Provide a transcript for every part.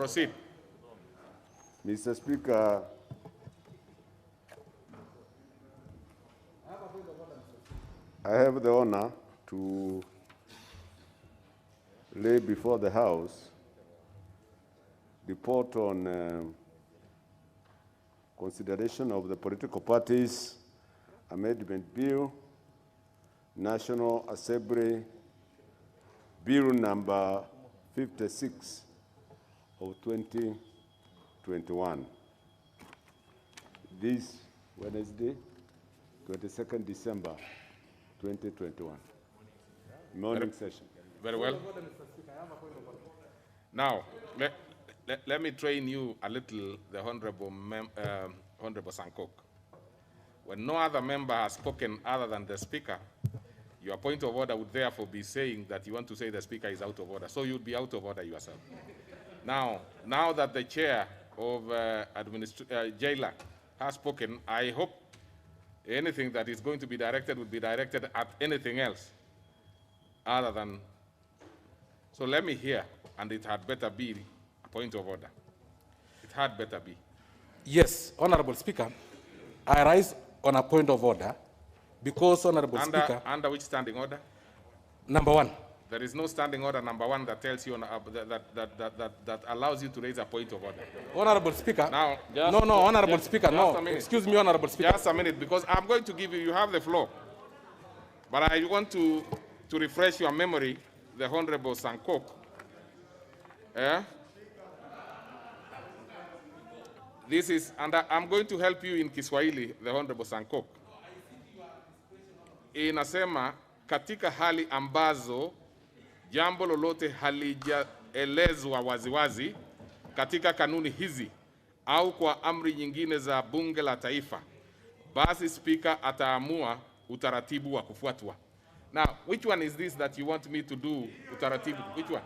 Proceed. Mr. Speaker, I have the honor to lay before the House report on consideration of the Political Parties Amendment Bill, National Assembly Bill number 56 of 2021. This Wednesday, 22nd December 2021. Morning session. Very well. Now, let me train you a little, the Honorable Sankok. When no other member has spoken other than the Speaker, your point of order would therefore be saying that you want to say the Speaker is out of order. So you'd be out of order yourself. Now that the chair of Jailer has spoken, I hope anything that is going to be directed would be directed at anything else other than. So let me hear, and it had better be a point of order. It had better be. Yes, Honorable Speaker, I rise on a point of order because, Honorable Speaker. Under which standing order? Number one. There is no standing order number one that tells you that allows you to raise a point of order. Honorable Speaker. Now, Honorable Speaker, no. Excuse me, Honorable Speaker. Just a minute, because I'm going to give you. You have the floor, but I want to refresh your memory, the Honorable Sankok. This is, and I'm going to help you in Kiswahili, the Honorable Sankok. Inasema katika hali ambazo jambo lolote halijaelezwa waziwazi katika kanuni hizi au kwa amri nyingine za bunge la taifa, basi Speaker ataamua utaratibu wa kufuatwa. Now, which one is this that you want me to do utaratibu? Which one?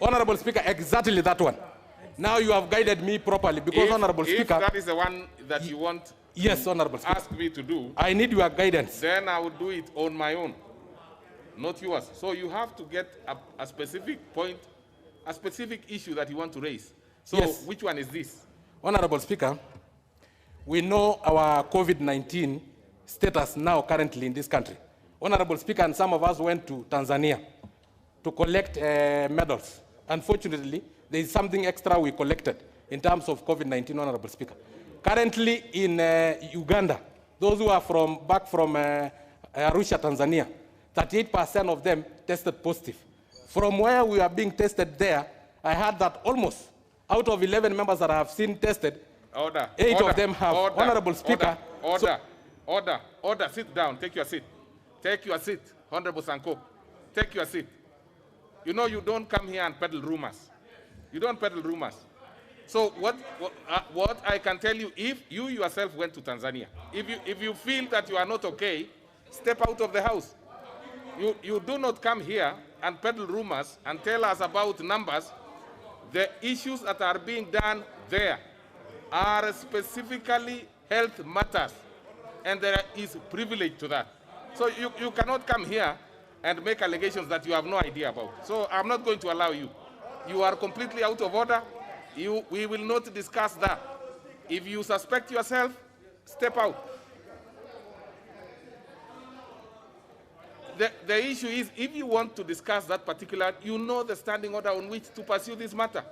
Honorable Speaker, exactly that one. Now you have guided me properly because, Honorable Speaker. If that is the one that you want, yes, Honorable Speaker, ask me to do, I need your guidance. Then I will do it on my own, not yours. So you have to get a specific point, a specific issue that you want to raise. So yes. Which one is this? Honorable Speaker, we know our COVID-19 status now currently in this country. Honorable Speaker, and some of us went to Tanzania to collect medals. Unfortunately, there is something extra we collected in terms of COVID-19, Honorable Speaker. Currently in Uganda, those who are back from Arusha, Tanzania, 38% of them tested positive. From where we are being tested there, I heard that almost out of 11 members that I have seen tested, 8 of them have. Honorable Speaker. Order, sit down, take your seat. Take your seat, Honorable Sanko. Take your seat. You know you don't come here and peddle rumors. You don't peddle rumors. So what I can tell you, if you yourself went to Tanzania, if you feel that you are not okay, step out of the house. You do not come here and peddle rumors and tell us about numbers. The issues that are being done there are specifically health matters, and there is privilege to that. So you cannot come here and make allegations that you have no idea about. So I'm not going to allow you. You are completely out of order. We will not discuss that. If you suspect yourself, step out. The issue is, if you want to discuss that particular, you know the standing order on which to pursue this matter.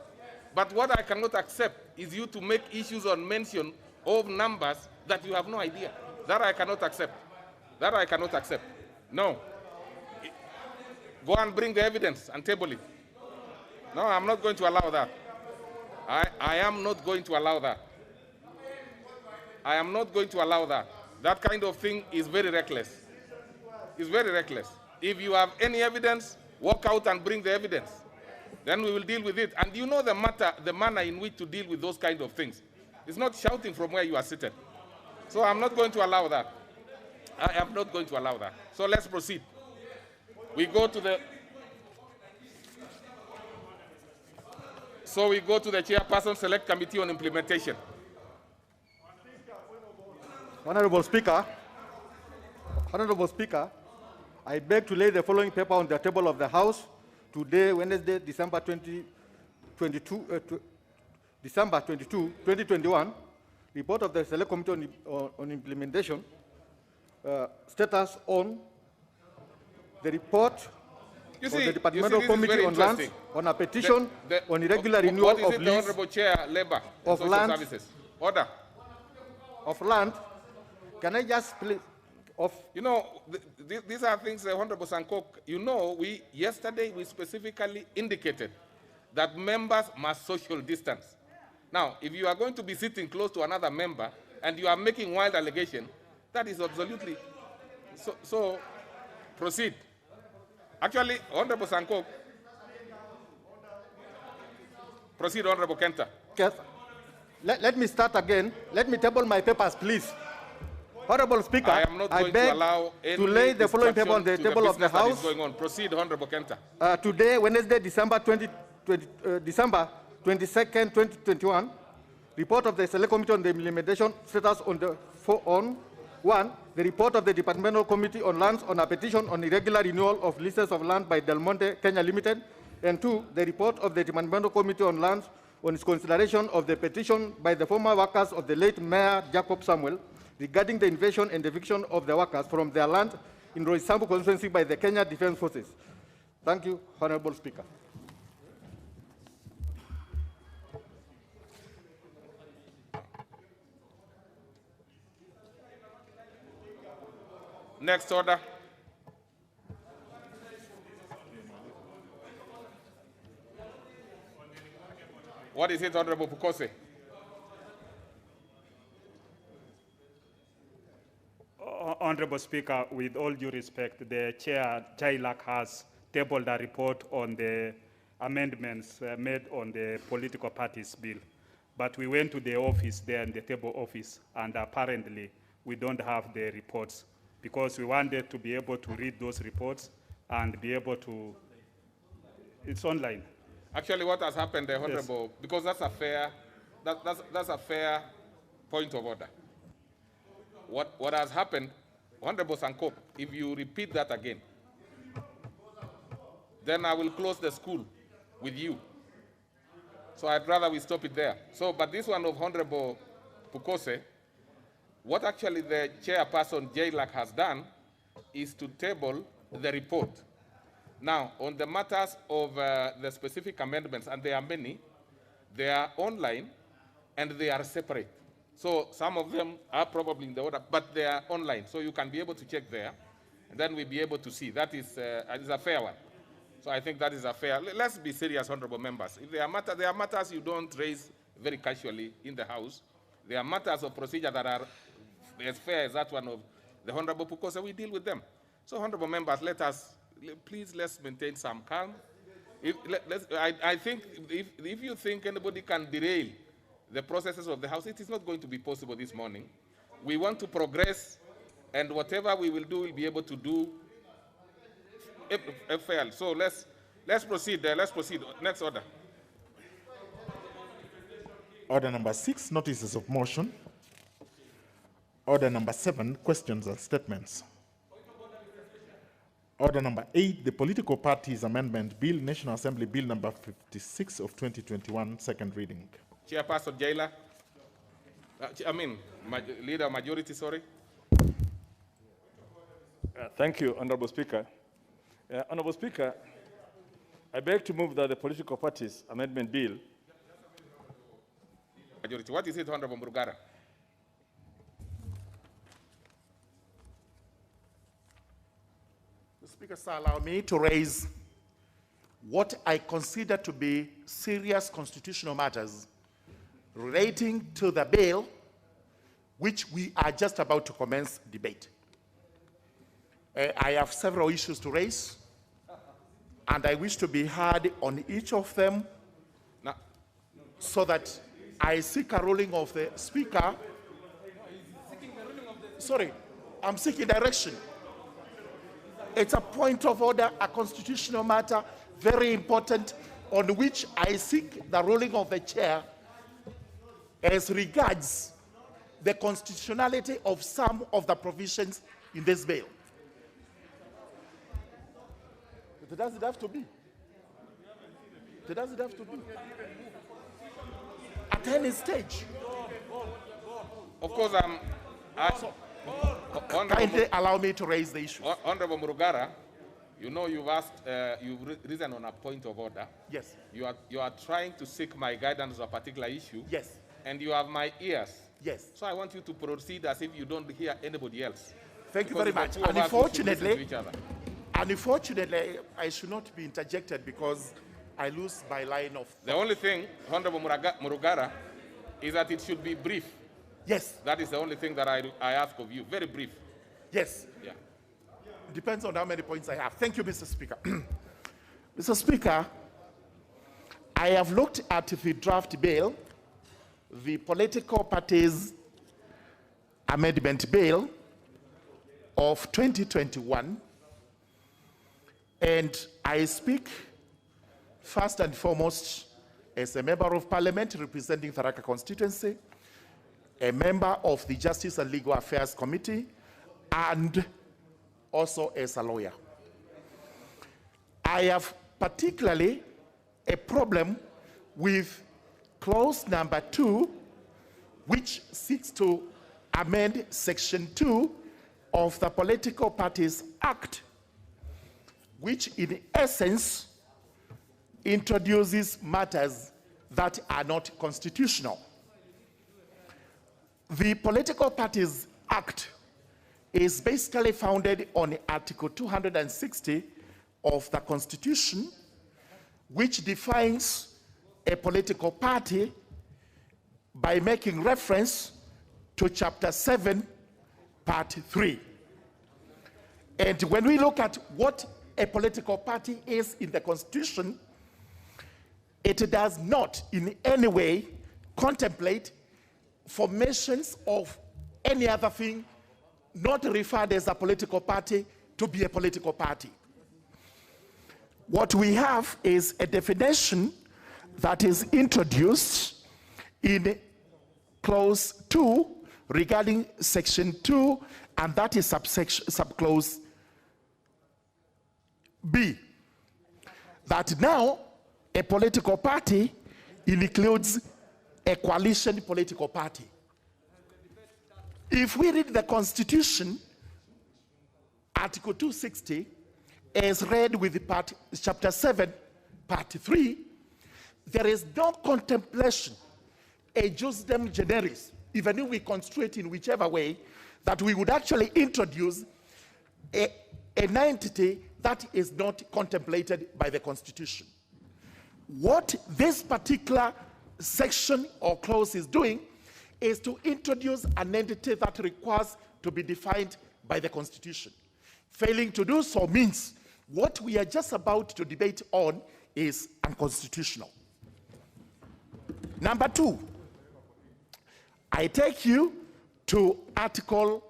But what I cannot accept is you to make issues on mention of numbers that you have no idea. That I cannot accept. That I cannot accept. No. Go and bring the evidence and table it. No, I'm not going to allow that. I am not going to allow that. I am not going to allow that. That kind of thing is very reckless. It's very reckless. If you have any evidence, walk out and bring the evidence. Then we will deal with it. And you know the manner in which to deal with those kind of things. It's not shouting from where you are seated. So I'm not going to allow that. I am not going to allow that. So let's proceed. We go to the Chairperson Select Committee on Implementation. Honorable Speaker, I beg to lay the following paper on the table of the House today, Wednesday, December 2021, report of the Select Committee on Implementation, status on the report of the Departmental Committee on Lands on a petition on irregular renewal of lease Honorable Chair, Labor and Social land Services. Order. of land. Can I just please, You know, these are things, Honorable Sankok, you know, yesterday we specifically indicated that members must social distance. Now, if you are going to be sitting close to another member and you are making wild allegation, that is absolutely, so proceed. Actually, Honorable Sankok, proceed, Honorable Kenta. yes, let me start again. Let me table my papers, please. Honorable Speaker, I am not going beg to allow any to lay the following paper on the table of the business that is House. going on. Proceed, Honorable Kenta. Today, Wednesday, December 22nd, 2021, report of the Select Committee on the Implementation status on one, the report of the Departmental Committee on Lands on a petition on irregular renewal of leases of land by Del Monte Kenya Limited, and two, the report of the Departmental Committee on Lands on its consideration of the petition by the former workers of the late Mayor Jacob Samuel regarding the invasion and eviction of the workers from their land in Roysambu constituency by the Kenya Defence Forces. Thank you, Honorable Speaker. Next order. What is it, Honorable Pukose? Honorable Speaker, with all due respect, the Chair, Jailak, has tabled a report on the amendments made on the political parties bill. But we went to the office there in the table office, and apparently we don't have the reports, because we wanted to be able to read those reports and be able to, it's online. Actually, what has happened, Honorable, yes, because that's a fair point of order. What has happened, Honorable Sankok, if you repeat that again, then I will close the school with you. So I'd rather we stop it there. So, but this one of Honorable Pukose, what actually the chairperson, Jailak, has done is to table the report. Now, on the matters of the specific amendments, and there are many, they are online and they are separate. So some of them are probably in the order, but they are online. So you can be able to check there, and then we'll be able to see. That is a fair one. So I think that is a fair. Let's be serious, honorable members. If there are matters you don't raise very casually in the House, there are matters of procedure that are as fair as that one of the Honorable Pukose, we deal with them. So honorable members, please let's maintain some calm. I think if you think anybody can derail the processes of the House, it is not going to be possible this morning. We want to progress, and whatever we will do, we'll be able to do fairly. So let's proceed there. Let's proceed. Next order. Order number 6, notices of motion. Order number 7, questions and statements. Order number 8, the Political Parties Amendment Bill, National Assembly Bill number 56 of 2021, second reading. Chairperson Jaila. Leader Majority, sorry. Thank you, Honorable Speaker. Honorable Speaker, I beg to move that the Political Parties Amendment Bill. Majority, what is it, Honorable Murugara? Speaker, sir, allow me to raise what I consider to be serious constitutional matters relating to the bill which we are just about to commence debate. I have several issues to raise, and I wish to be heard on each of them so that I seek a ruling of the Speaker. Sorry, I'm seeking direction. It's a point of order, a constitutional matter, very important, on which I seek the ruling of the chair as regards the constitutionality of some of the provisions in this bill. Does it have to be? There doesn't have to be. At any stage. Of course, Kindly allow me to raise the issue. Honorable Murugara, you know you've asked, you've risen on a point of order. Yes. You are trying to seek my guidance on a particular issue. Yes. And you have my ears. Yes. So I want you to proceed as if you don't hear anybody else. Thank you Because very it's much. the two of us who should listen to Unfortunately, each other. unfortunately, I should not be interjected because I lose my line of The only thing, Honorable Murugara, is that it should be brief. Yes. That is the only thing that I ask of you. Very brief. Yes. Yeah. Depends on how many points I have. Thank you, Mr. Speaker. Mr. Speaker, I have looked at the draft bill, the political parties amendment bill of 2021, and I speak first and foremost as a member of parliament representing Tharaka constituency, a member of the Justice and Legal Affairs Committee, and also as a lawyer. I have particularly a problem with clause number 2, which seeks to amend section 2 of the Political Parties Act, which in essence introduces matters that are not constitutional. The Political Parties Act is basically founded on Article 260 of the Constitution, which defines a political party by making reference to Chapter 7, Part 3. And when we look at what a political party is in the Constitution, it does not in any way contemplate formations of any other thing not referred as a political party to be a political party. What we have is a definition that is introduced in clause 2 regarding section 2, and that is subclause B. That now a political party includes a coalition political party. If we read the Constitution, Article 260, as read with Chapter 7, Part 3, there is no contemplation, a jus dem generis, even if we construe it in whichever way, that we would actually introduce an entity that is not contemplated by the Constitution. What this particular section or clause is doing is to introduce an entity that requires to be defined by the Constitution. Failing to do so means what we are just about to debate on is unconstitutional. Number 2, I take you to Article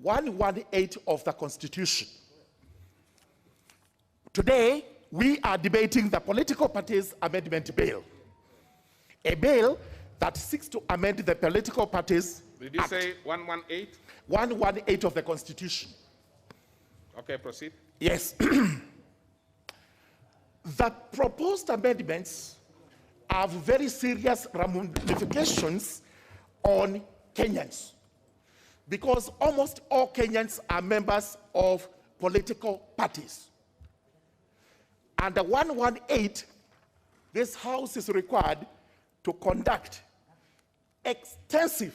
118 of the Constitution. Today, we are debating the Political Parties Amendment Bill, a bill that seeks to amend the Political Parties Did you Act. say 118? 118 of the Constitution. Okay, proceed. Yes. The proposed amendments have very serious ramifications on Kenyans, because almost all Kenyans are members of political parties. Under 118, this House is required to conduct extensive,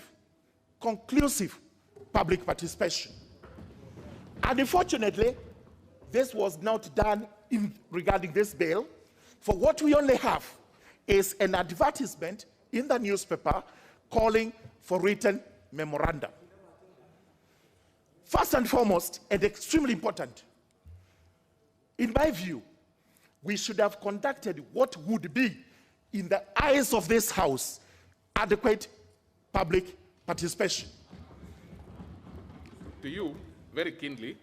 conclusive public participation. And unfortunately, this was not done regarding this bill. For what we only have is an advertisement in the newspaper calling for written memorandum. First and foremost, and extremely important, in my view, we should have conducted what would be, in the eyes of this House, adequate public participation. To you, very keenly,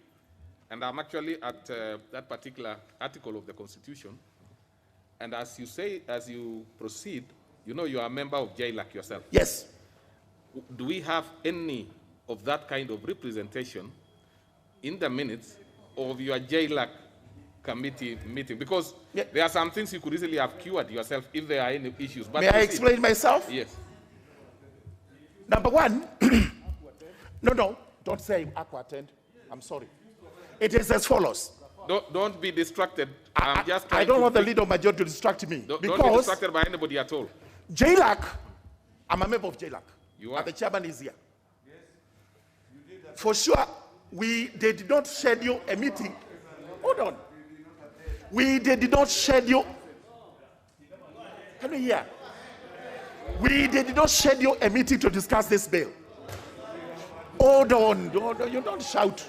and I'm actually at that particular article of the Constitution, and as you say, as you proceed, you know you are a member of JLAC yourself. Yes. Do we have any of that kind of representation in the minutes of your JLAC committee meeting, because there are some things you could easily have cured yourself if there are any issues. But May I explain myself? Yes. Number one, no, don't say I attend. I'm sorry. It is as follows. Don't be distracted. I'm just I don't want the leader of majority to distract me. Don't be because distracted by anybody at all. JLAC, I'm a member of JLAC. You are. And the chairman is here. For sure, they did not schedule a meeting. Hold on. We did not schedule. Can you hear? We did not schedule a meeting to discuss this bill. Hold on. You don't shout.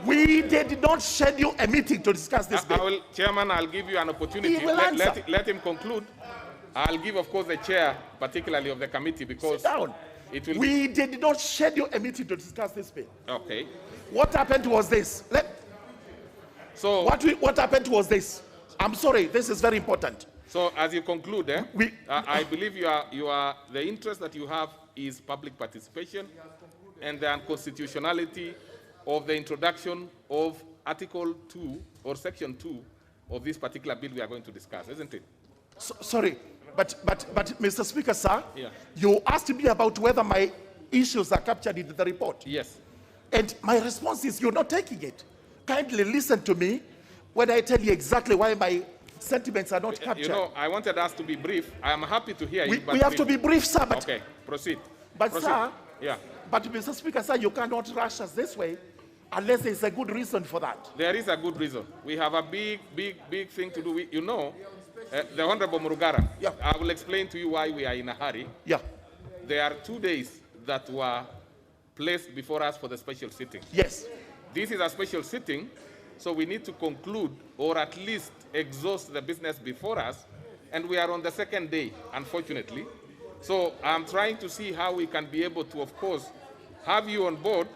We did not schedule a meeting to discuss this bill. Chairman, I'll give you an opportunity. He will let him conclude. I'll give, of course, the chair, particularly of the committee, because Sit down. We did not schedule a meeting to discuss this bill. Okay. What happened was this. What happened was this. I'm sorry, this is very important. So as you conclude, I believe the interest that you have is public participation and the unconstitutionality of the introduction of Article 2 or Section 2 of this particular bill we are going to discuss, isn't it? Sorry, but Mr. Speaker, sir, you asked me about whether my issues are captured in the report. Yes. And my response is you're not taking it. Kindly listen to me when I tell you exactly why my sentiments are not captured. You know, I wanted us to be brief. I am happy to hear you. But we have to be brief, sir. But okay, proceed. But proceed. Sir, yeah. But Mr. Speaker, sir, you cannot rush us this way unless there is a good reason for that. There is a good reason. We have a big thing to do. You know, the Honorable Murugara, I will explain to you why we are in a hurry. Yeah. There are 2 days that were placed before us for the special sitting. Yes. This is a special sitting, so we need to conclude or at least exhaust the business before us, and we are on the second day, unfortunately. So I'm trying to see how we can be able to, of course, have you on board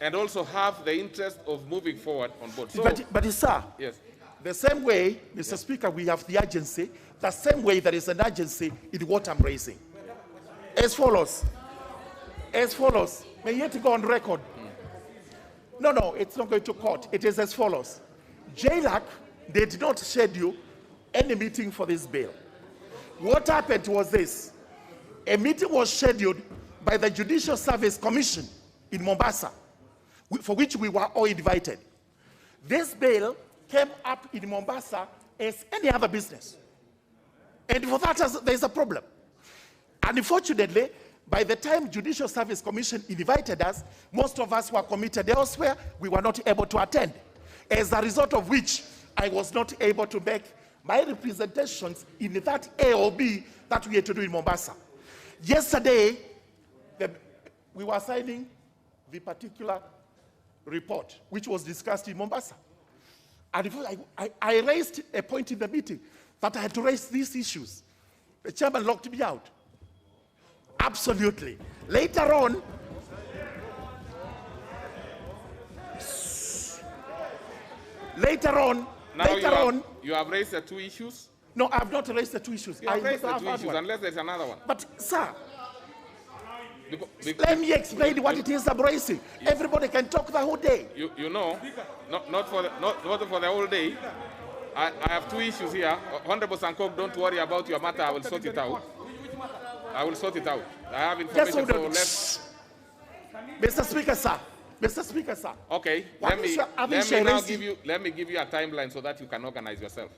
and also have the interest of moving forward on board. So, but sir, yes. The same way, Mr. Speaker, we have the urgency, the same way there is an urgency in what I'm raising. As follows, may yet go on record. No, it's not going to court. It is as follows. JLAC did not schedule any meeting for this bill. What happened was this. A meeting was scheduled by the Judicial Service Commission in Mombasa, for which we were all invited. This bill came up in Mombasa as any other business. And for that, there's a problem. And unfortunately, by the time Judicial Service Commission invited us, most of us were committed elsewhere. We were not able to attend. As a result of which, I was not able to make my representations in that A or B that we had to do in Mombasa. Yesterday, we were signing the particular report, which was discussed in Mombasa. And I raised a point in the meeting that I had to raise these issues. The chairman locked me out. Absolutely. Later on, you have raised the 2 issues? No, I have not raised the 2 issues. You have raised the 2 issues, unless there's another one. But, sir, let me explain what it is I'm raising. Everybody can talk the whole day. You know, not for the whole day. I have 2 issues here. Honorable Sankok, don't worry about your matter. I will sort it out. I have information. Just Mr. Speaker, sir. Mr. Speaker, sir. Okay. Let me give you a timeline so that you can organize yourself.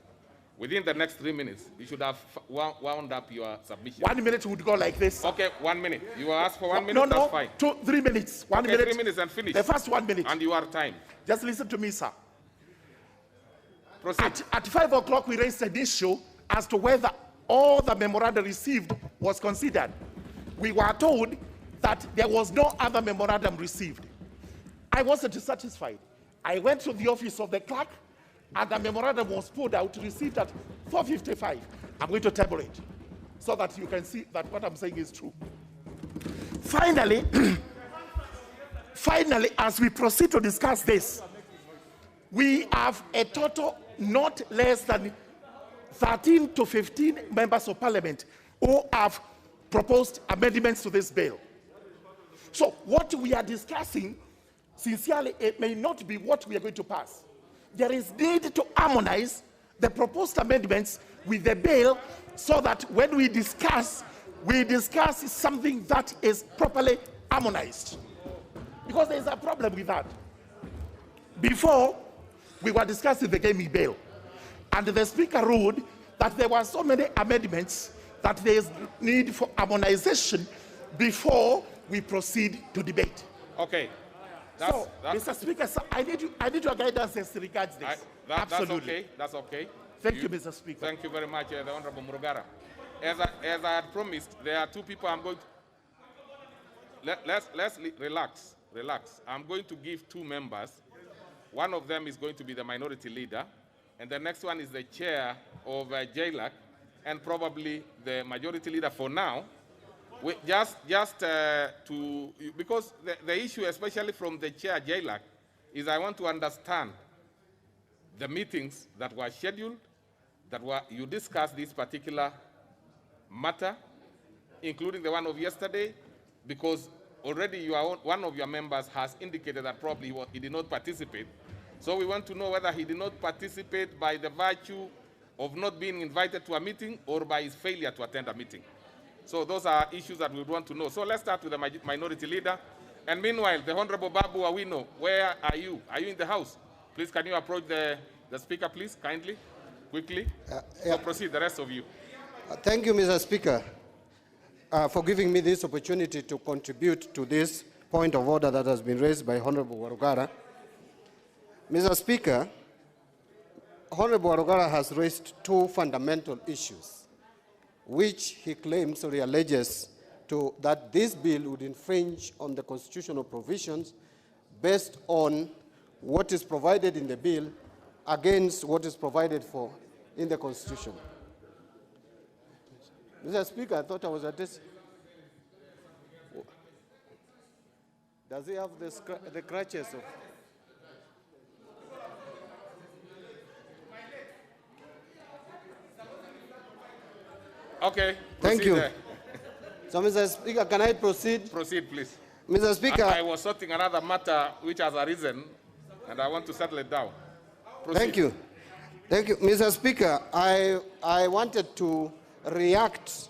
Within the next 3 minutes, you should have wound up your submission. 1 minute would go like this. Okay, 1 minute. You will ask for 1 minute, that's fine. 3 minutes. 1 minute. 3 minutes and finish. The first 1 minute. And you are timed. Just listen to me, sir. Proceed. At 5 o'clock, we raised an issue as to whether all the memoranda received was considered. We were told that there was no other memorandum received. I wasn't satisfied. I went to the office of the clerk, and the memorandum was pulled out, received at 4:55. I'm going to table it so that you can see that what I'm saying is true. Finally, as we proceed to discuss this, we have a total not less than 13 to 15 members of parliament who have proposed amendments to this bill. So what we are discussing, sincerely, it may not be what we are going to pass. there is need to harmonize the proposed amendments with the bill so that when we discuss something that is properly harmonized. Because there is a problem with that. Before, we were discussing the gaming bill, and the Speaker ruled that there were so many amendments that there is need for harmonization before we proceed to debate. Okay. Mr. Speaker, so I need your guidance as regards this. Absolutely. That's okay. Thank you, Mr. Speaker. Thank you very much, the Honorable Murugara. As I had promised, there are two people I'm going to... Let's relax. I'm going to give two members. One of them is going to be the minority leader, and the next one is the chair of JLAC, and probably the majority leader for now. Because the issue, especially from the chair JLAC, is I want to understand the meetings that were scheduled, you discussed this particular matter, including the one of yesterday, because already one of your members has indicated that probably he did not participate. So we want to know whether he did not participate by the virtue of not being invited to a meeting or by his failure to attend a meeting. So those are issues that we would want to know. So let's start with the minority leader. And meanwhile, the Honorable Babu Awino, where are you? Are you in the House? Please, can you approach the Speaker, please, kindly, quickly? So proceed, the rest of you. Thank you, Mr. Speaker, for giving me this opportunity to contribute to this point of order that has been raised by Honorable Warugara. Mr. Speaker, Honorable Warugara has raised two fundamental issues, which he claims or he alleges that this bill would infringe on the constitutional provisions based on what is provided in the bill against what is provided for in the Constitution. Mr. Speaker, I thought I was at this. Does he have the crutches of? Okay. Thank you. There. So, Mr. Speaker, can I proceed? Proceed, please. Mr. Speaker. I was sorting another matter which has arisen, and I want to settle it down. Proceed. Thank you. Thank you. Mr. Speaker, I wanted to react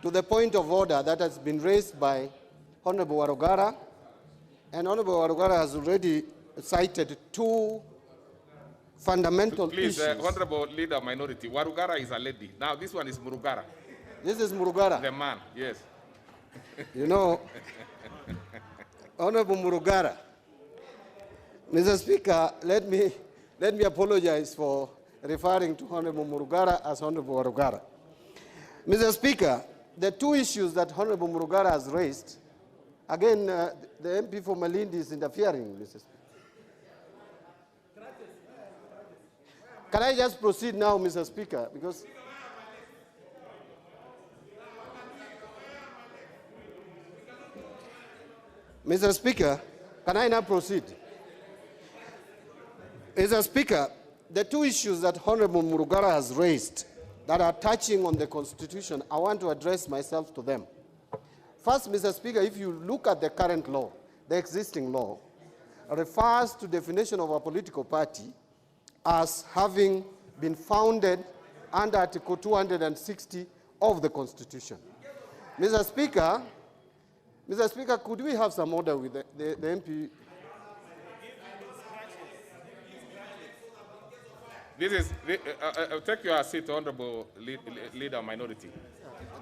to the point of order that has been raised by Honorable Warugara, and Honorable Warugara has already cited two fundamental issues. Please, Honorable Leader Minority, Warugara is a lady. Now, this one is Murugara. This is Murugara. The man, yes. You know, Honorable Murugara, Mr. Speaker, let me apologize for referring to Honorable Murugara as Honorable Warugara. Mr. Speaker, the two issues that Honorable Murugara has raised, again, the MP for Malindi is interfering, Mr. Speaker. Can I just proceed now, Mr. Speaker? Because Mr. Speaker, can I now proceed? Mr. Speaker, the two issues that Honorable Murugara has raised that are touching on the Constitution, I want to address myself to them. First, Mr. Speaker, if you look at the current law, the existing law, refers to definition of a political party as having been founded under Article 260 of the Constitution. Mr. Speaker, could we have some order with the MP? This is, take your seat, Honorable Leader Minority.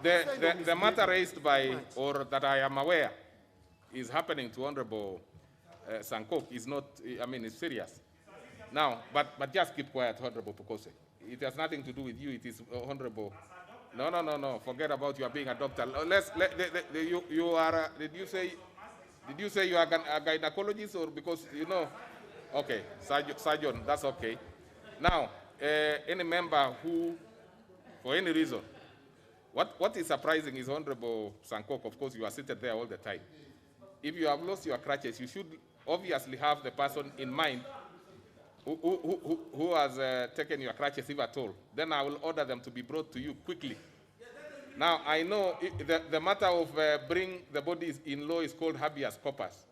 The matter raised by, or that I am aware, is happening to Honorable Sankok is not, I mean, it's serious. Now, but just keep quiet, Honorable Pokose. It has nothing to do with you, it is Honorable. No, forget about you being a doctor. You are, did you say you are a gynecologist, or because, you know? Okay, surgeon, that's okay. Now, any member who, for any reason, what is surprising is Honorable Sankok, of course, you are seated there all the time. If you have lost your crutches, you should obviously have the person in mind who has taken your crutches, if at all. Then I will order them to be brought to you quickly. Now, I know the matter of bring the bodies in law is called habeas corpus.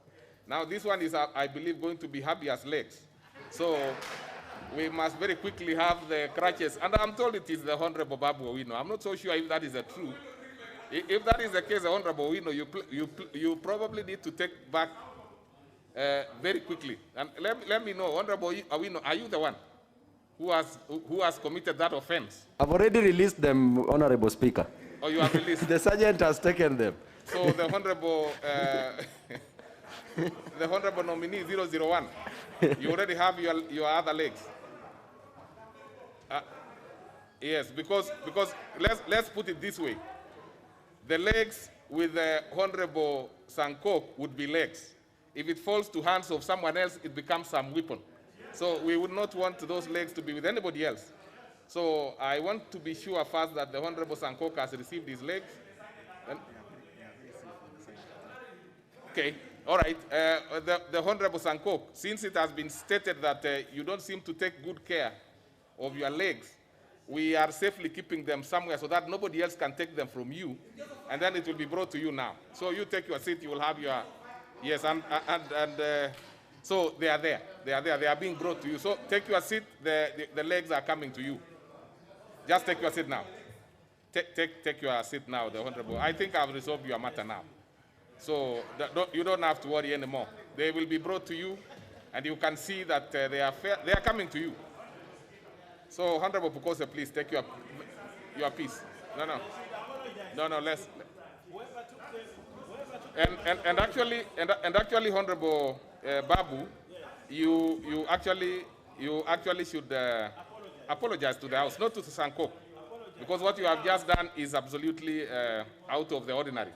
Now, this one is, I believe, going to be habeas legs. So, we must very quickly have the crutches. And I'm told it is the Honorable Babu Owino. I'm not so sure if that is the truth. If that is the case, the Honorable Owino, you probably need to take back very quickly. And let me know, Honorable Owino, are you the one who has committed that offense? I've already released them, Honorable Speaker. Oh, you have released? The sergeant has taken them. So the Honorable, the Honorable nominee 001, you already have your other legs. Yes, because let's put it this way. The legs with the Honorable Sankok would be legs. If it falls to hands of someone else, it becomes some weapon. So we would not want those legs to be with anybody else. So I want to be sure first that the Honorable Sankok has received his legs. Okay, all right. The Honorable Sankok, since it has been stated that you don't seem to take good care of your legs, we are safely keeping them somewhere so that nobody else can take them from you, and then it will be brought to you now. So you take your seat, you will have your, yes, and so they are there. They are being brought to you. So take your seat, the legs are coming to you. Just take your seat now. Take your seat now, the Honorable. I think I've resolved your matter now. So you don't have to worry anymore. They will be brought to you, and you can see that they are coming to you. So, Honorable Pukose, please take your piece. No, let's. And actually, Honorable Babu, you actually should apologize to the House, not to Sankok, because what you have just done is absolutely out of the ordinary.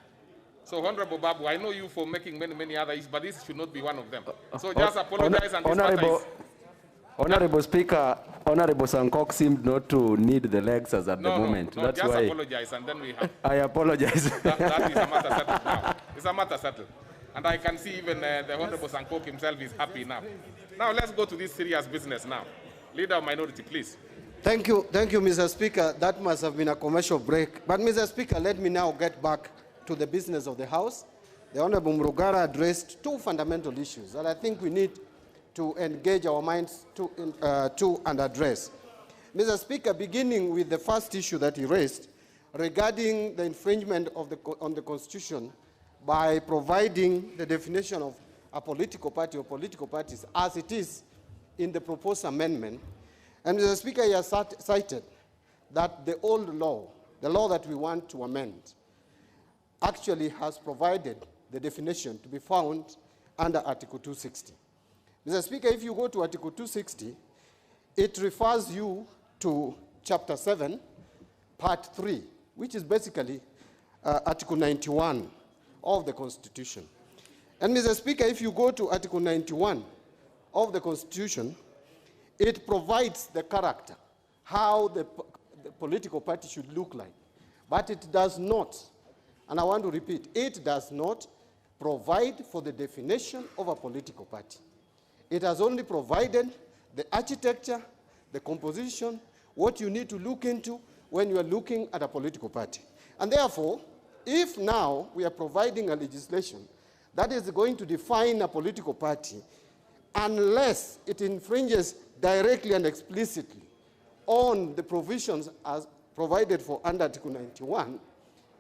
So, Honorable Babu, I know you for making many other issues, but this should not be one of them. So just apologize and this matter is... Honorable Speaker, Honorable Sankok seemed not to need the legs as at the moment. No, that's just why apologize and then we have... I apologize. That is a matter settled now. It's a matter settled. And I can see even the Honorable Sankok himself is happy now. Now let's go to this serious business now. Leader of Minority, please. Thank you, Mr. Speaker. That must have been a commercial break. But, Mr. Speaker, let me now get back to the business of the House. The Honorable Murugara addressed two fundamental issues that I think we need to engage our minds to and address. Mr. Speaker, beginning with the first issue that he raised regarding the infringement of on the Constitution by providing the definition of a political party or political parties as it is in the proposed amendment. And Mr. Speaker, he has cited that the old law, the law that we want to amend, actually has provided the definition to be found under Article 260. Mr. Speaker, if you go to Article 260, it refers you to Chapter 7, Part 3, which is basically Article 91 of the Constitution. And Mr. Speaker, if you go to Article 91 of the Constitution, it provides the character, how the political party should look like. But it does not, and I want to repeat, it does not provide for the definition of a political party. It has only provided the architecture, the composition, what you need to look into when you are looking at a political party. And therefore, if now we are providing a legislation that is going to define a political party, unless it infringes directly and explicitly on the provisions as provided for under Article 91,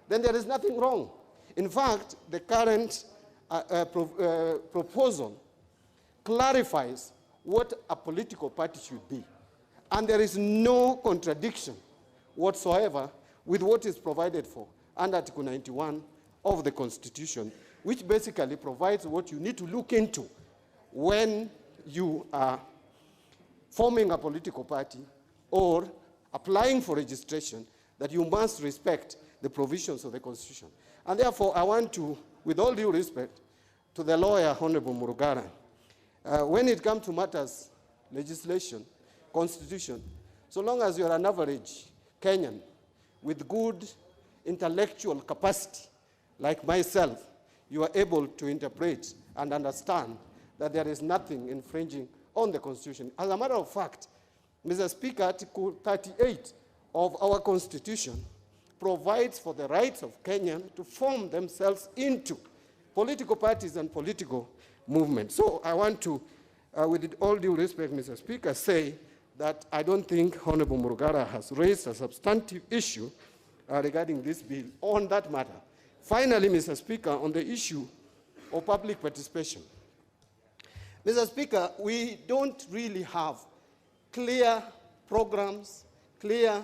then there is nothing wrong. In fact, the current proposal clarifies what a political party should be. And there is no contradiction whatsoever with what is provided for under Article 91 of the Constitution, which basically provides what you need to look into when you are forming a political party or applying for registration, that you must respect the provisions of the Constitution. And therefore, I want to, with all due respect to the lawyer, Honorable Murugara, when it comes to matters, legislation, Constitution, so long as you're an average Kenyan with good intellectual capacity, like myself, you are able to interpret and understand that there is nothing infringing on the Constitution. As a matter of fact, Mr. Speaker, Article 38 of our Constitution provides for the rights of Kenyans to form themselves into political parties and political movements. So I want to, with all due respect, Mr. Speaker, say that I don't think Honorable Murugara has raised a substantive issue regarding this bill on that matter. Finally, Mr. Speaker, on the issue of public participation. Mr. Speaker, we don't really have clear programs, clear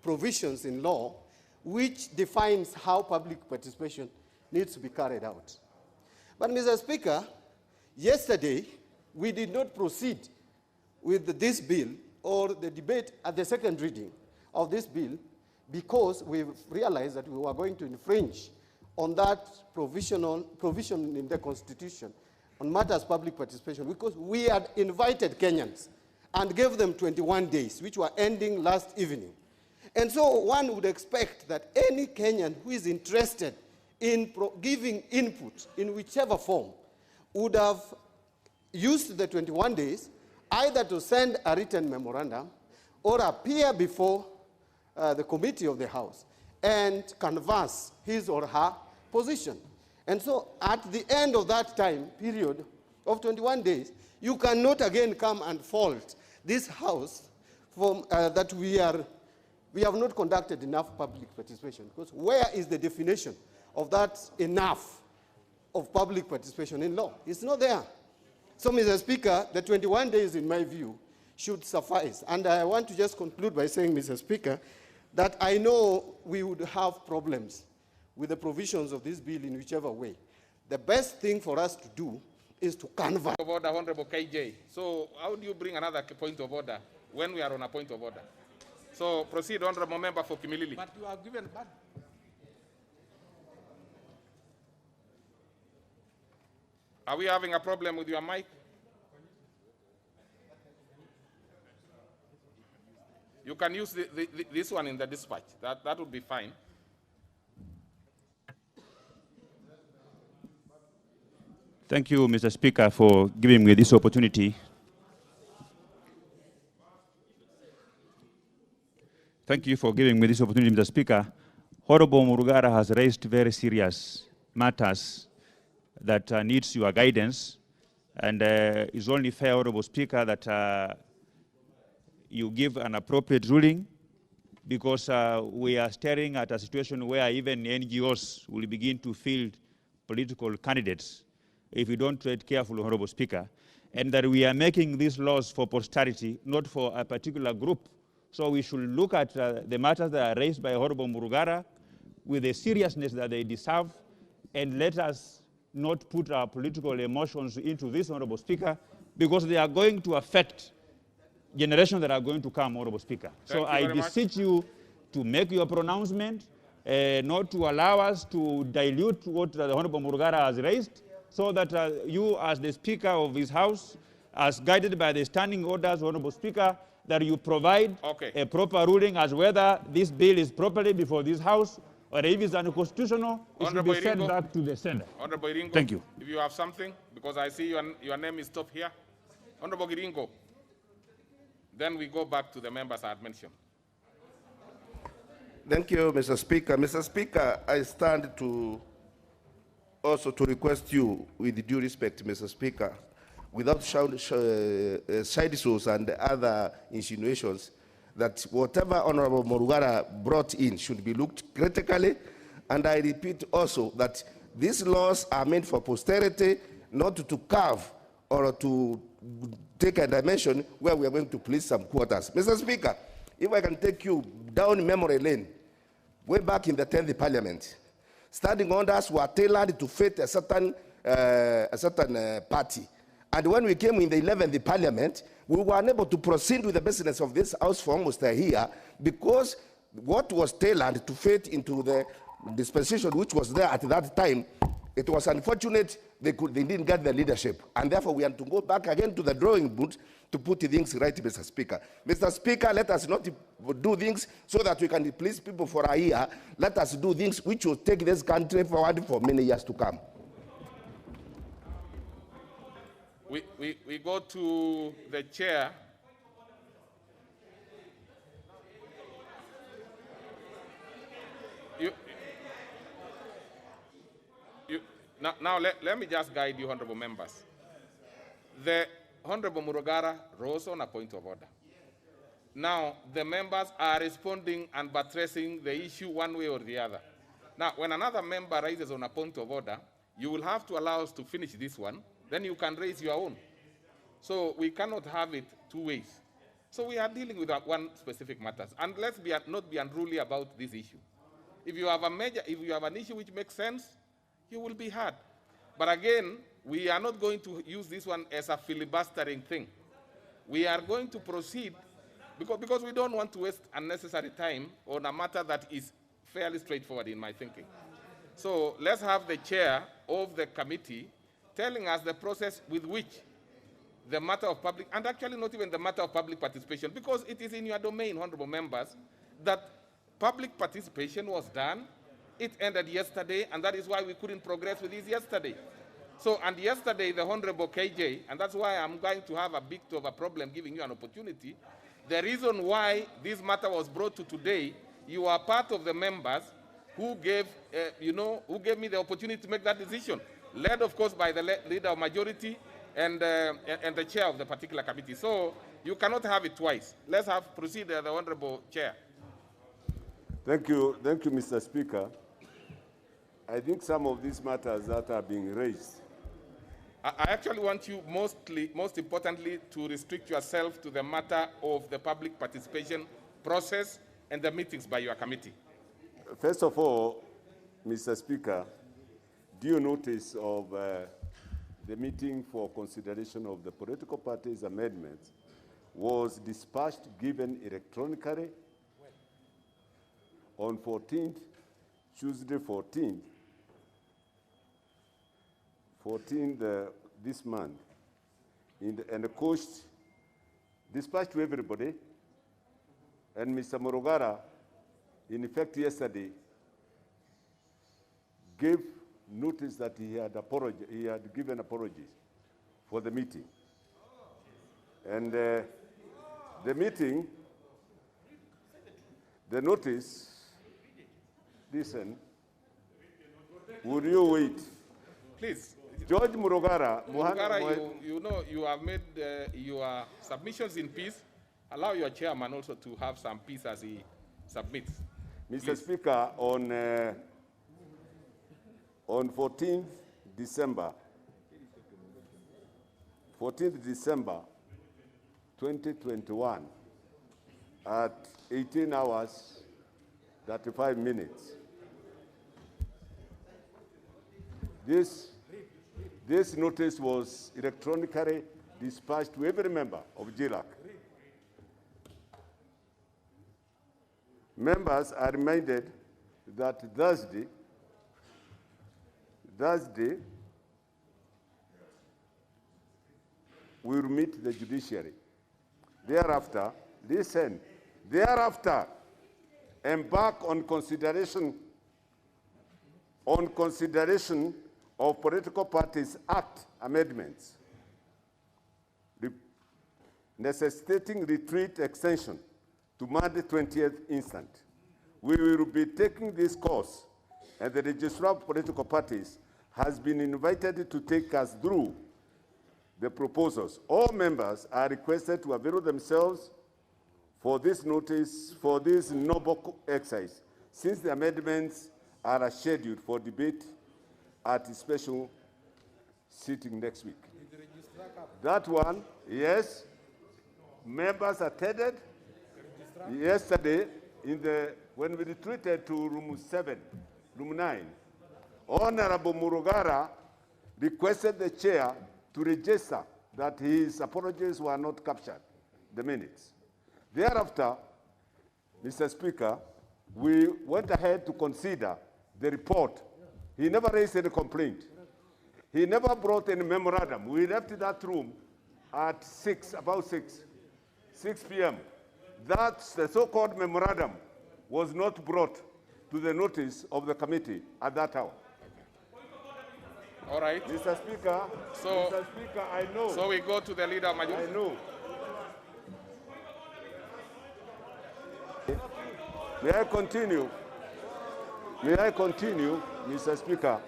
provisions in law which defines how public participation needs to be carried out. But, Mr. Speaker, yesterday we did not proceed with this bill or the debate at the second reading of this bill because we realized that we were going to infringe on that provision in the Constitution on matters of public participation, because we had invited Kenyans and gave them 21 days, which were ending last evening. And so one would expect that any Kenyan who is interested in giving input in whichever form would have used the 21 days either to send a written memorandum or appear before the committee of the House and canvass his or her position. And so at the end of that time period of 21 days, you cannot again come and fault this House from, that we have not conducted enough public participation. Because where is the definition of that enough of public participation in law? It's not there. So, Mr. Speaker, the 21 days, in my view, should suffice. And I want to just conclude by saying, Mr. Speaker, that I know we would have problems with the provisions of this bill in whichever way. The best thing for us to do is to canvass. Of order, Honorable KJ. So how do you bring another point of order when we are on a point of order? So proceed, Honorable Member for Kimilili. But you are given bad. Are we having a problem with your mic? You can use this one in the dispatch. That would be fine. Thank you, Mr. Speaker, for giving me this opportunity. Thank you for giving me this opportunity, Mr. Speaker. Honorable Murugara has raised very serious matters that needs your guidance, and it's only fair, Honorable Speaker, that you give an appropriate ruling, because we are staring at a situation where even NGOs will begin to field political candidates if we don't tread carefully, Honorable Speaker, and that we are making these laws for posterity, not for a particular group. So we should look at the matters that are raised by Honorable Murugara with the seriousness that they deserve, and let us not put our political emotions into this, Honorable Speaker, because they are going to affect generations that are going to come, Honorable Speaker. So I beseech you to make your pronouncement, not to allow us to dilute what the Honorable Murugara has raised, so that you, as the Speaker of this House, as guided by the standing orders, Honorable Speaker, that you provide a proper ruling as whether this bill is properly before this House, or if it's unconstitutional, it should be sent back to the Senate. Honorable Iringo, thank you. If you have something, because I see your name is top here. Honorable Iringo, then we go back to the members I had mentioned. Thank you, Mr. Speaker. Mr. Speaker, I stand to also to request you, with due respect, Mr. Speaker, without side shows and other insinuations, that whatever Honorable Murugara brought in should be looked critically. And I repeat also that these laws are meant for posterity, not to carve or to take a dimension where we are going to please some quarters. Mr. Speaker, if I can take you down memory lane, way back in the 10th Parliament, standing orders were tailored to fit a certain party. And when we came in the 11th Parliament, we were unable to proceed with the business of this House for almost a year, because what was tailored to fit into the dispensation which was there at that time, it was unfortunate they didn't get the leadership. And therefore, we had to go back again to the drawing board to put things right, Mr. Speaker. Mr. Speaker, let us not do things so that we can please people for a year. Let us do things which will take this country forward for many years to come. We go to the chair. Now let me just guide you, honorable members. The Honorable Murugara rose on a point of order. now the members are responding and buttressing the issue one way or the other. Now, when another member raises on a point of order, you will have to allow us to finish this one, then you can raise your own. So we cannot have it two ways. So we are dealing with one specific matter. And let's not be unruly about this issue. If you have an issue which makes sense, you will be heard. But again, we are not going to use this one as a filibustering thing. We are going to proceed because we don't want to waste unnecessary time on a matter that is fairly straightforward in my thinking. So let's have the chair of the committee telling us the process with which the matter of public, and actually not even the matter of public participation, because it is in your domain, honorable members, that public participation was done. It ended yesterday, and that is why we couldn't progress with this yesterday. So, and yesterday, the Honorable KJ, and that's why I'm going to have a bit of a problem giving you an opportunity. The reason why this matter was brought to today, you are part of the members who gave, who gave me the opportunity to make that decision, led, of course, by the leader of majority and the chair of the particular committee. So you cannot have it twice. Let's proceed, the Honorable Chair. Thank you, Mr. Speaker. I think some of these matters that are being raised. I actually want you most importantly to restrict yourself to the matter of the public participation process and the meetings by your committee. First of all, Mr. Speaker, due notice of the meeting for consideration of the political parties amendments was dispatched, given electronically on 14th, Tuesday 14th this month, and the coach dispatched to everybody, and Mr. Murugara, in effect yesterday, gave notice that he had given apologies for the meeting. And the meeting, the notice, listen, would you wait? Please. George Murugara, you know, you have made your submissions in peace. Allow your chairman also to have some peace as he submits. Mr. Please. Speaker, on 14th December 2021, at 18 hours, 35 minutes, this notice was electronically dispatched to every member of GLAC. Members are reminded that Thursday, we will meet the judiciary. Thereafter, listen, embark on consideration of Political Parties Act amendments, necessitating retreat extension to Monday 20th instant. We will be taking this course, and the Registrar of Political Parties has been invited to take us through the proposals. All members are requested to avail themselves for this notice, for this noble exercise, since the amendments are scheduled for debate at a special sitting next week. That one, yes, members attended yesterday when we retreated to room 9. Honorable Murugara requested the chair to register that his apologies were not captured, the minutes. Thereafter, Mr. Speaker, we went ahead to consider the report. He never raised any complaint. He never brought any memorandum. We left that room at about 6 p.m. That's the so-called memorandum was not brought to the notice of the committee at that hour. All right. Mr. Speaker, I know. So we go to the leader of majority. I know. May I continue? May I continue, Mr. Speaker?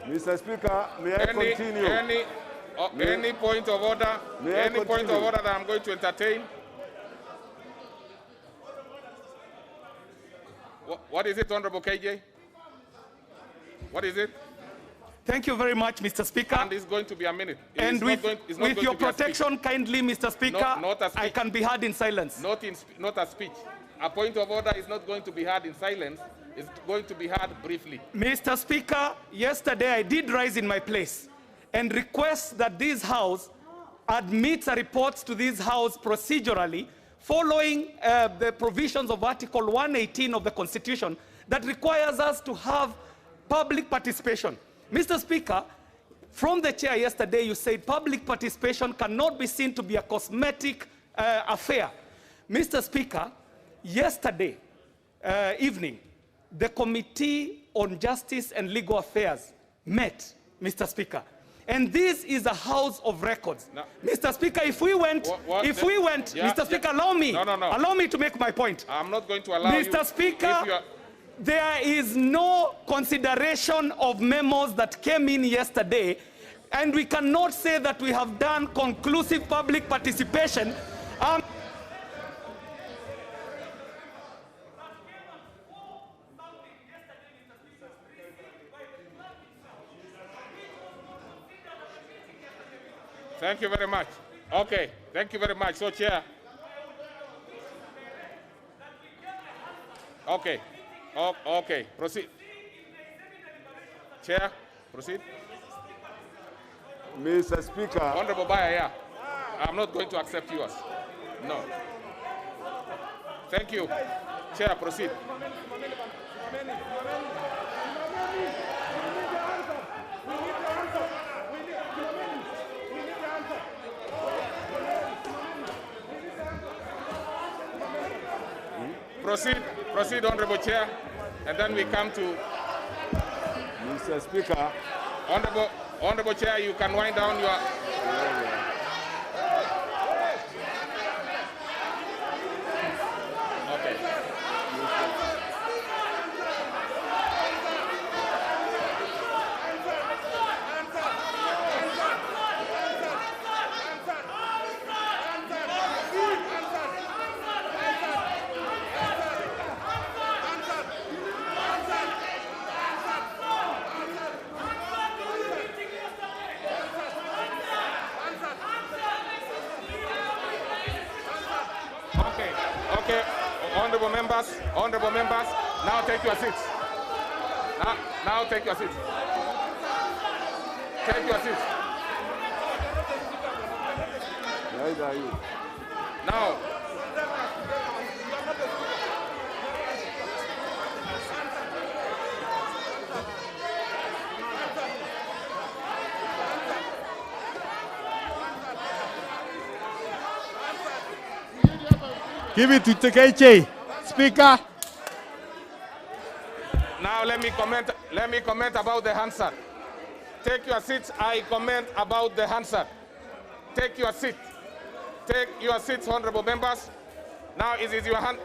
Mr. Speaker, may I continue? Any point of order? Any point of order that I'm going to entertain? What is it, Honorable KJ? What is it? Thank you very much, Mr. Speaker. And it's going to be a minute. And with your protection, kindly, Mr. Speaker, not a speech. I can be heard in silence. Not a speech. A point of order is not going to be heard in silence. It's going to be heard briefly. Mr. Speaker, yesterday I did rise in my place and request that this House admits a report to this House procedurally following the provisions of Article 118 of the Constitution that requires us to have public participation. Mr. Speaker, from the chair yesterday, you said public participation cannot be seen to be a cosmetic affair. Mr. Speaker, yesterday evening, the Committee on Justice and Legal Affairs met, Mr. Speaker. And this is a house of records. No. Mr. Speaker, if we went, Mr. Speaker, allow me. Allow me to make my point. I'm not going to allow you. Mr. Speaker, there is no consideration of memos that came in yesterday, and we cannot say that we have done conclusive public participation. Thank you very much. Okay, thank you very much. So, Chair. Okay. Okay, proceed. Chair, proceed. Mr. Speaker. Honorable Baya, yeah. I'm not going to accept yours. No. Thank you. Chair, proceed. Proceed, Honorable Chair, and then we come to Mr. Speaker. Honorable Chair, you can wind down your. Okay. Honorable members, now take your seats. Now take your seats. Take your seats. Where are you? Now. Give it to Tekeche. Speaker. Now let me comment about the Hansard. Take your seats. I comment about the Hansard. Take your seat. Take your seats, honorable members. Now is it your hand?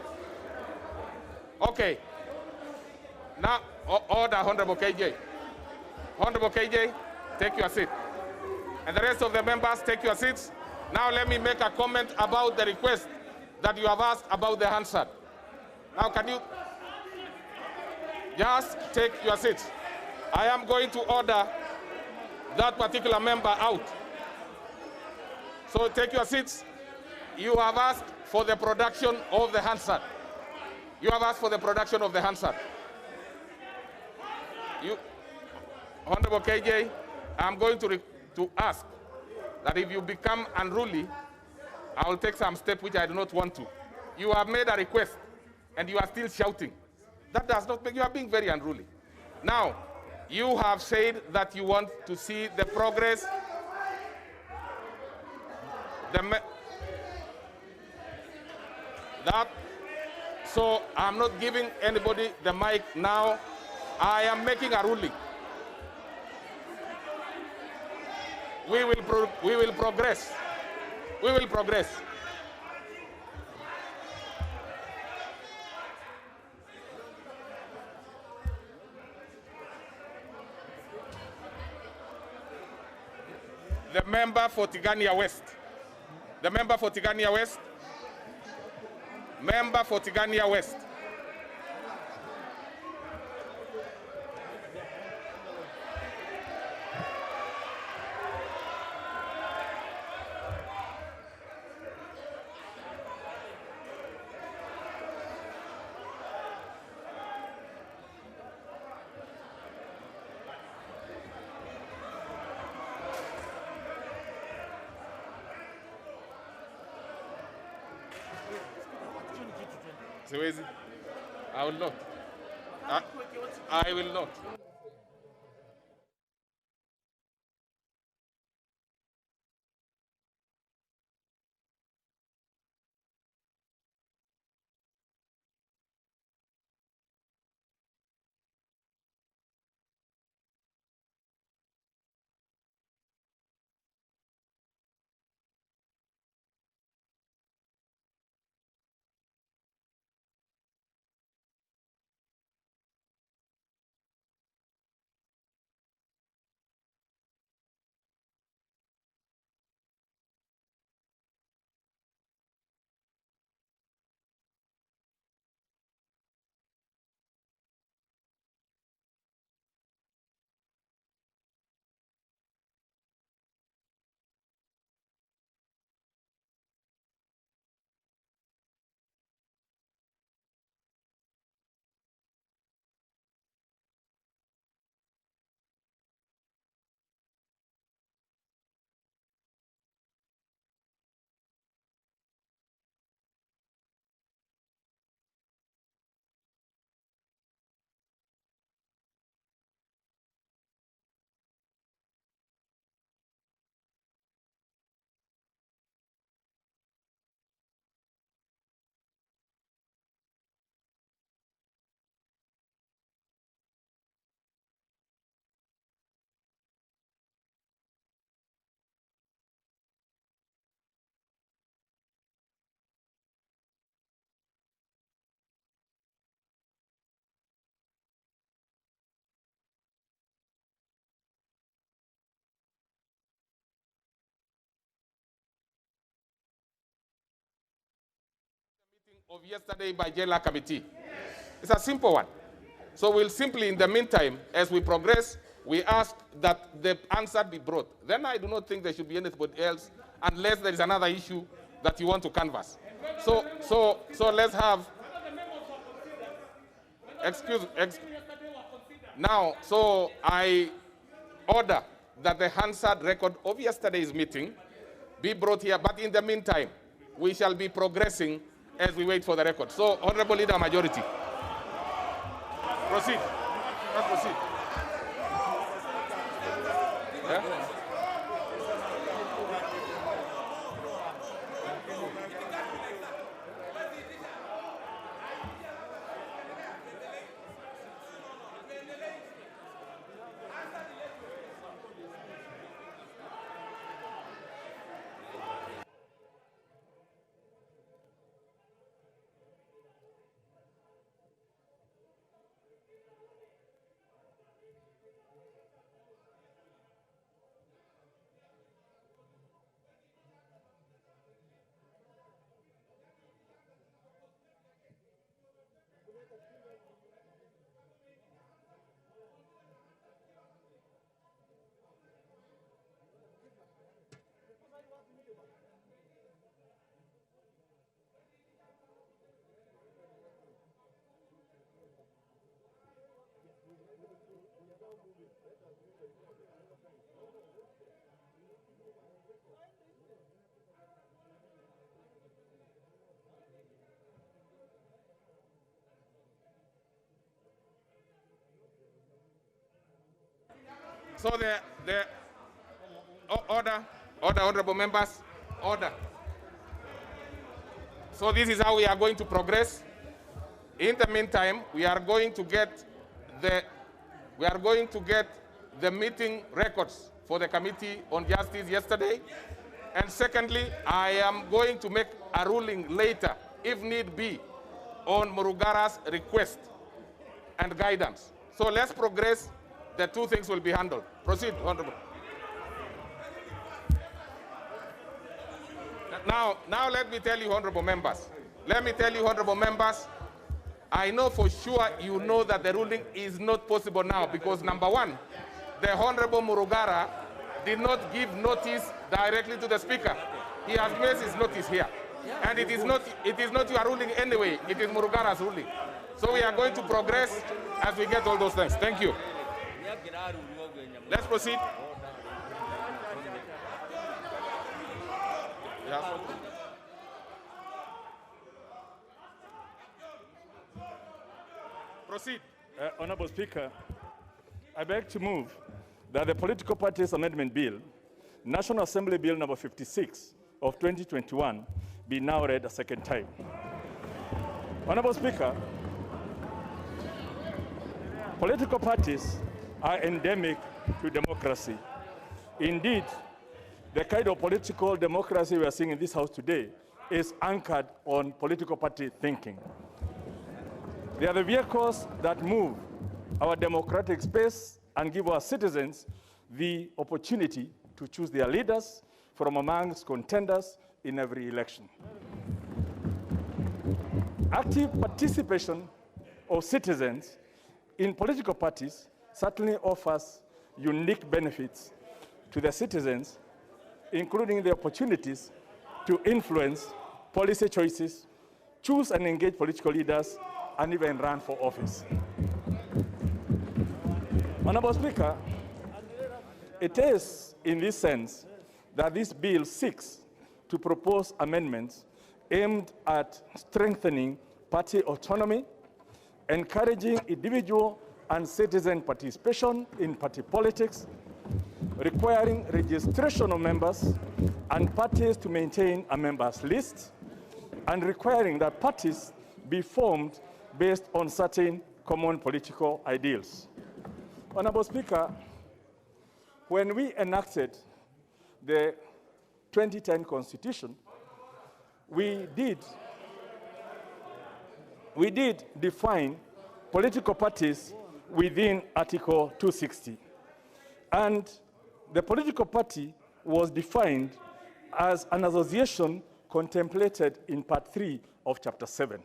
Okay. Now order, Honorable KJ. Honorable KJ, take your seat. And the rest of the members, take your seats. Now let me make a comment about the request that you have asked about the Hansard. Now, can you just take your seats? I am going to order that particular member out. So take your seats. You have asked for the production of the Hansard. You have asked for the production of the Hansard. Honorable KJ, I'm going to ask that if you become unruly, I will take some step which I do not want to. You have made a request, and you are still shouting. That does not make you are being very unruly. Now, you have said that you want to see the progress. So I'm not giving anybody the mic now. I am making a ruling. We will progress. We will progress. The member for Tigania West. The member for Tigania West. Member for Tigania West. Siwezi. I will not. I will not. Of yesterday by JLA committee. It's a simple one. So we'll simply, in the meantime, as we progress, we ask that the answer be brought. Then I do not think there should be anything else unless there is another issue that you want to canvass. So let's have, now, so I order that the Hansard record of yesterday's meeting be brought here, but in the meantime, we shall be progressing as we wait for the record. So, Honorable Leader Majority. Proceed. Let's proceed. Yeah? So order, honorable members, order. So this is how we are going to progress. In the meantime, we are going to get the meeting records for the Committee on Justice yesterday. And secondly, I am going to make a ruling later, if need be, on Murugara's request and guidance. So let's progress. The two things will be handled. Proceed, Honorable. Now let me tell you, Honorable members. Let me tell you, Honorable members, I know for sure you know that the ruling is not possible now because, number one, the Honorable Murugara did not give notice directly to the Speaker. He has made his notice here. And it is not your ruling anyway. It is Murugara's ruling. So we are going to progress as we get all those things. Thank you. Let's proceed. Yeah. Proceed. Honorable Speaker, I beg to move that the Political Parties Amendment Bill, National Assembly Bill number 56 of 2021, be now read a second time. Honorable Speaker, political parties are endemic to democracy. Indeed, the kind of political democracy we are seeing in this House today is anchored on political party thinking. They are the vehicles that move our democratic space and give our citizens the opportunity to choose their leaders from amongst contenders in every election. Active participation of citizens in political parties certainly offers unique benefits to the citizens, including the opportunities to influence policy choices, choose and engage political leaders, and even run for office. Honorable Speaker, it is in this sense that this bill seeks to propose amendments aimed at strengthening party autonomy, encouraging individual and citizen participation in party politics, requiring registration of members and parties to maintain a members list, and requiring that parties be formed based on certain common political ideals. Honorable Speaker, when we enacted the 2010 Constitution, we did define political parties within Article 260. And the political party was defined as an association contemplated in Part 3 of Chapter 7.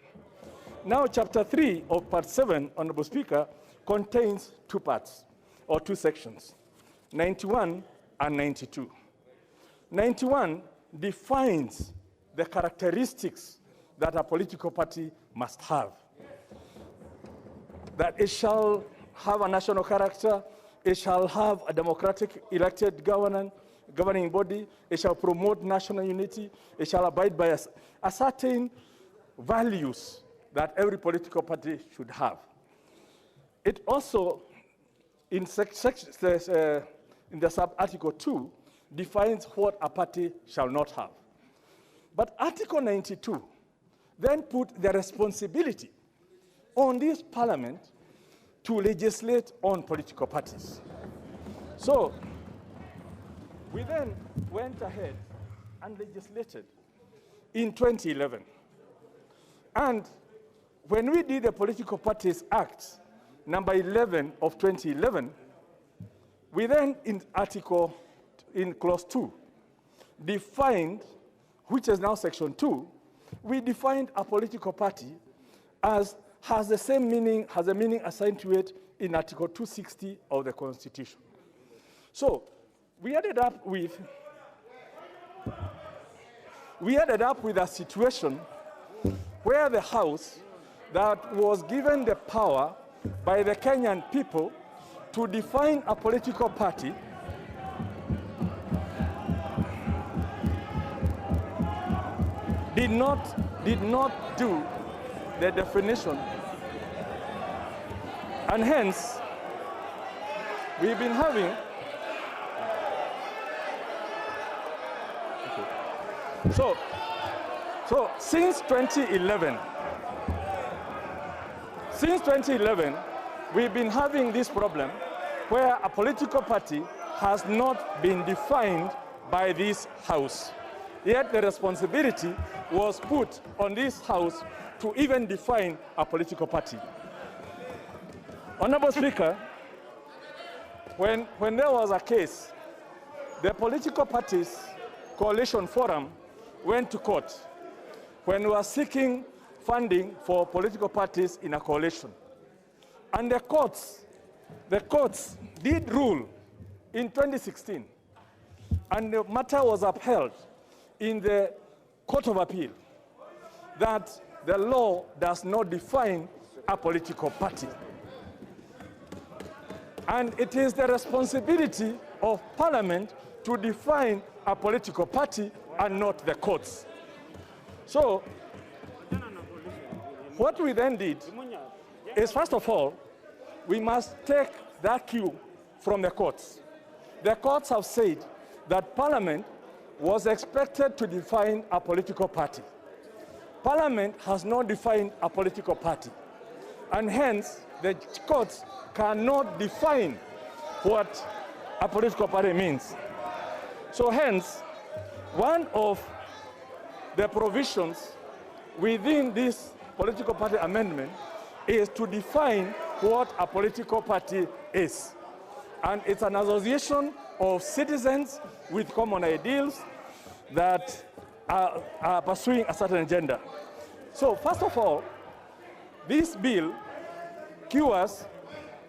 Now, Chapter 3 of Part 7, Honorable Speaker, contains two parts, or two sections, 91 and 92. 91 defines the characteristics that a political party must have. That it shall have a national character, it shall have a democratic elected governing body, it shall promote national unity, it shall abide by a certain values that every political party should have. It also, in the sub-article 2, defines what a party shall not have. But Article 92 then put the responsibility on this parliament to legislate on political parties. So we then went ahead and legislated in 2011. And when we did the Political Parties Act, number 11 of 2011, we then in clause 2, defined, which is now section 2, we defined a political party as has the same meaning, has a meaning assigned to it in Article 260 of the Constitution. So we ended up with a situation where the House that was given the power by the Kenyan people to define a political party did not do the definition, and hence we've been having so since 2011 we've been having this problem where a political party has not been defined by this House. Yet the responsibility was put on this House to even define a political party. Honorable Speaker, when there was a case, the Political Parties Coalition Forum went to court when we were seeking funding for political parties in a coalition. And the courts did rule in 2016, and the matter was upheld in the Court of Appeal that the law does not define a political party. And it is the responsibility of Parliament to define a political party and not the courts. So, what we then did is, first of all, we must take that cue from the courts. The courts have said that Parliament was expected to define a political party. Parliament has not defined a political party, and hence the courts cannot define what a political party means. So hence, one of the provisions within this political party amendment is to define what a political party is. And it's an association of citizens with common ideals that are pursuing a certain agenda. So first of all, this bill cures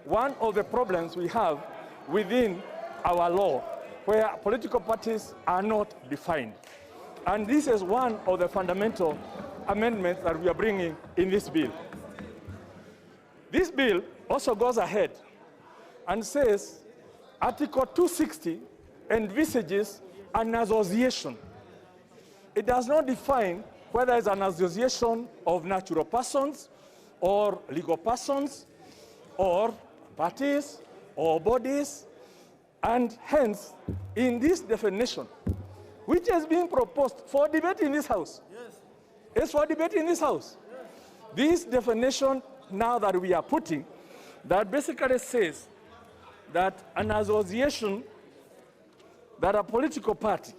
one of the problems we have within our law, where political parties are not defined. And this is one of the fundamental amendments that we are bringing in this bill. This bill also goes ahead and says Article 260 envisages an association. It does not define whether it's an association of natural persons or legal persons or parties or bodies, and hence, in this definition, which has been proposed for debate in this House, it's for debate in this House. This definition now that we are putting, that basically says that an association, that a political party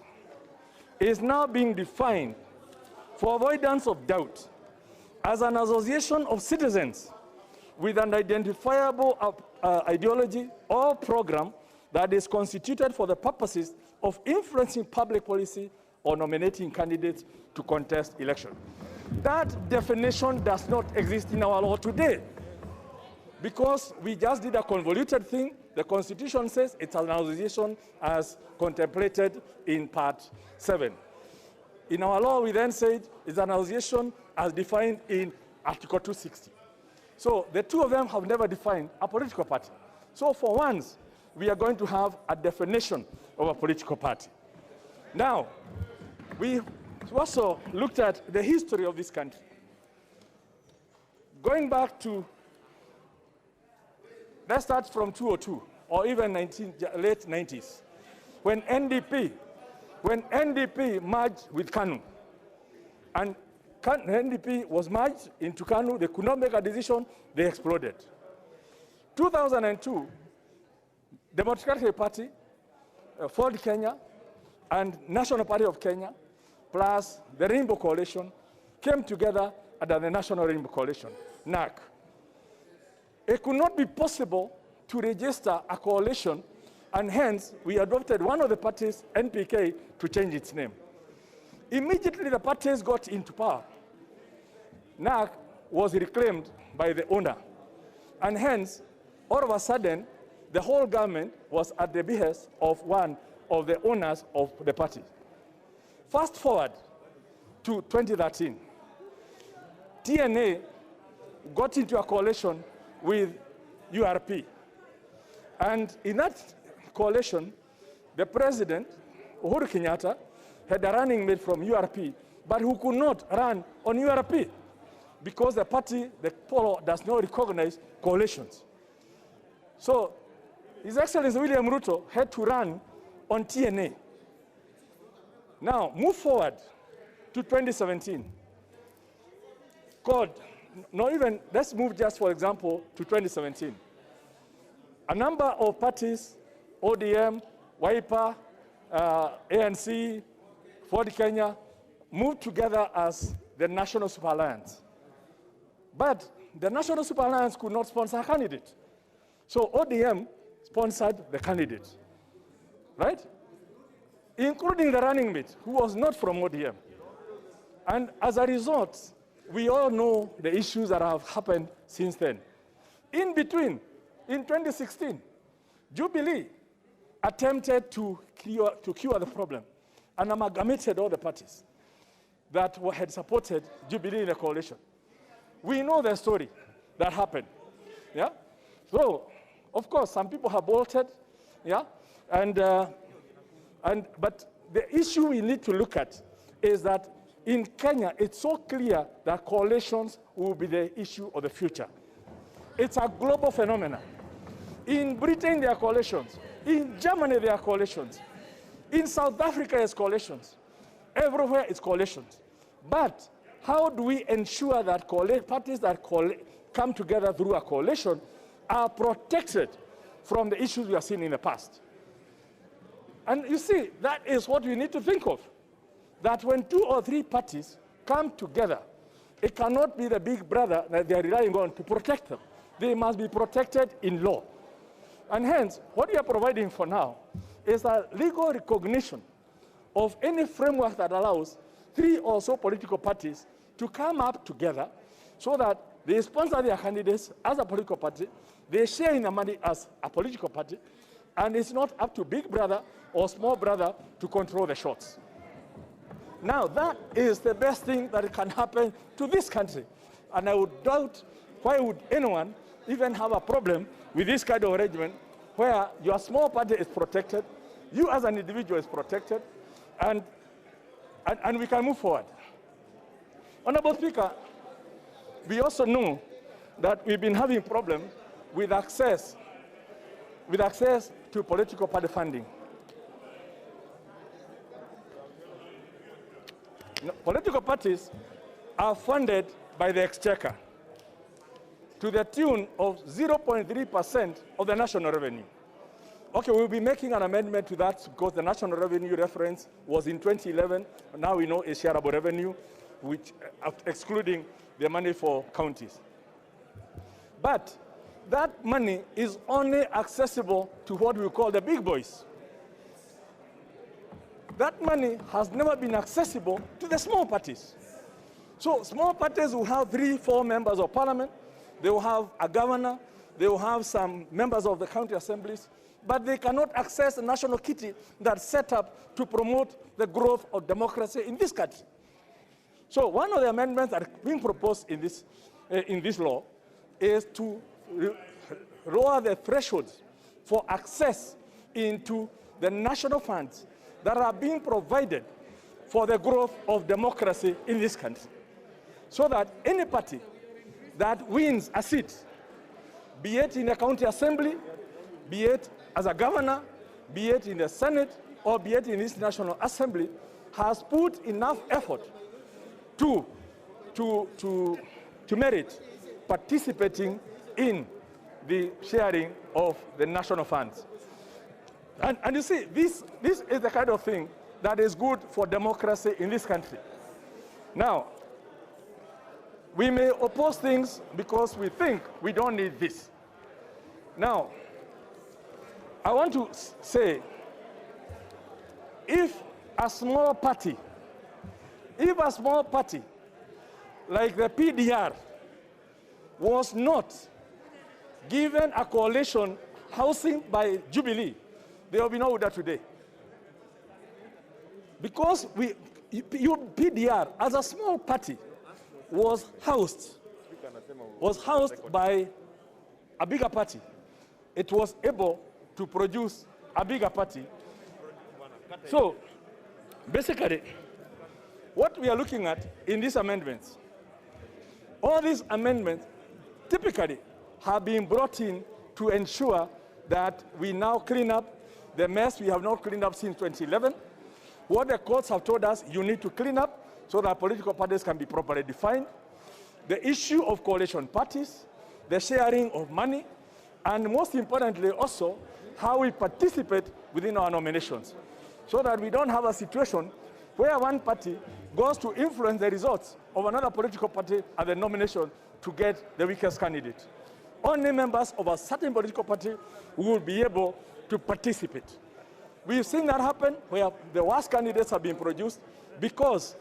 is now being defined for avoidance of doubt as an association of citizens with an identifiable ideology or program that is constituted for the purposes of influencing public policy or nominating candidates to contest election. That definition does not exist in our law today because we just did a convoluted thing. The Constitution says it's an association as contemplated in Part 7. In our law, we then said it's an association as defined in Article 260. So the two of them have never defined a political party. So for once, we are going to have a definition of a political party. Now, we also looked at the history of this country. Going back to, let's start from 2002, or even late 90s, when NDP merged with KANU, and NDP was merged into KANU, they could not make a decision, they exploded. 2002, Democratic Party, Ford Kenya, and National Party of Kenya, plus the Rainbow Coalition, came together under the National Rainbow Coalition, NAC. It could not be possible to register a coalition, and hence we adopted one of the parties, NPK, to change its name. Immediately the parties got into power. NAC was reclaimed by the owner, and hence, all of a sudden, the whole government was at the behest of one of the owners of the party. Fast forward to 2013, TNA got into a coalition with URP. And in that coalition, the president, Uhuru Kenyatta, had a running mate from URP, but who could not run on URP because the party, the polo, does not recognize coalitions. So His Excellency William Ruto had to run on TNA. Now, move forward to 2017. Let's move just, for example, to 2017. A number of parties, ODM, Wiper, ANC, Ford Kenya, moved together as the National Super Alliance. But the National Super Alliance could not sponsor a candidate. So ODM sponsored the candidate, right? Including the running mate, who was not from ODM. And as a result, we all know the issues that have happened since then. In between, in 2016, Jubilee attempted to cure the problem and amalgamated all the parties that had supported Jubilee in the coalition. We know the story that happened, yeah? So, of course, some people have bolted, yeah? But the issue we need to look at is that in Kenya, it's so clear that coalitions will be the issue of the future. It's a global phenomenon. In Britain, there are coalitions. In Germany, there are coalitions. In South Africa, there's coalitions. Everywhere, it's coalitions. But how do we ensure that parties that come together through a coalition are protected from the issues we have seen in the past? And you see, that is what we need to think of. That when 2 or 3 parties come together, it cannot be the big brother that they are relying on to protect them. They must be protected in law. And hence, what we are providing for now is a legal recognition of any framework that allows 3 or so political parties to come up together so that they sponsor their candidates as a political party, they share in the money as a political party, and it's not up to big brother or small brother to control the shots. Now, that is the best thing that can happen to this country. And I would doubt why would anyone even have a problem with this kind of arrangement where your small party is protected, you as an individual is protected, and we can move forward. Honorable Speaker, we also know that we've been having problems with access to political party funding. Political parties are funded by the Exchequer to the tune of 0.3% of the national revenue. Okay, we'll be making an amendment to that because the national revenue reference was in 2011. Now we know it's shareable revenue, which excluding the money for counties. But that money is only accessible to what we call the big boys. That money has never been accessible to the small parties. So small parties will have 3, 4 members of parliament, they will have a governor, they will have some members of the county assemblies, but they cannot access the national kitty that's set up to promote the growth of democracy in this country. So one of the amendments that are being proposed in this law is to lower the thresholds for access into the national funds that are being provided for the growth of democracy in this country. So that any party that wins a seat, be it in the county assembly, be it as a governor, be it in the Senate, or be it in this National Assembly, has put enough effort to merit participating in the sharing of the national funds. And you see, this is the kind of thing that is good for democracy in this country. Now, we may oppose things because we think we don't need this. Now, I want to say, if a small party like the PDR was not given a coalition housing by Jubilee, there will be no order today. Because PDR, as a small party, was housed by a bigger party. It was able to produce a bigger party. So, basically, what we are looking at in these amendments, all these amendments typically have been brought in to ensure that we now clean up the mess we have not cleaned up since 2011. What the courts have told us, you need to clean up so that political parties can be properly defined. The issue of coalition parties, the sharing of money, and most importantly also, how we participate within our nominations, so that we don't have a situation where one party goes to influence the results of another political party at the nomination to get the weakest candidate. Only members of a certain political party will be able to participate. We've seen that happen where the worst candidates have been produced because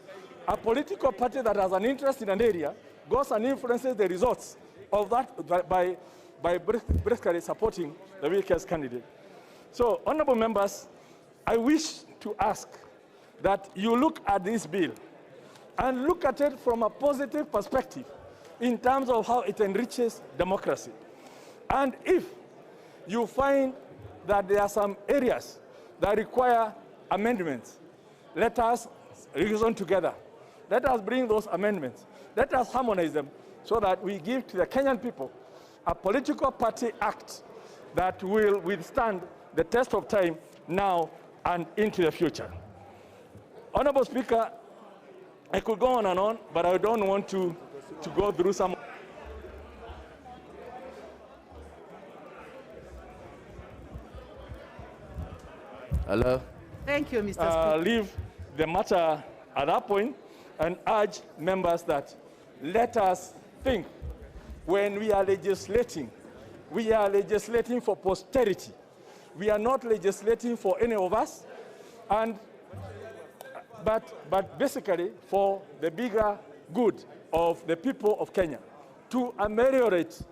a political party that has an interest in an area goes and influences the results of that by briskly supporting the weakest candidate. So, honorable members, I wish to ask that you look at this bill and look at it from a positive perspective in terms of how it enriches democracy. And if you find that there are some areas that require amendments, let us reason together. Let us bring those amendments. Let us harmonize them so that we give to the Kenyan people a political party act that will withstand the test of time now and into the future. Honorable Speaker, I could go on and on, but I don't want to go through some. Hello? Thank you, Mr. Speaker. Leave the matter at that point and urge members that let us think when we are legislating for posterity. We are not legislating for any of us, but basically for the bigger good of the people of Kenya, to ameliorate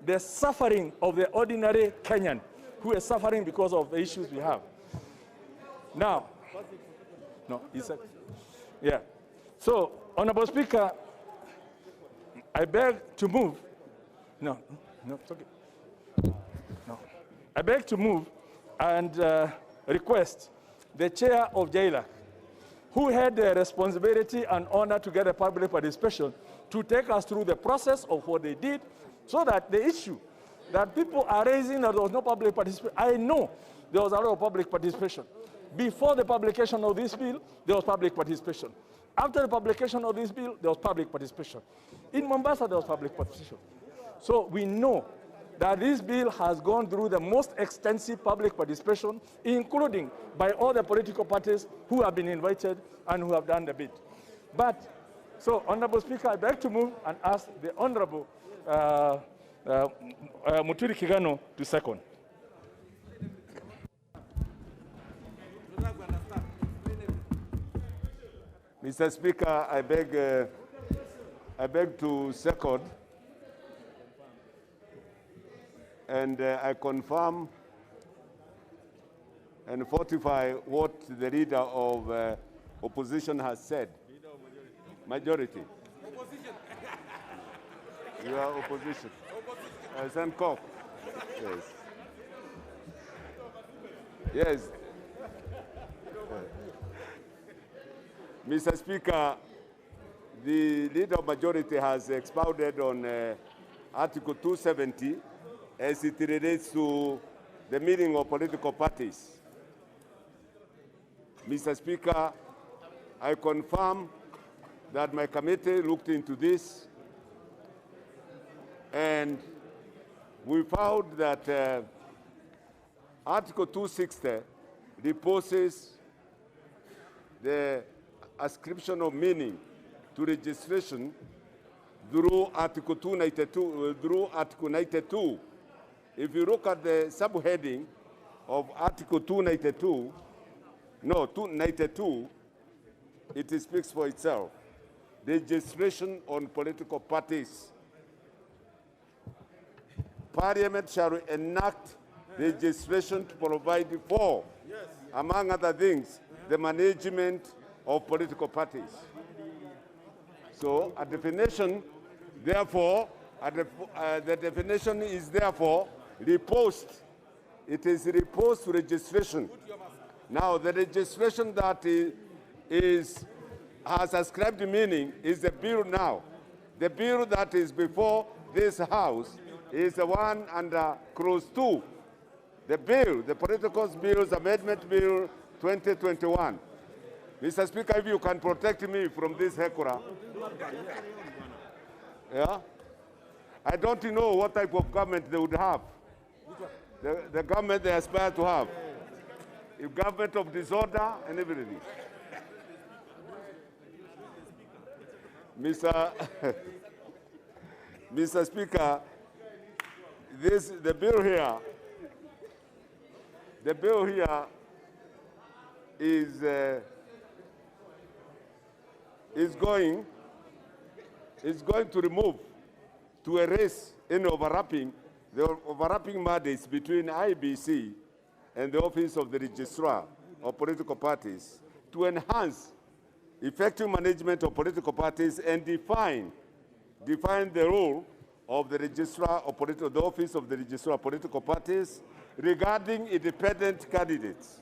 the suffering of the ordinary Kenyan who is suffering because of the issues we have. Now, no, yeah. So, Honorable Speaker, I beg to move. No, it's okay. No. I beg to move and request the chair of JLAC, who had the responsibility and honor to get a public participation, to take us through the process of what they did, so that the issue that people are raising that there was no public participation, I know there was a lot of public participation. Before the publication of this bill, there was public participation. After the publication of this bill, there was public participation. In Mombasa, there was public participation. So we know that this bill has gone through the most extensive public participation, including by all the political parties who have been invited and who have done the bid. But, so, Honorable Speaker, I beg to move and ask the Honorable Muturi Kigano to second. Mr. Speaker, I beg to second, and I confirm and fortify what the leader of opposition has said. Majority. You are opposition. Sam Koch. Yes. Yes. Mr. Speaker, the leader of majority has expounded on Article 270 as it relates to the meaning of political parties. Mr. Speaker, I confirm that my committee looked into this, and we found that Article 260 reposes the ascription of meaning to registration through Article 292, If you look at the subheading of Article 292, it speaks for itself. Registration on political parties. Parliament shall enact legislation to provide for, among other things, the management of political parties. So a definition, therefore, the definition is therefore reposed. It is reposed to registration. Now, the registration that has ascribed meaning is the bill now. The bill that is before this House is the one under clause 2. The bill, the Political Bills Amendment Bill 2021. Mr. Speaker, if you can protect me from this hekura. Yeah? I don't know what type of government they would have. The government they aspire to have. A government of disorder and everything. Mr. Speaker, the bill here is going to remove, to erase any overlapping, the overlapping mandates between IBC and the Office of the Registrar of Political Parties, to enhance effective management of political parties and define the role of the Registrar of the Office of the Registrar of Political Parties regarding independent candidates,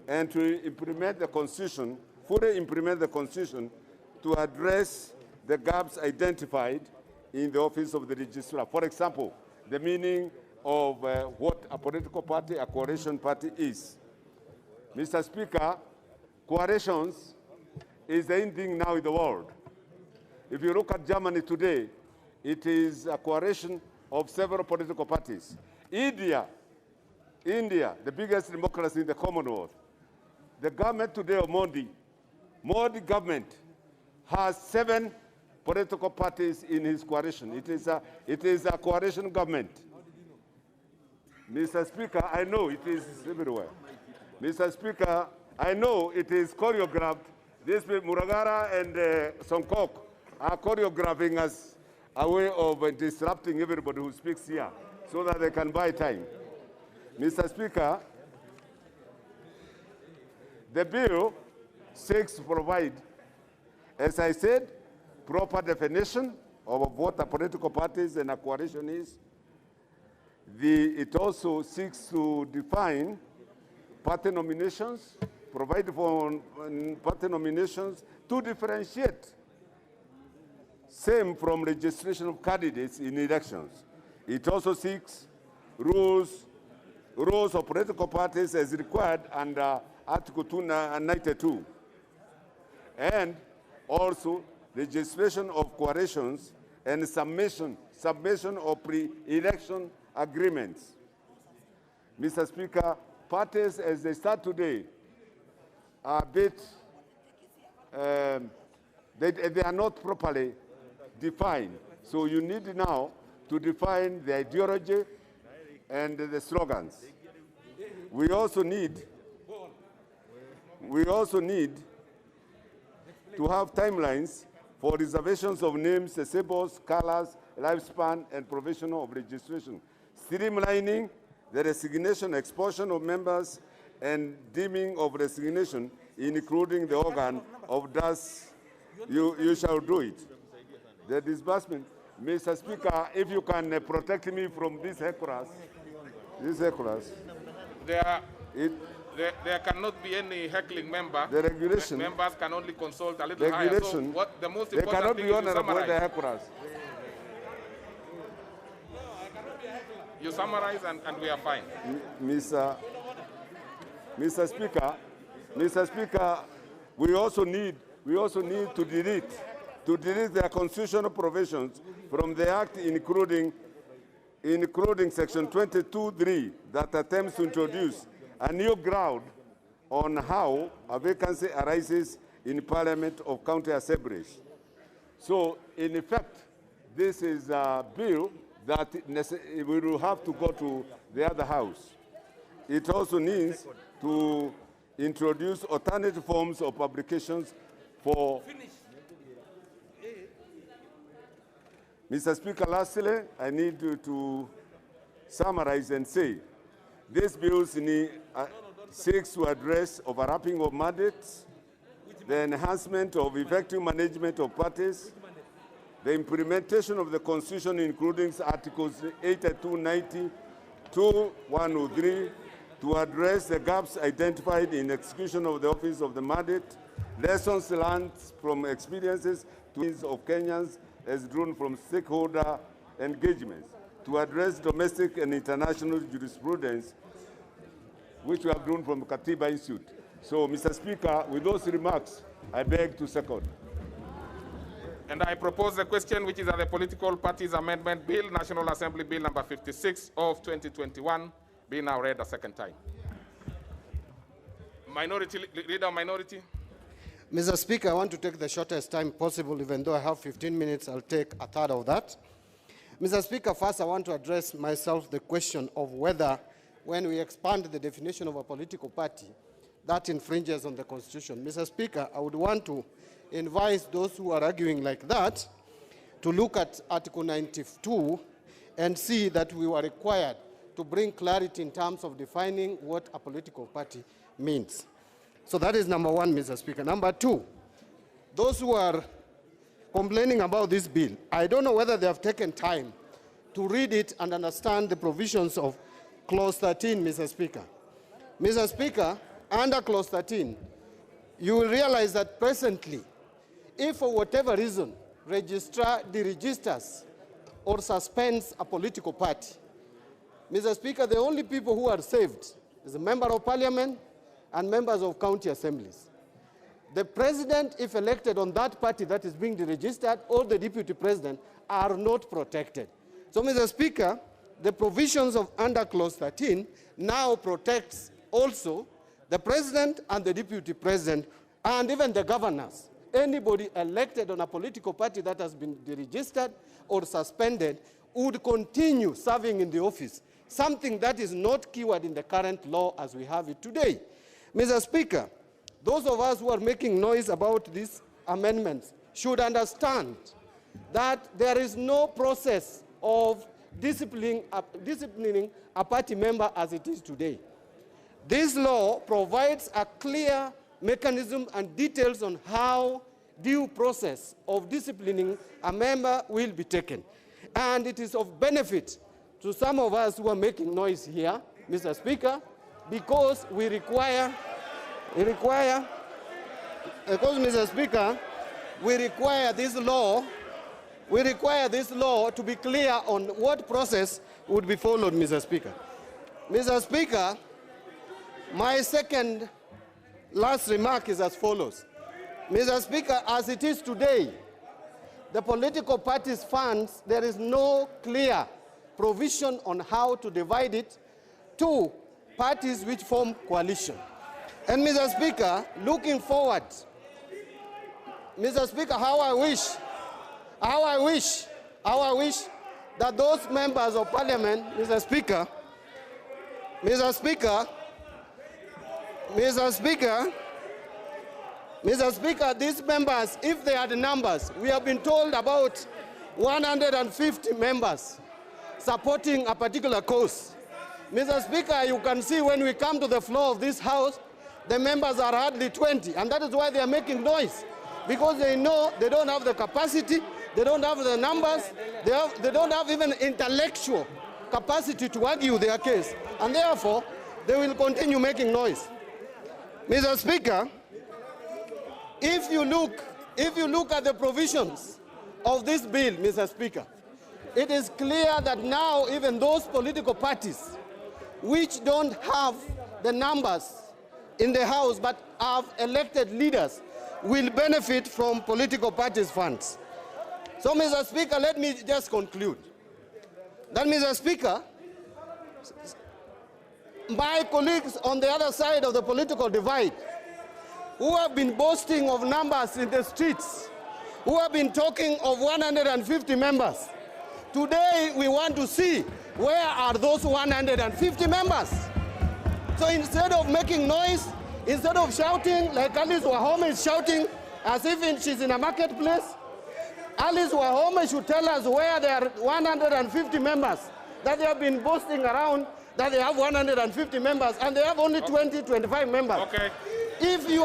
and to implement the Constitution, fully implement the Constitution to address the gaps identified in the office of the registrar. For example, the meaning of what a political party, a coalition party is. Mr. Speaker, coalitions is the in thing now in the world. If you look at Germany today, it is a coalition of several political parties. India, the biggest democracy in the Commonwealth. The government today of Modi government has 7 political parties in his coalition. It is a coalition government. Mr. Speaker, I know it is everywhere. Mr. Speaker, I know it is choreographed. This Murugara and Songkok are choreographing us a way of disrupting everybody who speaks here so that they can buy time. Mr. Speaker, the bill seeks to provide, as I said, proper definition of what a political party and a coalition is. It also seeks to define party nominations, provide for party nominations to differentiate same from registration of candidates in elections. It also seeks rules of political parties as required under Article 292, and also registration of coalitions and submission of pre-election agreements. Mr. Speaker, parties as they start today are a bit, they are not properly defined. So you need now to define the ideology and the slogans. We also need to have timelines for reservations of names, symbols, colors, lifespan, and provision of registration. Streamlining the resignation, expulsion of members, and deeming of resignation, including the organ of thus you shall do it. The disbursement. Mr. Speaker, if you can protect me from these hecklers. There cannot be any heckling member. The regulation. Members can only consult a little higher. So what the most they important cannot thing be honorable is the hecklers. You summarize and we are fine. Mr. Speaker, we also need to delete their constitutional provisions from the Act, including Section 22(3) that attempts to introduce a new ground on how a vacancy arises in Parliament of county assemblies. So, in effect, this is a bill that we will have to go to the other house. It also needs to introduce alternative forms of publications for... Mr. Speaker, lastly, I need to summarize and say, this bill seeks to address overlapping of mandates, the enhancement of effective management of parties, the implementation of the Constitution, including Articles 82, 90, 2, 103, to address the gaps identified in execution of the office of the mandate, lessons learned from experiences of Kenyans as drawn from stakeholder engagements, to address domestic and international jurisprudence, which we have drawn from Katiba Institute. So, Mr. Speaker, with those remarks, I beg to second. And I propose the question, which is that the Political Parties Amendment Bill, National Assembly Bill number 56 of 2021, be now read a second time. Leader of Minority. Mr. Speaker, I want to take the shortest time possible. Even though I have 15 minutes, I'll take a third of that. Mr. Speaker, first I want to address myself the question of whether, when we expand the definition of a political party, that infringes on the Constitution. Mr. Speaker, I would want to invite those who are arguing like that to look at Article 92 and see that we were required to bring clarity in terms of defining what a political party means. So that is number one, Mr. Speaker. Number two, those who are complaining about this bill, I don't know whether they have taken time to read it and understand the provisions of Clause 13, Mr. Speaker. Mr. Speaker, under Clause 13, you will realize that presently, if for whatever reason, the registers or suspends a political party. Mr. Speaker, the only people who are saved is a member of parliament and members of county assemblies. The president, if elected on that party that is being deregistered, or the deputy president are not protected. So, Mr. Speaker, the provisions of under clause 13 now protects also the president and the deputy president and even the governors. Anybody elected on a political party that has been deregistered or suspended would continue serving in the office, something that is not keyword in the current law as we have it today. Mr. Speaker, those of us who are making noise about these amendments should understand that there is no process of disciplining a party member as it is today. This law provides a clear mechanism and details on how due process of disciplining a member will be taken. And it is of benefit to some of us who are making noise here, Mr. Speaker, because Mr. Speaker, we require this law to be clear on what process would be followed, Mr. Speaker. Mr. Speaker, my second last remark is as follows. Mr. Speaker, as it is today, the political parties' funds, there is no clear provision on how to divide it to parties which form coalition. And Mr. Speaker, looking forward, Mr. Speaker, how I wish that those members of parliament, Mr. Speaker, these members, if they are the numbers, we have been told about 150 members supporting a particular cause. Mr. Speaker, you can see when we come to the floor of this House, the members are hardly 20, and that is why they are making noise, because they know they don't have the capacity, they don't have the numbers, they don't have even intellectual capacity to argue their case, and therefore they will continue making noise. Mr. Speaker, if you look at the provisions of this bill, Mr. Speaker, it is clear that now even those political parties which don't have the numbers in the House but have elected leaders will benefit from political parties' funds. So, Mr. Speaker, let me just conclude. That, Mr. Speaker, my colleagues on the other side of the political divide, who have been boasting of numbers in the streets, who have been talking of 150 members, today we want to see where are those 150 members. So instead of making noise, instead of shouting like Alice Wahome is shouting as if she's in a marketplace, Alice Wahome should tell us where there are 150 members that they have been boasting around that they have 150 members and they have only 20, 25 members. Okay. If you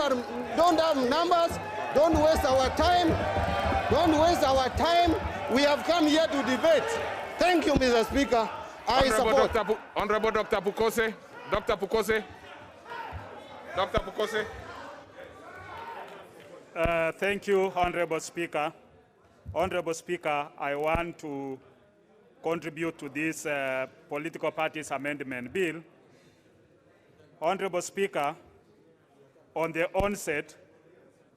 don't have numbers, don't waste our time. Don't waste our time. We have come here to debate. Thank you, Mr. Speaker. Honorable Dr. Pukose. Dr. Pukose. Dr. Pukose. Thank you, Honorable Speaker. Honorable Speaker, I want to contribute to this political parties amendment bill. Honorable Speaker, on the onset,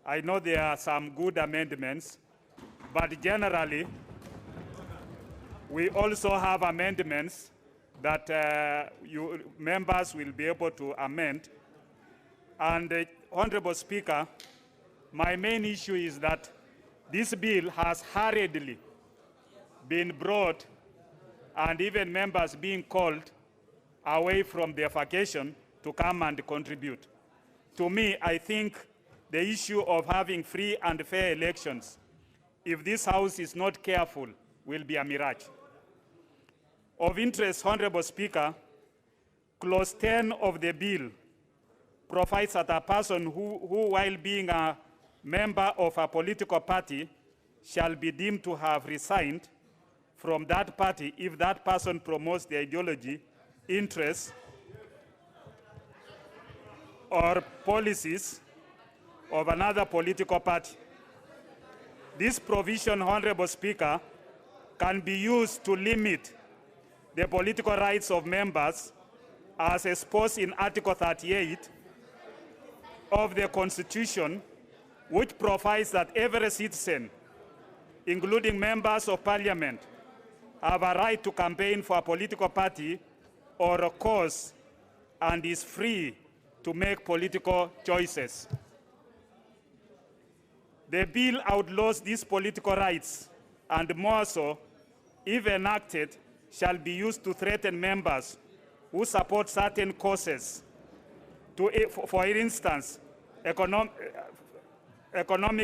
I know there are some good amendments, but generally, we also have amendments that members will be able to amend. And Honorable Speaker, my main issue is that this bill has hurriedly been brought and even members being called away from their vacation to come and contribute. To me, I think the issue of having free and fair elections, if this House is not careful, will be a mirage. Of interest, Honorable Speaker, Clause 10 of the bill provides that a person who while being a member of a political party shall be deemed to have resigned from that party if that person promotes the ideology, interests, or policies of another political party. This provision, Honorable Speaker, can be used to limit the political rights of members as exposed in Article 38 of the Constitution, which provides that every citizen, including members of Parliament, have a right to campaign for a political party or a cause and is free to make political choices. The bill outlaws these political rights, and more so, if enacted, shall be used to threaten members who support certain causes, for instance, economic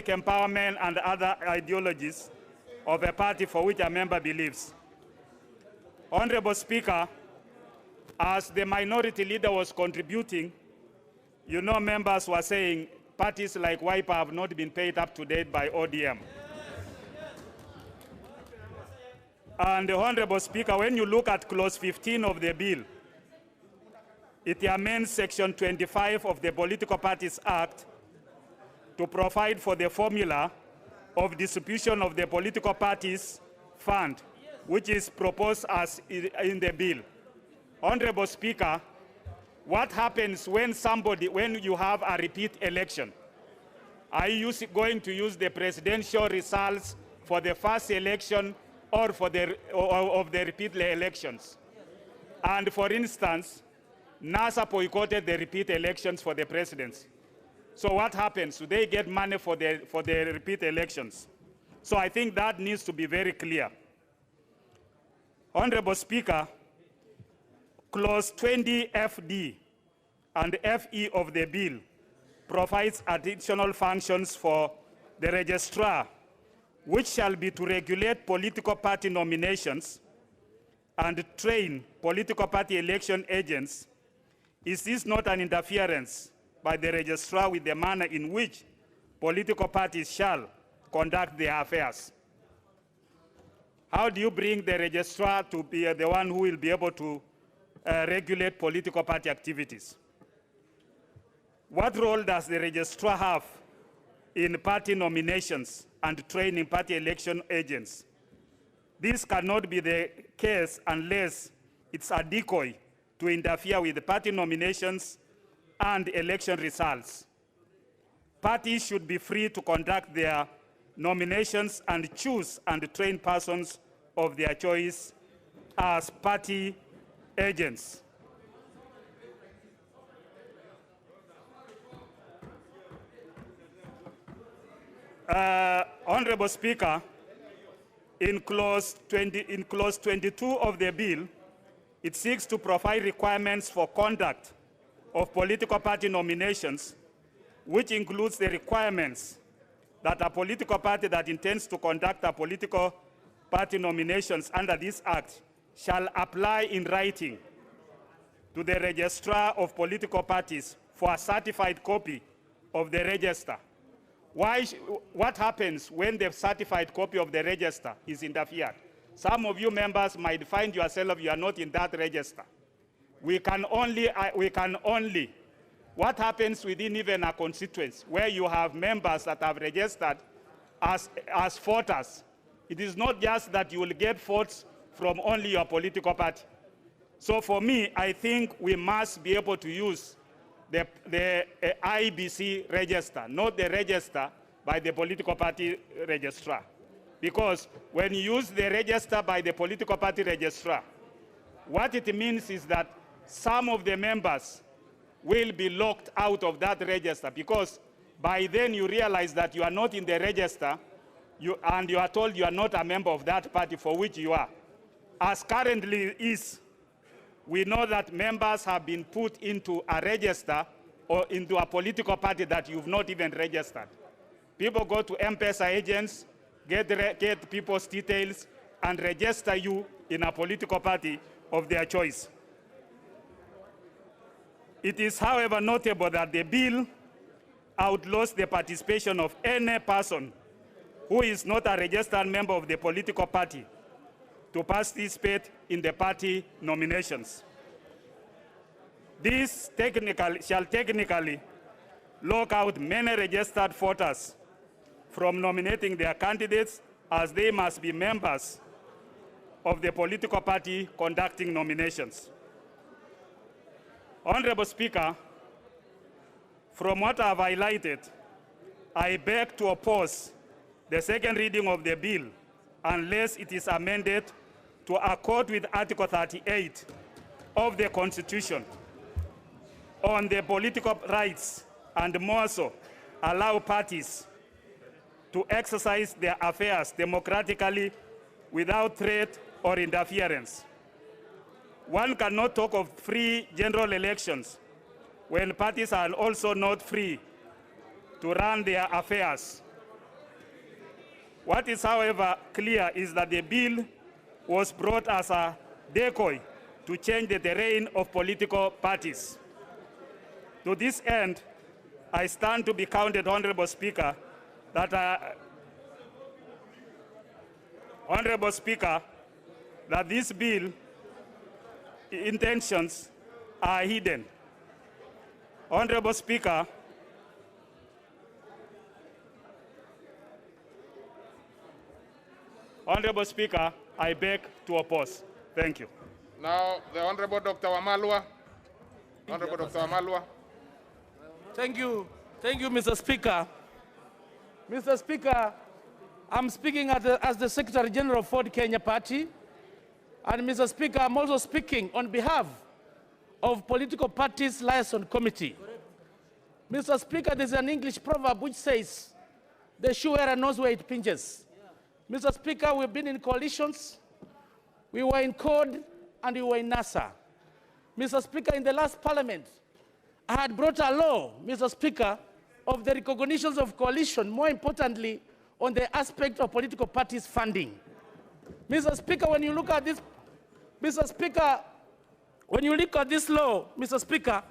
empowerment and other ideologies of a party for which a member believes. Honorable Speaker, as the minority leader was contributing, you know, members were saying parties like Wiper have not been paid up to date by ODM. And the Honorable Speaker, when you look at clause 15 of the bill, it amends section 25 of the Political Parties Act to provide for the formula of distribution of the political parties fund, which is proposed as in the bill. Honorable Speaker, what happens when you have a repeat election? Are you going to use the presidential results for the first election or for of the repeat elections? And for instance, NASA boycotted the repeat elections for the presidency. So what happens? Do they get money for the repeat elections? So I think that needs to be very clear. Honorable Speaker, clause 20 FD and FE of the bill provides additional functions for the registrar, which shall be to regulate political party nominations and train political party election agents. Is this not an interference by the registrar with the manner in which political parties shall conduct their affairs? How do you bring the registrar to be the one who will be able to regulate political party activities? What role does the registrar have in party nominations and training party election agents? This cannot be the case unless it's a decoy to interfere with the party nominations and election results. Parties should be free to conduct their nominations and choose and train persons of their choice as party agents. Honorable Speaker, in clause 22 of the bill, it seeks to provide requirements for conduct of political party nominations, which includes the requirements that a political party that intends to conduct a political party nominations under this act shall apply in writing to the registrar of political parties for a certified copy of the register. What happens when the certified copy of the register is interfered? Some of you members might find yourself you are not in that register. We can only, what happens within even a constituency where you have members that have registered as voters? It is not just that you will get votes from only your political party. So for me, I think we must be able to use the IBC register, not the register by the political party registrar. Because when you use the register by the political party registrar, what it means is that some of the members will be locked out of that register, because by then you realize that you are not in the register and you are told you are not a member of that party for which you are. As currently is, we know that members have been put into a register or into a political party that you've not even registered. People go to M-Pesa agents, get people's details, and register you in a political party of their choice. It is, however, notable that the bill outlaws the participation of any person who is not a registered member of the political party to participate in the party nominations. This shall technically lock out many registered voters from nominating their candidates, as they must be members of the political party conducting nominations. Honorable Speaker, from what I have highlighted, I beg to oppose the second reading of the bill unless it is amended to accord with Article 38 of the Constitution on the political rights, and more so, allow parties to exercise their affairs democratically without threat or interference. One cannot talk of free general elections when parties are also not free to run their affairs. What is, however, clear is that the bill was brought as a decoy to change the terrain of political parties. To this end, I stand to be counted, Honorable Speaker, that this bill intentions are hidden. Honorable Speaker, I beg to oppose. Thank you. Now, the Honorable Dr. Wamalwa. Honorable Dr. Wamalwa. Thank you, Mr. Speaker. Mr. Speaker, I'm speaking as the Secretary General of Ford Kenya Party. And Mr. Speaker, I'm also speaking on behalf of Political Parties Liaison Committee. Mr. Speaker, there's an English proverb which says, the shoe wearer knows where it pinches. Mr. Speaker, we've been in coalitions. We were in CORD and we were in NASA. Mr. Speaker, in the last parliament, I had brought a law, Mr. Speaker, of the recognitions of coalition, more importantly, on the aspect of political parties funding. Mr. Speaker, when you look at this, Mr. Speaker, when you look at this law, Mr. Speaker,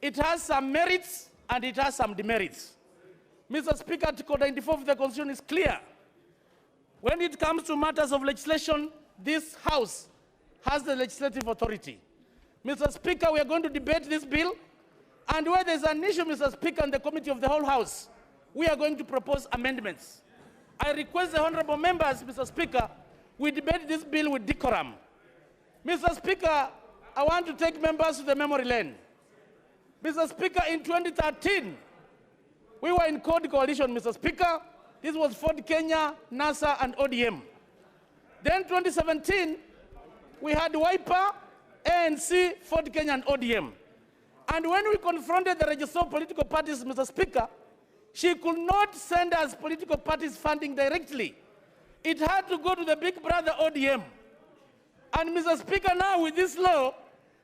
it has some merits and it has some demerits. Mr. Speaker, Article 94 of the Constitution is clear. When it comes to matters of legislation, this House has the legislative authority. Mr. Speaker, we are going to debate this bill, and where there's an issue, Mr. Speaker, in the committee of the whole House, we are going to propose amendments. I request the honorable members, Mr. Speaker, we debate this bill with decorum. Mr. Speaker, I want to take members to the memory lane. Mr. Speaker, in 2013, we were in CORD coalition, Mr. Speaker. This was Ford Kenya, NASA, and ODM. Then 2017, we had Wiper, ANC, Ford Kenya, and ODM. And when we confronted the Register of Political Parties, Mr. Speaker, she could not send us political parties funding directly. It had to go to the big brother ODM. And Mr. Speaker, now with this law,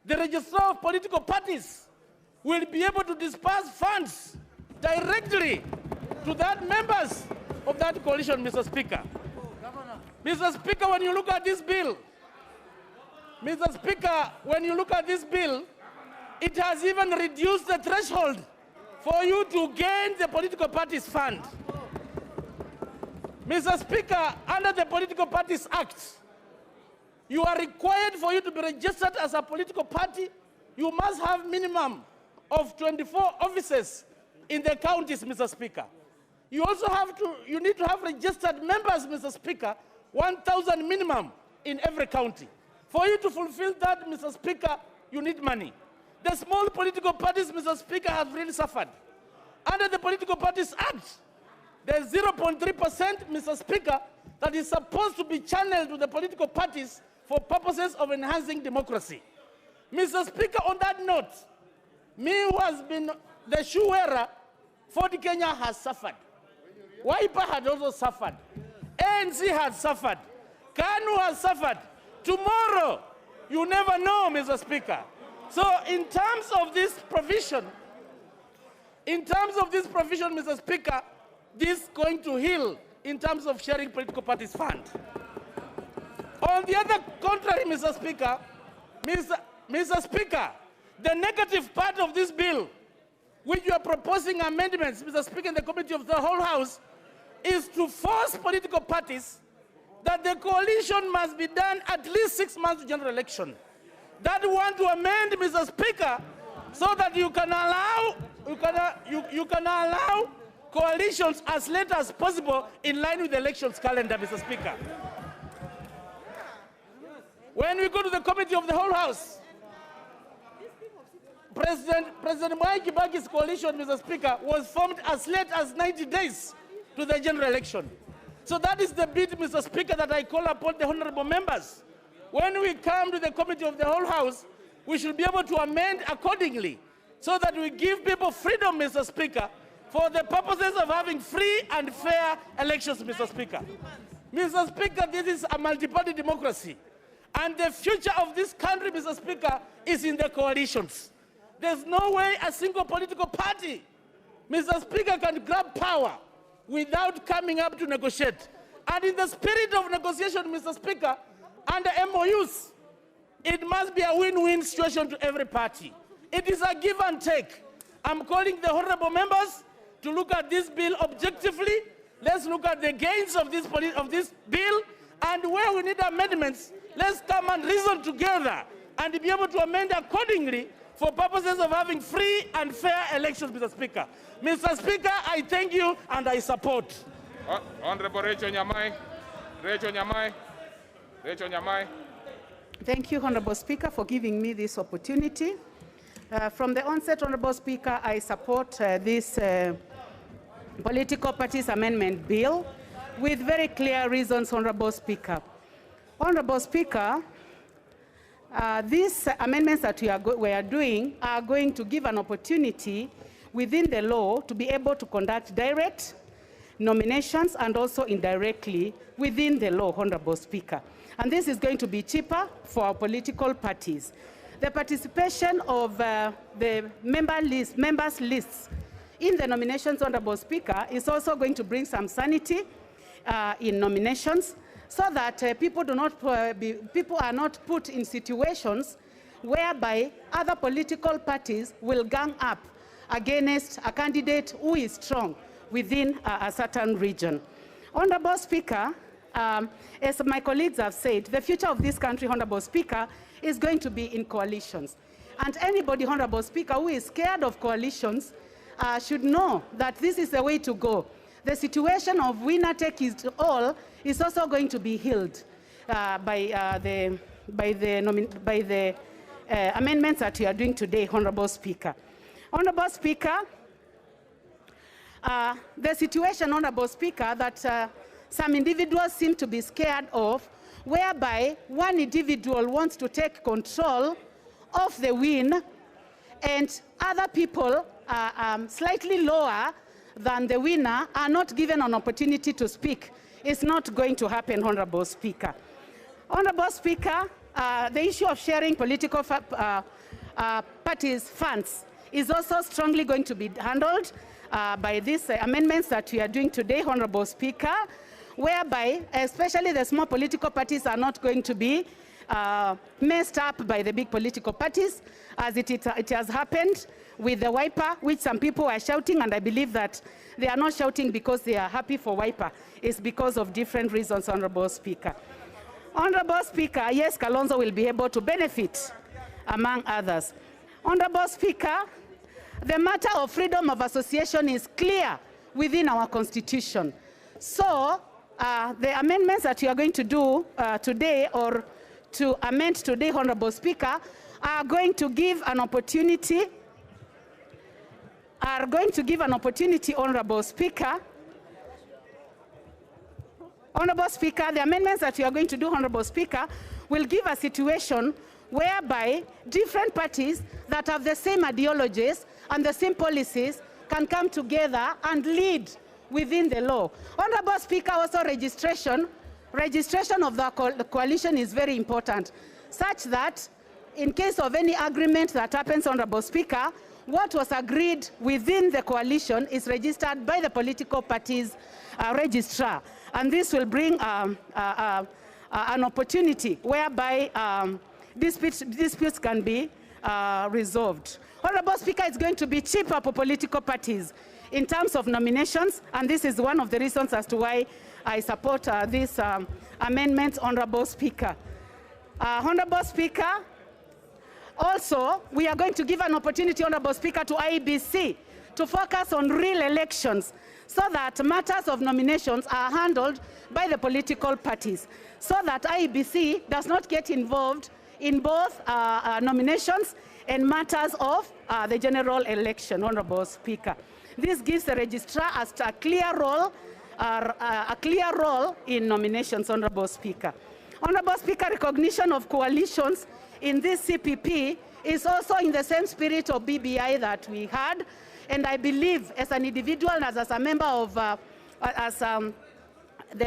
the Register of Political Parties will be able to disperse funds directly to that members of that coalition, Mr. Speaker. Mr. Speaker, when you look at this bill, Mr. Speaker, when you look at this bill, it has even reduced the threshold for you to gain the political parties fund. Mr. Speaker, under the Political Parties Act, you are required for you to be registered as a political party. You must have minimum of 24 offices in the counties, Mr. Speaker. You also you need to have registered members, Mr. Speaker, 1,000 minimum in every county. For you to fulfill that, Mr. Speaker, you need money. The small political parties, Mr. Speaker, have really suffered. Under the Political Parties Act, there's 0.3%, Mr. Speaker, that is supposed to be channeled to the political parties for purposes of enhancing democracy. Mr. Speaker, on that note, me who has been the shoe wearer, Ford Kenya has suffered. Wiper had also suffered. ANC has suffered. KANU has suffered. Tomorrow, you never know, Mr. Speaker. So in terms of this provision, Mr. Speaker, this is going to heal in terms of sharing political parties fund. On the other contrary, Mr. Speaker, Mr. Speaker, the negative part of this bill, which you are proposing amendments, Mr. Speaker, in the committee of the whole House, is to force political parties that the coalition must be done at least 6 months to general election. That we want to amend, Mr. Speaker, so that you can allow coalitions as late as possible in line with the elections calendar, Mr. Speaker. When we go to the committee of the whole house, President Mwai Kibaki's coalition, Mr. Speaker, was formed as late as 90 days to the general election. So that is the bit, Mr. Speaker, that I call upon the honorable members. When we come to the committee of the whole house, we should be able to amend accordingly so that we give people freedom, Mr. Speaker, for the purposes of having free and fair elections, Mr. Speaker. Mr. Speaker, this is a multi-party democracy. And the future of this country, Mr. Speaker, is in the coalitions. There's no way a single political party, Mr. Speaker, can grab power without coming up to negotiate. And in the spirit of negotiation, Mr. Speaker, under MOUs, it must be a win-win situation to every party. It is a give and take. I'm calling the honorable members to look at this bill objectively. Let's look at the gains of this bill, and where we need amendments, let's come and reason together and be able to amend accordingly for purposes of having free and fair elections, Mr. Speaker. Mr. Speaker, I thank you and I support. Honorable Rachel Nyamai. Rachel Nyamai. Rachel Nyamai. Thank you, Honorable Speaker, for giving me this opportunity. From the onset, Honorable Speaker, I support this political parties amendment bill with very clear reasons, Honorable Speaker. Honorable Speaker, these amendments that we are doing are going to give an opportunity within the law to be able to conduct direct nominations and also indirectly within the law, Honorable Speaker. And this is going to be cheaper for our political parties. The participation of the members' lists in the nominations, Honorable Speaker, is also going to bring some sanity in nominations, so that people are not put in situations whereby other political parties will gang up against a candidate who is strong within a certain region. Honorable Speaker, as my colleagues have said, the future of this country, Honorable Speaker, is going to be in coalitions. And anybody, Honorable Speaker, who is scared of coalitions should know that this is the way to go. The situation of winner take it all is also going to be healed by the amendments that we are doing today, Honorable Speaker. Honorable Speaker, the situation, Honorable Speaker, that some individuals seem to be scared of, whereby one individual wants to take control of the win and other people slightly lower than the winner are not given an opportunity to speak. It's not going to happen, Honorable Speaker. Honorable Speaker, the issue of sharing political parties' funds is also strongly going to be handled by these amendments that we are doing today, Honorable Speaker, whereby especially the small political parties are not going to be messed up by the big political parties, as it has happened with the Wiper, which some people are shouting, and I believe that they are not shouting because they are happy for Wiper. It's because of different reasons, Honorable Speaker. Honorable Speaker, yes, Kalonzo will be able to benefit, among others. Honorable Speaker, the matter of freedom of association is clear within our Constitution. So, the amendments that you are going to do today, or to amend today, Honorable Speaker, are going to give an opportunity, Honorable Speaker. Honorable Speaker, the amendments that you are going to do, Honorable Speaker, will give a situation whereby different parties that have the same ideologies and the same policies can come together and lead within the law. Honorable Speaker, also registration of the coalition is very important, such that in case of any agreement that happens, Honorable Speaker, what was agreed within the coalition is registered by the political parties' registrar. And this will bring an opportunity whereby disputes can be resolved. Honorable Speaker, it's going to be cheaper for political parties in terms of nominations, and this is one of the reasons as to why I support these amendments, Honorable Speaker. Honorable Speaker, also, we are going to give an opportunity, Honorable Speaker, to IEBC to focus on real elections, so that matters of nominations are handled by the political parties, so that IEBC does not get involved in both nominations and matters of the general election, Honorable Speaker. This gives the registrar a clear role in nominations, Honorable Speaker. Honorable Speaker, recognition of coalitions in this CPP is also in the same spirit of BBI that we had, and I believe as an individual and as a member of, the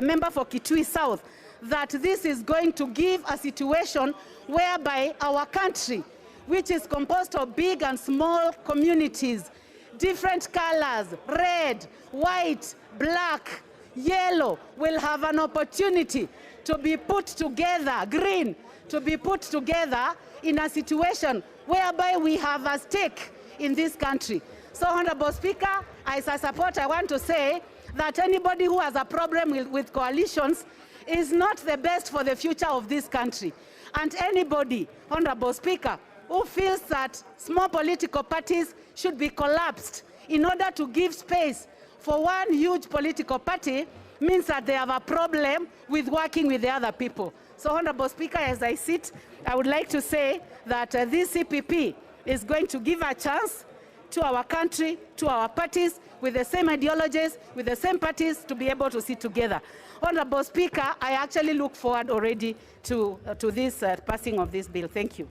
member for Kitui South, that this is going to give a situation whereby our country, which is composed of big and small communities, different colors, red, white, black, yellow, will have an opportunity to be put together, green, to be put together in a situation whereby we have a stake in this country. So, Honorable Speaker, as a support, I want to say that anybody who has a problem with coalitions is not the best for the future of this country. And anybody, Honorable Speaker, who feels that small political parties should be collapsed in order to give space for one huge political party means that they have a problem with working with the other people. So, Honorable Speaker, as I sit, I would like to say that this CPP is going to give a chance to our country, to our parties, with the same ideologies, with the same parties, to be able to sit together. Honorable Speaker, I actually look forward already to this passing of this bill. Thank you.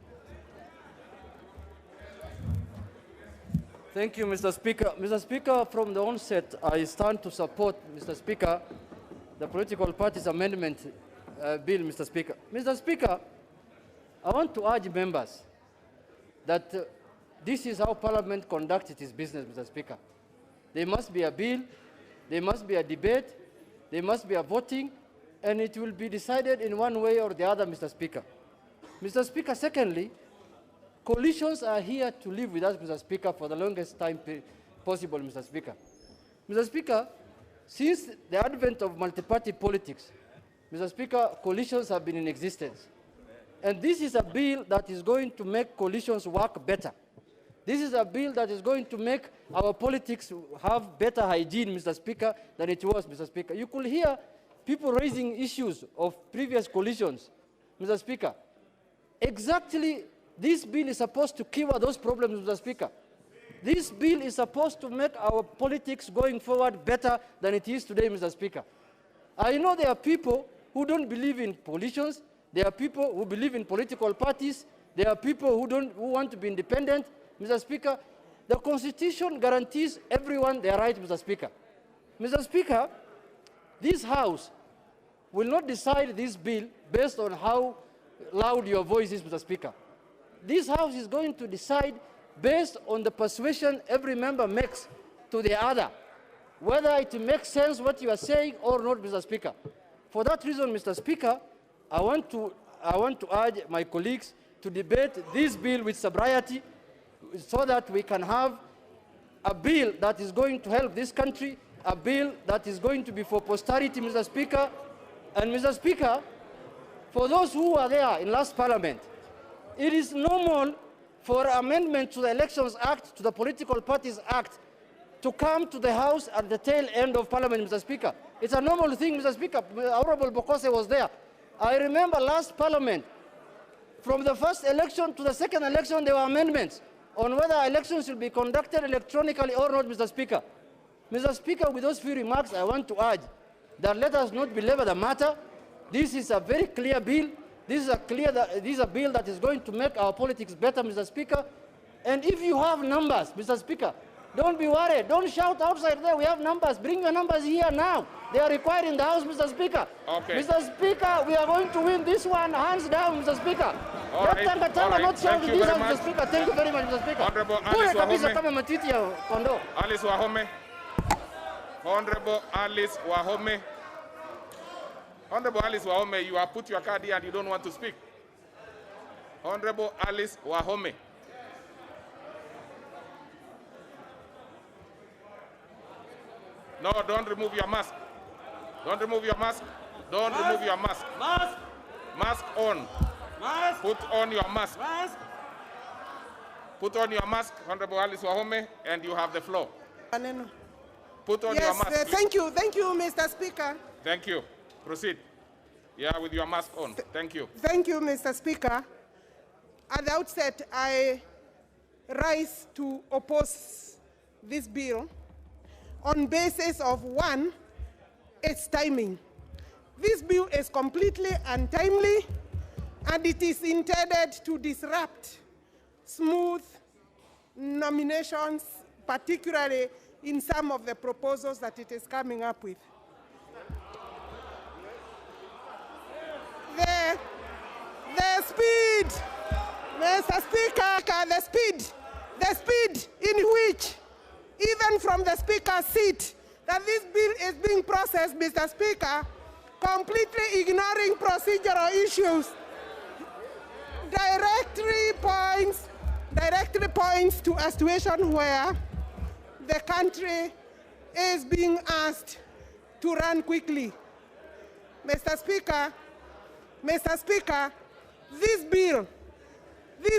Thank you, Mr. Speaker. Mr. Speaker, from the onset, I stand to support, Mr. Speaker, the political parties amendment bill, Mr. Speaker. Mr. Speaker, I want to urge members that this is how Parliament conducts its business, Mr. Speaker. There must be a bill, there must be a debate, there must be a voting, and it will be decided in one way or the other, Mr. Speaker. Mr. Speaker, secondly, coalitions are here to live with us, Mr. Speaker, for the longest time possible, Mr. Speaker. Mr. Speaker, since the advent of multi-party politics, Mr. Speaker, coalitions have been in existence. And this is a bill that is going to make coalitions work better. This is a bill that is going to make our politics have better hygiene, Mr. Speaker, than it was, Mr. Speaker. You could hear people raising issues of previous coalitions, Mr. Speaker. Exactly, this bill is supposed to cure those problems, Mr. Speaker. This bill is supposed to make our politics going forward better than it is today, Mr. Speaker. I know there are people who don't believe in coalitions. There are people who believe in political parties. There are people who want to be independent. Mr. Speaker, the Constitution guarantees everyone their right, Mr. Speaker. Mr. Speaker, this House will not decide this bill based on how loud your voice is, Mr. Speaker. This House is going to decide based on the persuasion every member makes to the other, whether it makes sense what you are saying or not, Mr. Speaker. For that reason, Mr. Speaker, I want to urge my colleagues to debate this bill with sobriety so that we can have a bill that is going to help this country, a bill that is going to be for posterity, Mr. Speaker. And, Mr. Speaker, for those who were there in last Parliament, it is normal for amendment to the Elections Act, to the Political Parties Act, to come to the House at the tail end of Parliament, Mr. Speaker. It's a normal thing, Mr. Speaker. Honorable Bokose was there. I remember last Parliament, from the first election to the second election, there were amendments on whether elections should be conducted electronically or not, Mr. Speaker. Mr. Speaker, with those few remarks, I want to urge that let us not belabor the matter. This is a very clear bill. This is a bill that is going to make our politics better, Mr. Speaker. And if you have numbers, Mr. Speaker, don't be worried. Don't shout outside there. We have numbers. Bring your numbers here now. They are required in the House, Mr. Speaker. Okay. Mr. Speaker, we are going to win this one hands down, Mr. Speaker. All right. Not shout Thank in you this very House, much. Mr. Speaker. Thank you very much, Mr. Speaker. Honorable Alice Wahome. Honorable Alice Wahome. Honorable Alice Wahome, you have put your card here and you don't want to speak. Honorable Alice Wahome. No, don't remove your mask. Don't remove your mask. Don't remove your mask. Mask. Mask on. Mask. Put on your mask. Mask. Put on your mask, Honorable Alice Wahome, and you have the floor. Put on your mask. Thank you, Mr. Speaker. Thank you. Proceed. Yeah, with your mask on. Thank you. Thank you, Mr. Speaker. At the outset, I rise to oppose this bill on basis of, one, its timing. This bill is completely untimely, and it is intended to disrupt smooth nominations, particularly in some of the proposals that it is coming up with. The speed, Mr. Speaker, the speed in which, even from the Speaker's seat, that this bill is being processed, Mr. Speaker, completely ignoring procedural issues, directly points to a situation where the country is being asked to run quickly. Mr. Speaker, this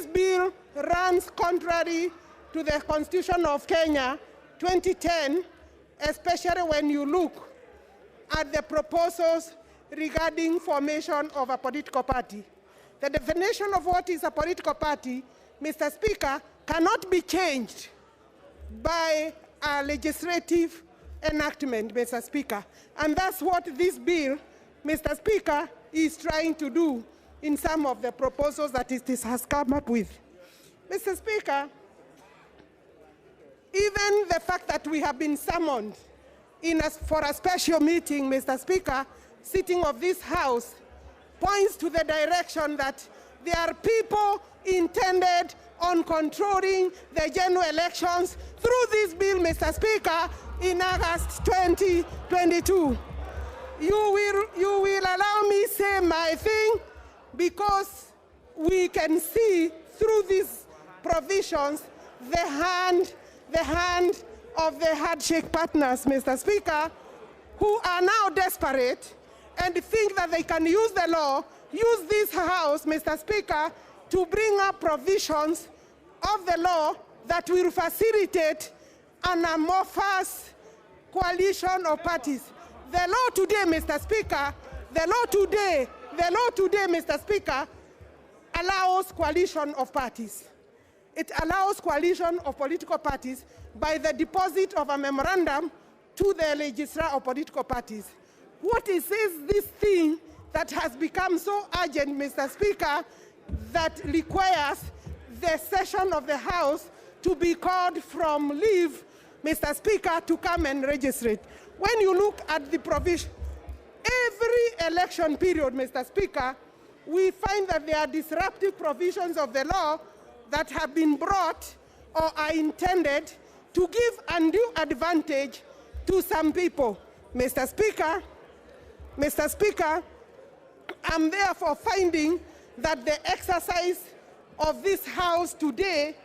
bill runs contrary to the Constitution of Kenya 2010, especially when you look at the proposals regarding formation of a political party. The definition of what is a political party, Mr. Speaker, cannot be changed by a legislative enactment, Mr. Speaker. And that's what this bill, Mr. Speaker, is trying to do in some of the proposals that it has come up with. Mr. Speaker, even the fact that we have been summoned for a special meeting, Mr. Speaker, sitting of this House, points to the direction that there are people intended on controlling the general elections through this bill, Mr. Speaker, in August 2022. You will allow me say my thing, because we can see through these provisions the hand of the handshake partners, Mr. Speaker, who are now desperate and think that they can use the law, use this House, Mr. Speaker, to bring up provisions of the law that will facilitate an amorphous coalition of parties. The law today, Mr. Speaker, Mr. Speaker, allows coalition of parties. It allows coalition of political parties by the deposit of a memorandum to the registrar of political parties. What is this thing that has become so urgent, Mr. Speaker, that requires the session of the House to be called from leave, Mr. Speaker, to come and register it? When you look at the provision, every election period, Mr. Speaker, we find that there are disruptive provisions of the law that have been brought or are intended to give undue advantage to some people. Mr. Speaker, I'm therefore finding that the exercise of this House today,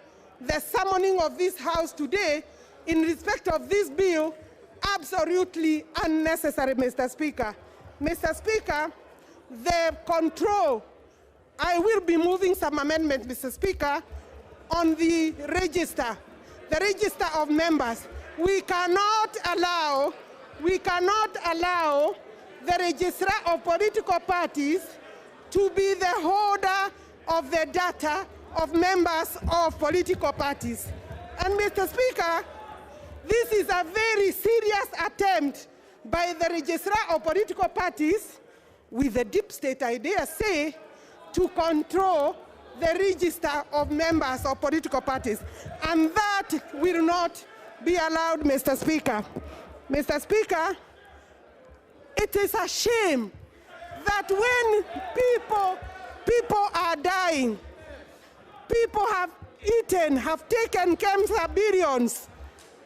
the summoning of this House today, in respect of this bill, absolutely unnecessary, Mr. Speaker. Mr. Speaker, the control, I will be moving some amendments, Mr. Speaker, on the register of members. We cannot allow the registrar of political parties to be the holder of the data of members of political parties. And Mr. Speaker, this is a very serious attempt by the registrar of political parties, with a deep state, I dare say, to control the register of members of political parties. And that will not be allowed, Mr. Speaker. Mr. Speaker, it is a shame that when people are dying, people have taken cancer billions,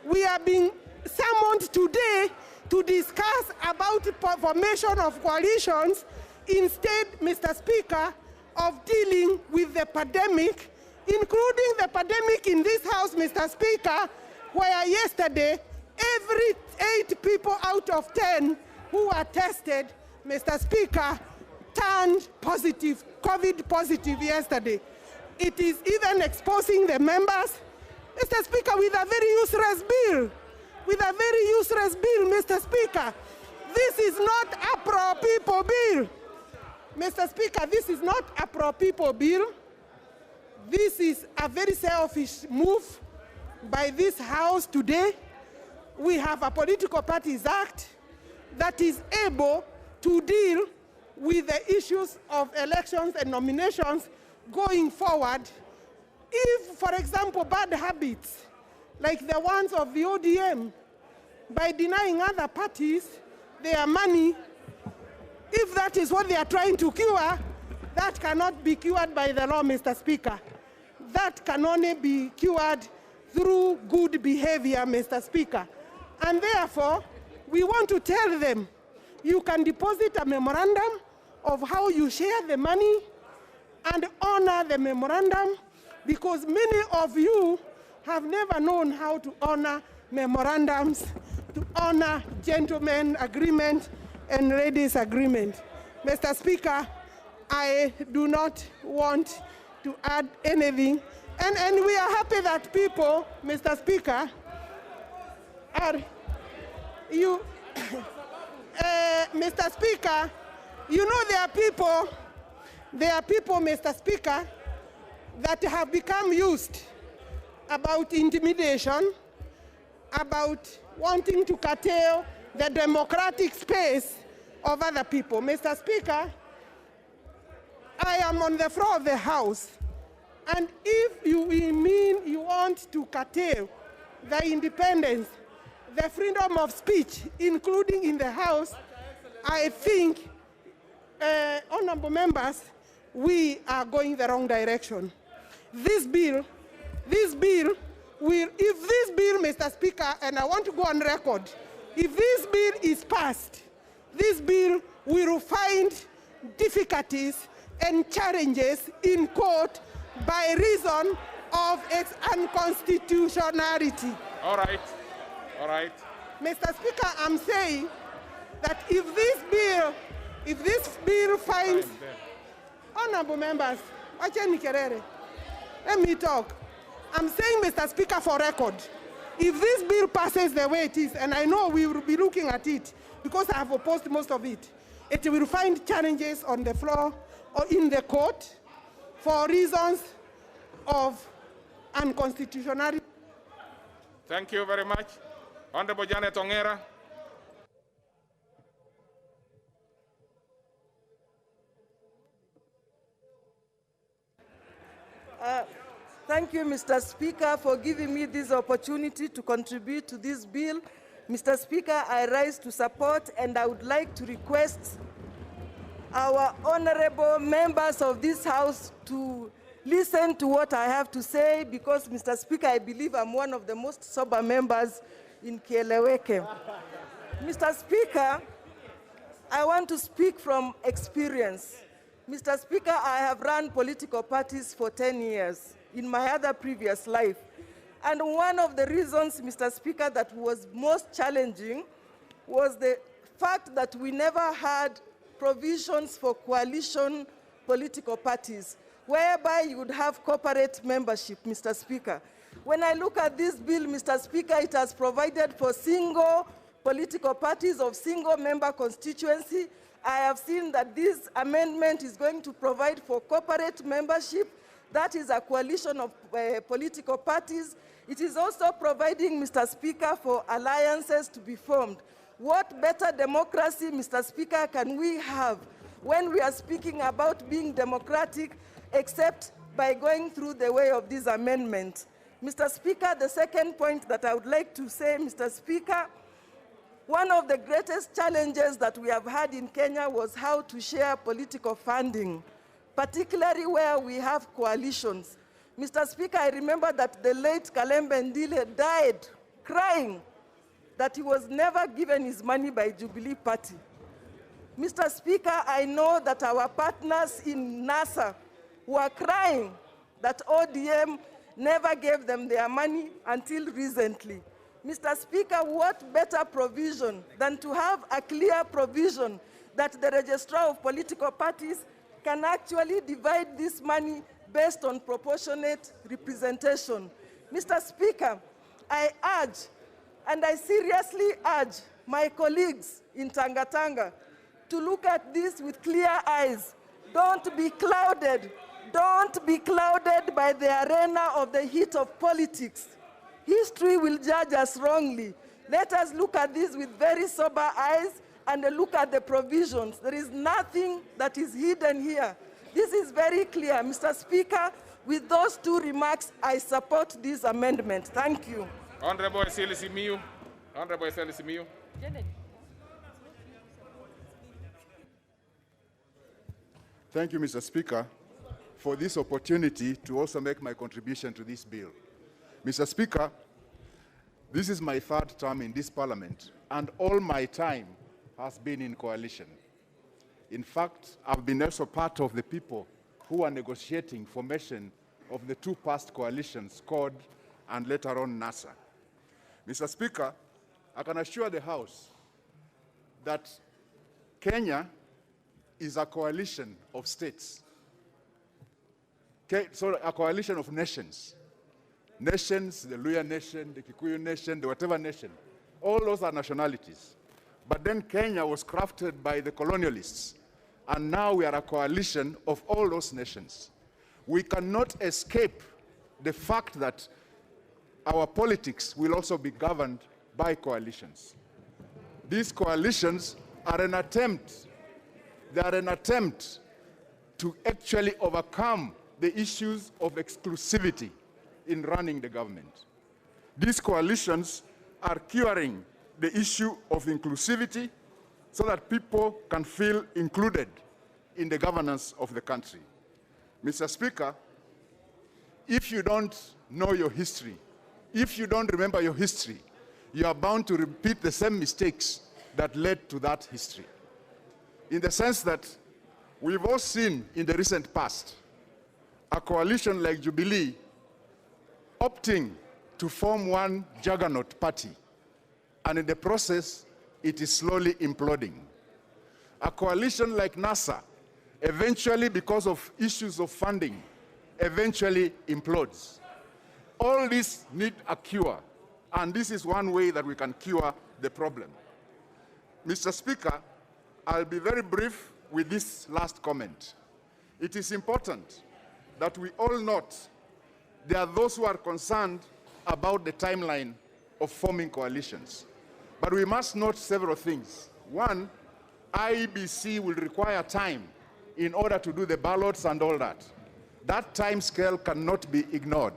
we are being summoned today to discuss about the formation of coalitions instead, Mr. Speaker, of dealing with the pandemic, including the pandemic in this House, Mr. Speaker, where yesterday every 8 people out of 10 who were tested, Mr. Speaker, turned positive, COVID positive yesterday. It is even exposing the members, Mr. Speaker, with a very useless bill. with a very useless bill, Mr. Speaker. This is not a pro-people bill. Mr. Speaker, this is not a pro-people bill. This is a very selfish move by this House today. We have a Political Parties Act that is able to deal with the issues of elections and nominations going forward. If, for example, bad habits, like the ones of the ODM, by denying other parties their money, if that is what they are trying to cure, that cannot be cured by the law, Mr. Speaker. That can only be cured through good behavior, Mr. Speaker. And therefore, we want to tell them, you can deposit a memorandum of how you share the money and honor the memorandum, because many of you have never known how to honor memorandums, to honor gentlemen agreement and ladies agreement. Mr. Speaker, I do not want to add anything. And we are happy that people, Mr. Speaker, are you, Mr. Speaker, you know there are people, Mr. Speaker, that have become used about intimidation, about wanting to curtail the democratic space of other people. Mr. Speaker, I am on the floor of the House, and if you mean you want to curtail the independence, the freedom of speech, including in the House, I think, honorable members, we are going the wrong direction. This bill will, if this bill, Mr. Speaker, and I want to go on record, if this bill is passed, this bill will find difficulties and challenges in court by reason of its unconstitutionality. All right. All right. Mr. Speaker, I'm saying that if this bill finds, honorable members, let me talk. I'm saying, Mr. Speaker, for record, if this bill passes the way it is, and I know we will be looking at it because I have opposed most of it, it will find challenges on the floor or in the court for reasons of unconstitutionality. Thank you very much. Honorable Janet Ongera. Thank you, Mr. Speaker, for giving me this opportunity to contribute to this bill. Mr. Speaker, I rise to support, and I would like to request our honorable members of this House to listen to what I have to say, because, Mr. Speaker, I believe I'm one of the most sober members in Kieleweke. Mr. Speaker, I want to speak from experience. Mr. Speaker, I have run political parties for 10 years in my other previous life. And one of the reasons, Mr. Speaker, that was most challenging was the fact that we never had provisions for coalition political parties, whereby you would have corporate membership, Mr. Speaker. When I look at this bill, Mr. Speaker, it has provided for single political parties of single member constituency. I have seen that this amendment is going to provide for corporate membership. That is a coalition of political parties. It is also providing, Mr. Speaker, for alliances to be formed. What better democracy, Mr. Speaker, can we have when we are speaking about being democratic, except by going through the way of this amendment? Mr. Speaker, the second point that I would like to say, Mr. Speaker, one of the greatest challenges that we have had in Kenya was how to share political funding, particularly where we have coalitions. Mr. Speaker, I remember that the late Kalembe Ndile died crying that he was never given his money by Jubilee Party. Mr. Speaker, I know that our partners in NASA were crying that ODM never gave them their money until recently. Mr. Speaker, what better provision than to have a clear provision that the registrar of political parties can actually divide this money based on proportionate representation. Mr. Speaker, I And I seriously urge my colleagues in Tanga to look at this with clear eyes. Don't be clouded. Don't be clouded by the arena of the heat of politics. History will judge us wrongly. Let us look at this with very sober eyes and look at the provisions. There is nothing that is hidden here. This is very clear. Mr. Speaker, with those two remarks, I support this amendment. Thank you. Honorable Eseli Simiyu. Honorable Eseli Simiyu. Thank you, Mr. Speaker, for this opportunity to also make my contribution to this bill. Mr. Speaker, this is my third term in this parliament, and all my time has been in coalition. In fact, I've been also part of the people who are negotiating formation of the two past coalitions, CORD and later on NASA. Mr. Speaker, I can assure the House that Kenya is a coalition of states. So a coalition of nations. Nations, the Luya nation, the Kikuyu nation, the whatever nation. All those are nationalities. But then Kenya was crafted by the colonialists. And now we are a coalition of all those nations. We cannot escape the fact that our politics will also be governed by coalitions. These coalitions are an attempt, to actually overcome the issues of exclusivity in running the government. These coalitions are curing the issue of inclusivity so that people can feel included in the governance of the country. Mr. Speaker, if you don't know your history, if you don't remember your history, you are bound to repeat the same mistakes that led to that history. In the sense that we've all seen in the recent past a coalition like Jubilee opting to form one juggernaut party, and in the process, it is slowly imploding. A coalition like NASA, eventually, because of issues of funding, eventually implodes. All this need a cure, and this is one way that we can cure the problem. Mr. Speaker, I'll be very brief with this last comment. It is important that we all note there are those who are concerned about the timeline of forming coalitions. But we must note several things. One, IEBC will require time in order to do the ballots and all that. That time scale cannot be ignored.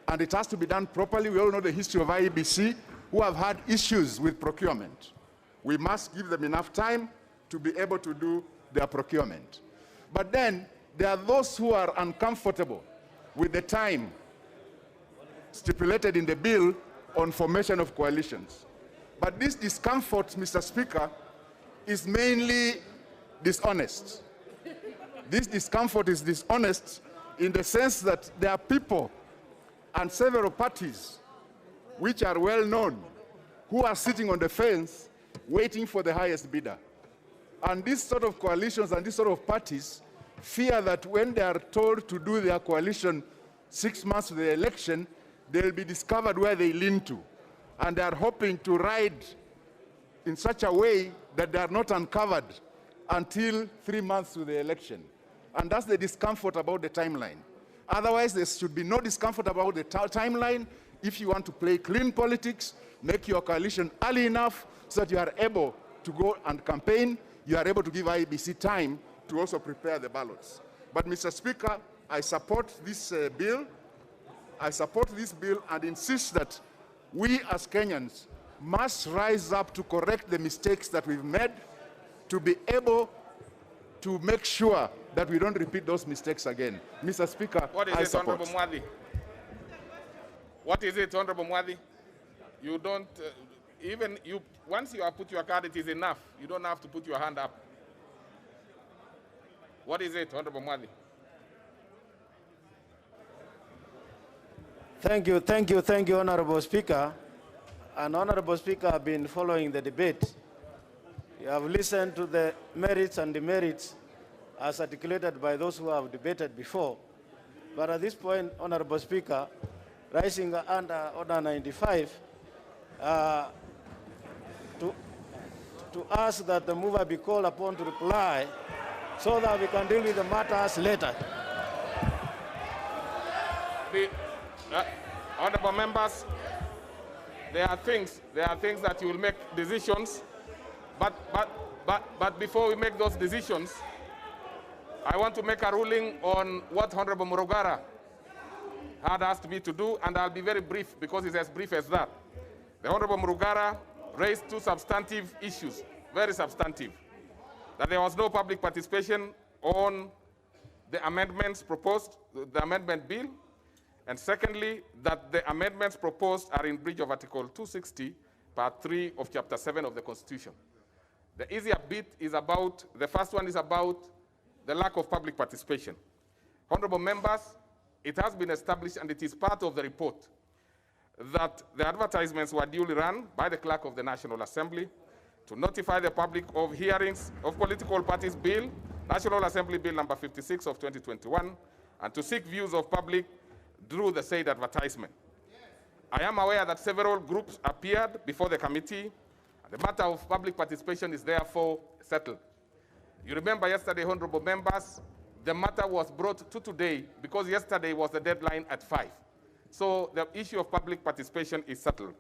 And it has to be done properly. We all know the history of IEBC, who have had issues with procurement. We must give them enough time to be able to do their procurement. But then, there are those who are uncomfortable with the time stipulated in the bill on formation of coalitions. But this discomfort, Mr. Speaker, is mainly dishonest. This discomfort is dishonest in the sense that there are people and several parties which are well known who are sitting on the fence waiting for the highest bidder. And these sort of coalitions and these sort of parties fear that when they are told to do their coalition 6 months to the election, they'll be discovered where they lean to. And they are hoping to ride in such a way that they are not uncovered until 3 months to the election. And that's the discomfort about the timeline. Otherwise, there should be no discomfort about the timeline. If you want to play clean politics, make your coalition early enough so that you are able to go and campaign. You are able to give IEBC time to also prepare the ballots. But, Mr. Speaker, I support this bill. I support this bill and insist that we as Kenyans must rise up to correct the mistakes that we've made, to be able to make sure that we don't repeat those mistakes again. Mr. Speaker, what is I it, support. Honorable Mwadi? What is it, Honorable Mwadi? You don't, even you, once you have put your card, it is enough. You don't have to put your hand up. What is it, Honorable Mwadi? Thank you, Honorable Speaker. And Honorable Speaker, I've been following the debate. You have listened to the merits and demerits as articulated by those who have debated before. But at this point, Honorable Speaker, rising under Order 95, to ask that the mover be called upon to reply so that we can deal with the matters later. Honorable members, there are things that you will make decisions, but before we make those decisions, I want to make a ruling on what Honorable Murugara had asked me to do, and I'll be very brief because it's as brief as that. The Honorable Murugara raised two substantive issues, very substantive, that there was no public participation on the amendments proposed, the amendment bill, and secondly, that the amendments proposed are in breach of Article 260, Part 3 of Chapter 7 of the Constitution. The easier bit is about, the first one is about the lack of public participation. Honorable members, it has been established, and it is part of the report, that the advertisements were duly run by the Clerk of the National Assembly to notify the public of hearings of political parties bill, National Assembly Bill number 56 of 2021, and to seek views of public through the said advertisement. I am aware that several groups appeared before the committee, and the matter of public participation is therefore settled. You remember yesterday, honorable members, the matter was brought to today because yesterday was the deadline at 5. So the issue of public participation is settled.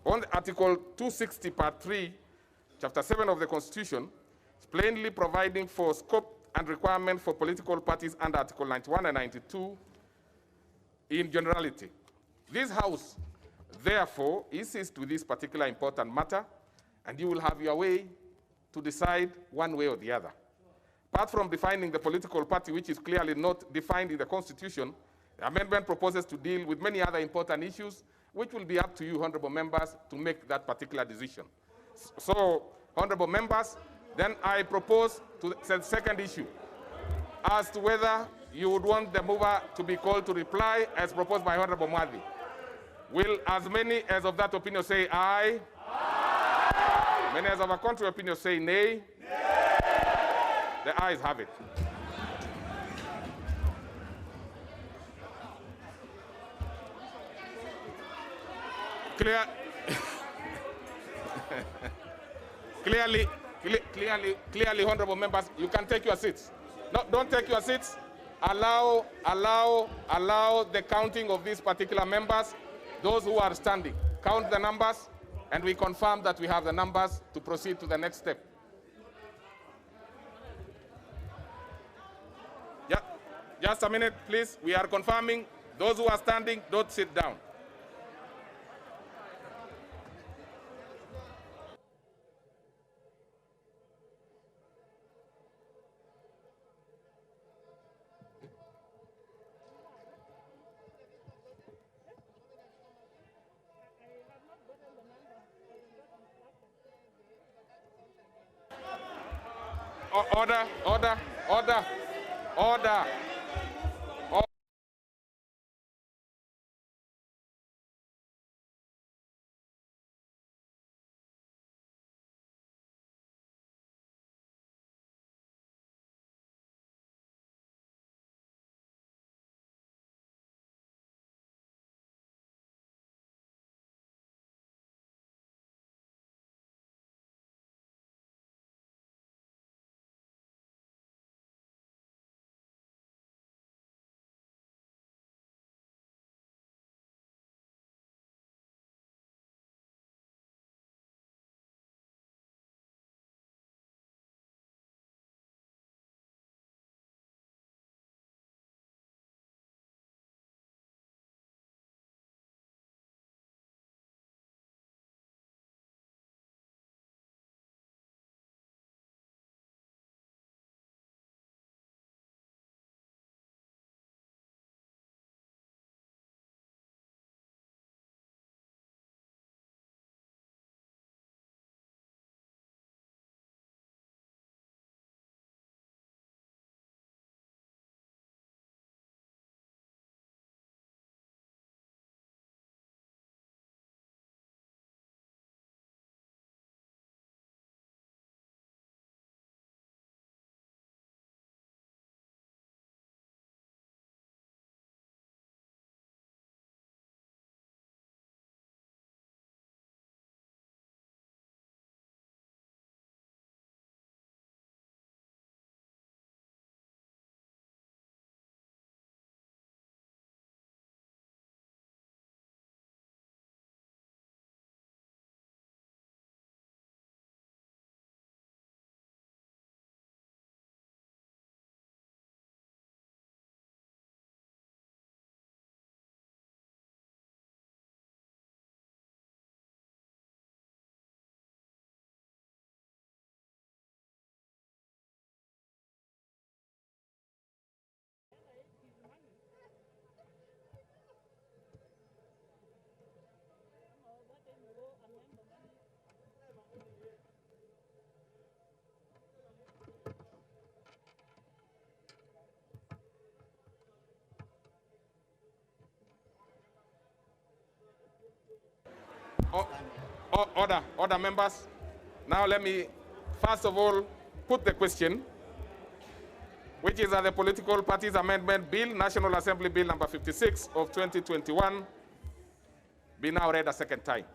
On Article 260, Part 3, Chapter 7 of the Constitution, it's plainly providing for scope and requirement for political parties under Article 91 and 92 in generality. This House, therefore, insists to this particular important matter, and you will have your way to decide one way or the other. Apart from defining the political party, which is clearly not defined in the Constitution, the amendment proposes to deal with many other important issues, which will be up to you, honorable members, to make that particular decision. So, honorable members, then I propose to the second issue as to whether you would want the mover to be called to reply as proposed by Honorable Mwadhi. Will as many as of that opinion say aye? Aye. Many as of a contrary opinion say nay? Nay. The ayes have it. Clear. Clearly, honorable members, you can take your seats. No, don't take your seats. Allow the counting of these particular members, those who are standing. Count the numbers, and we confirm that we have the numbers to proceed to the next step. Yeah, just a minute, please. We are confirming. Those who are standing, don't sit down. Order. Order, members. Now let me, first of all, put the question, which is that the Political Parties Amendment Bill, National Assembly Bill number 56 of 2021, be now read a second time.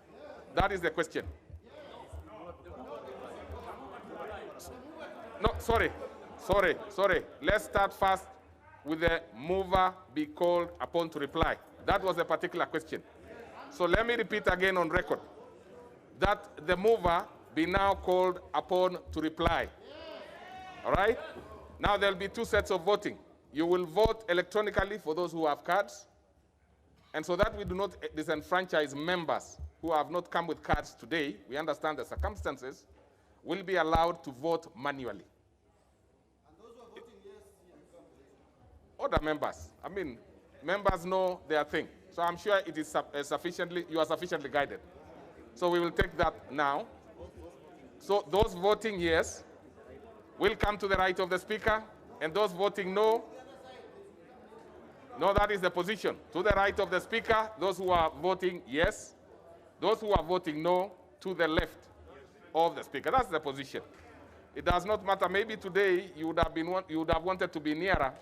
That is the question. No, sorry. Let's start first with the mover be called upon to reply. That was a particular question. So let me repeat again on record that the mover be now called upon to reply. All right? Now there'll be two sets of voting. You will vote electronically for those who have cards. And so that we do not disenfranchise members who have not come with cards today, we understand the circumstances, will be allowed to vote manually. Other members, I mean, members know their thing. So I'm sure it is you are sufficiently guided. So we will take that now. So those voting yes will come to the right of the speaker, and those voting no, that is the position. To the right of the speaker, those who are voting yes, those who are voting no, to the left of the speaker. That's the position. It does not matter. Maybe today you would have wanted to be nearer,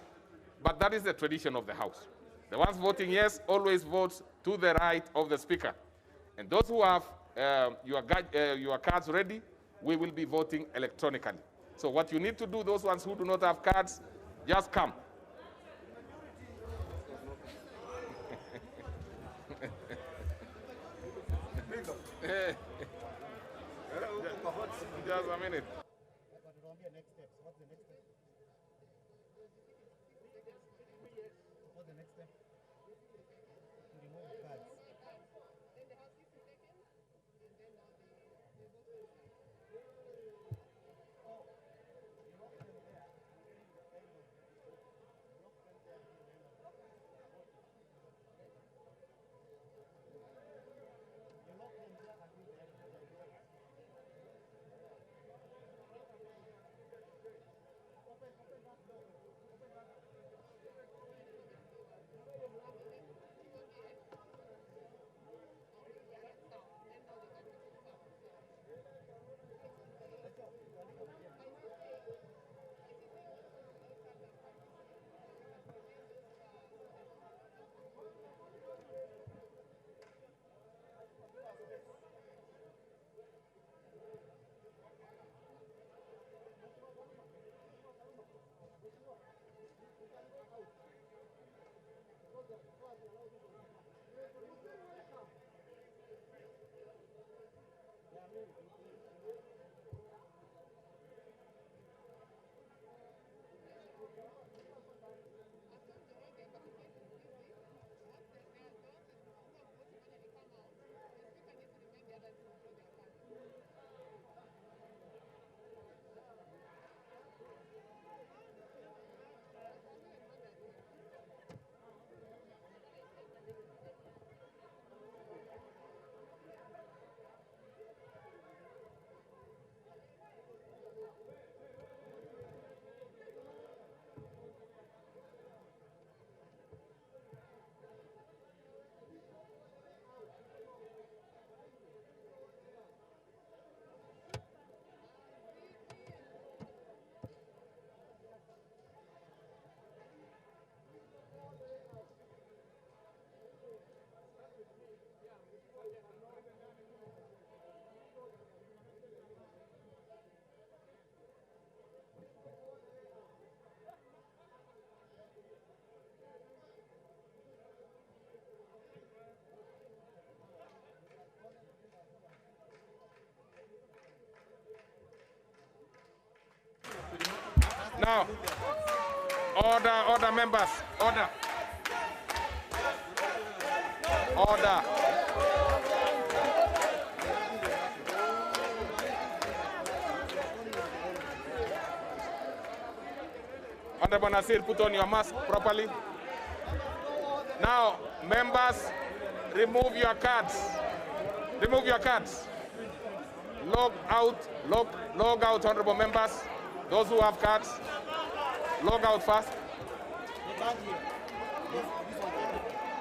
but that is the tradition of the House. The ones voting yes always votes to the right of the speaker. And those who have your cards ready, we will be voting electronically. So what you need to do, those ones who do not have cards, just come. Just a minute. Now, order members, order. Order. Honorable Nasir, put on your mask properly. Now, members, remove your cards. Remove your cards. Log out, honorable members. Those who have cards, log out fast.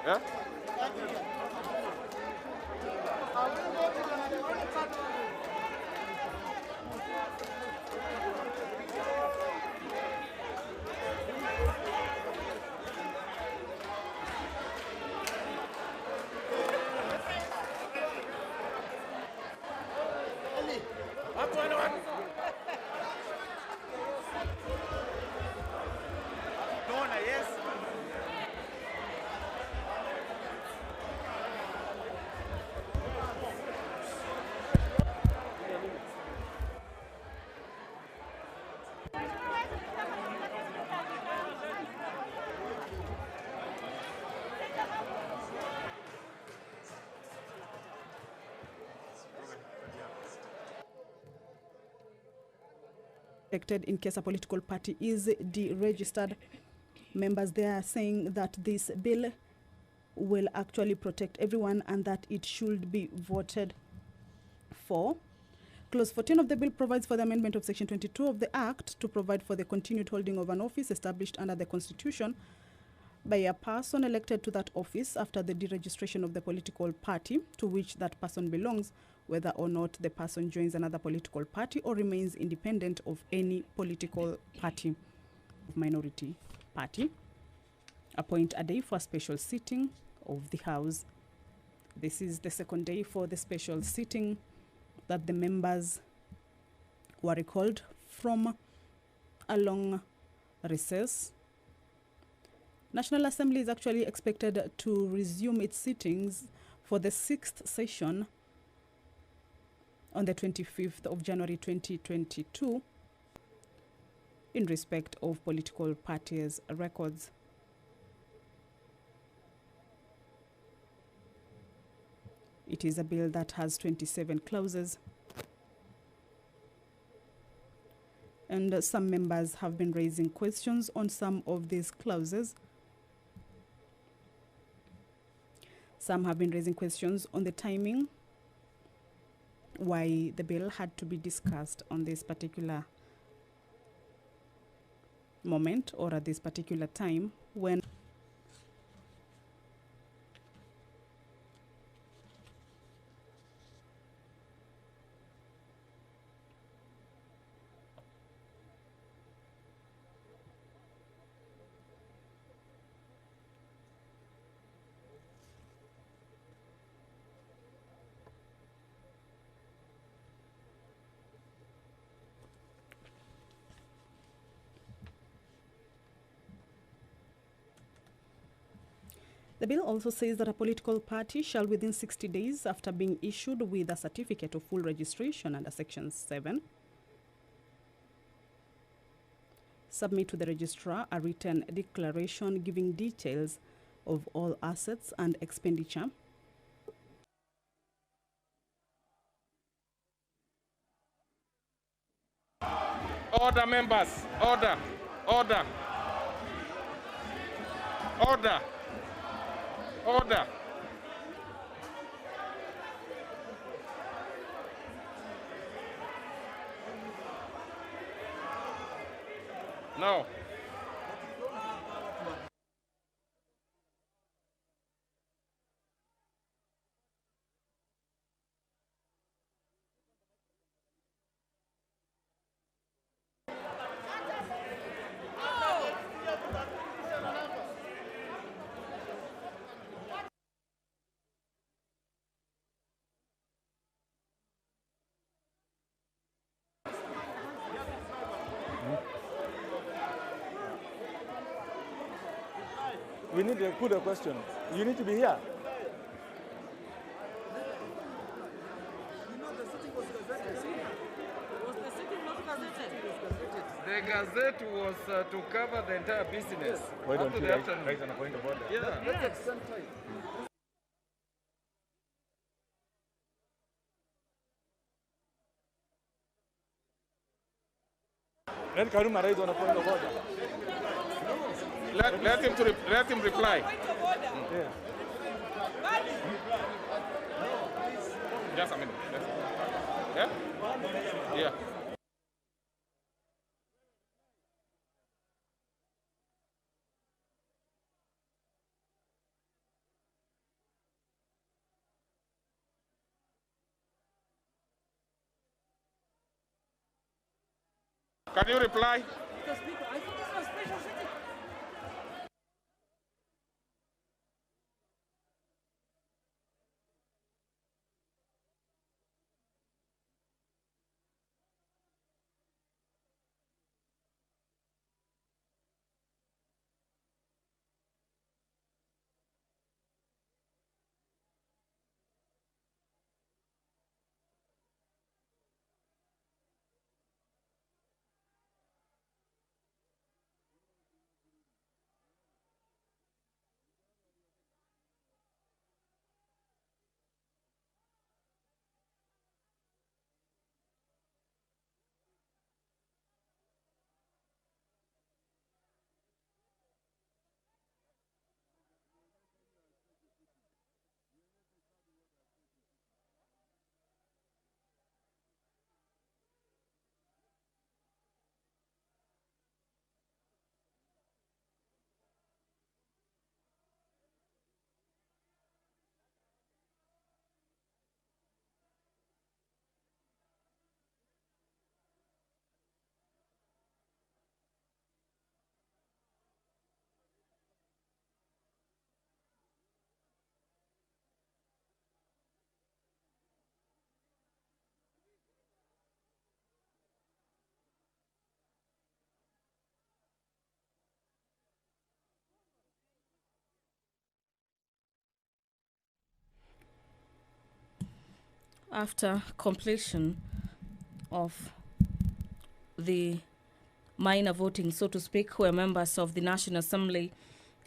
Yeah? In case a political party is deregistered, members there are saying that this bill will actually protect everyone and that it should be voted for. Clause 14 of the bill provides for the amendment of Section 22 of the Act to provide for the continued holding of an office established under the Constitution by a person elected to that office after the deregistration of the political party to which that person belongs, whether or not the person joins another political party or remains independent of any political party, minority party. Appoint a day for a special sitting of the House. This is the second day for the special sitting that the members were recalled from a long recess. National Assembly is actually expected to resume its sittings for the 6th session on the 25th of January 2022 in respect of political parties' records. It is a bill that has 27 clauses, and some members have been raising questions on some of these clauses. Some have been raising questions on the timing, why the bill had to be discussed on this particular moment or at this particular time when the bill also says that a political party shall, within 60 days after being issued with a certificate of full registration under Section 7, submit to the registrar a written declaration giving details of all assets and expenditure. Order, members. Order. Order. Order. Order. No. We need to put a question. You need to be here. The Gazette was to cover the entire business. Why don't Up to you the raise afternoon. an point of order? Yeah. Let's extend time. Let Karuma raise on a point of order. Let him reply. Yeah. Just a minute. Yeah? Yeah. Can you reply? after completion of the minor voting, so to speak, where members of the National Assembly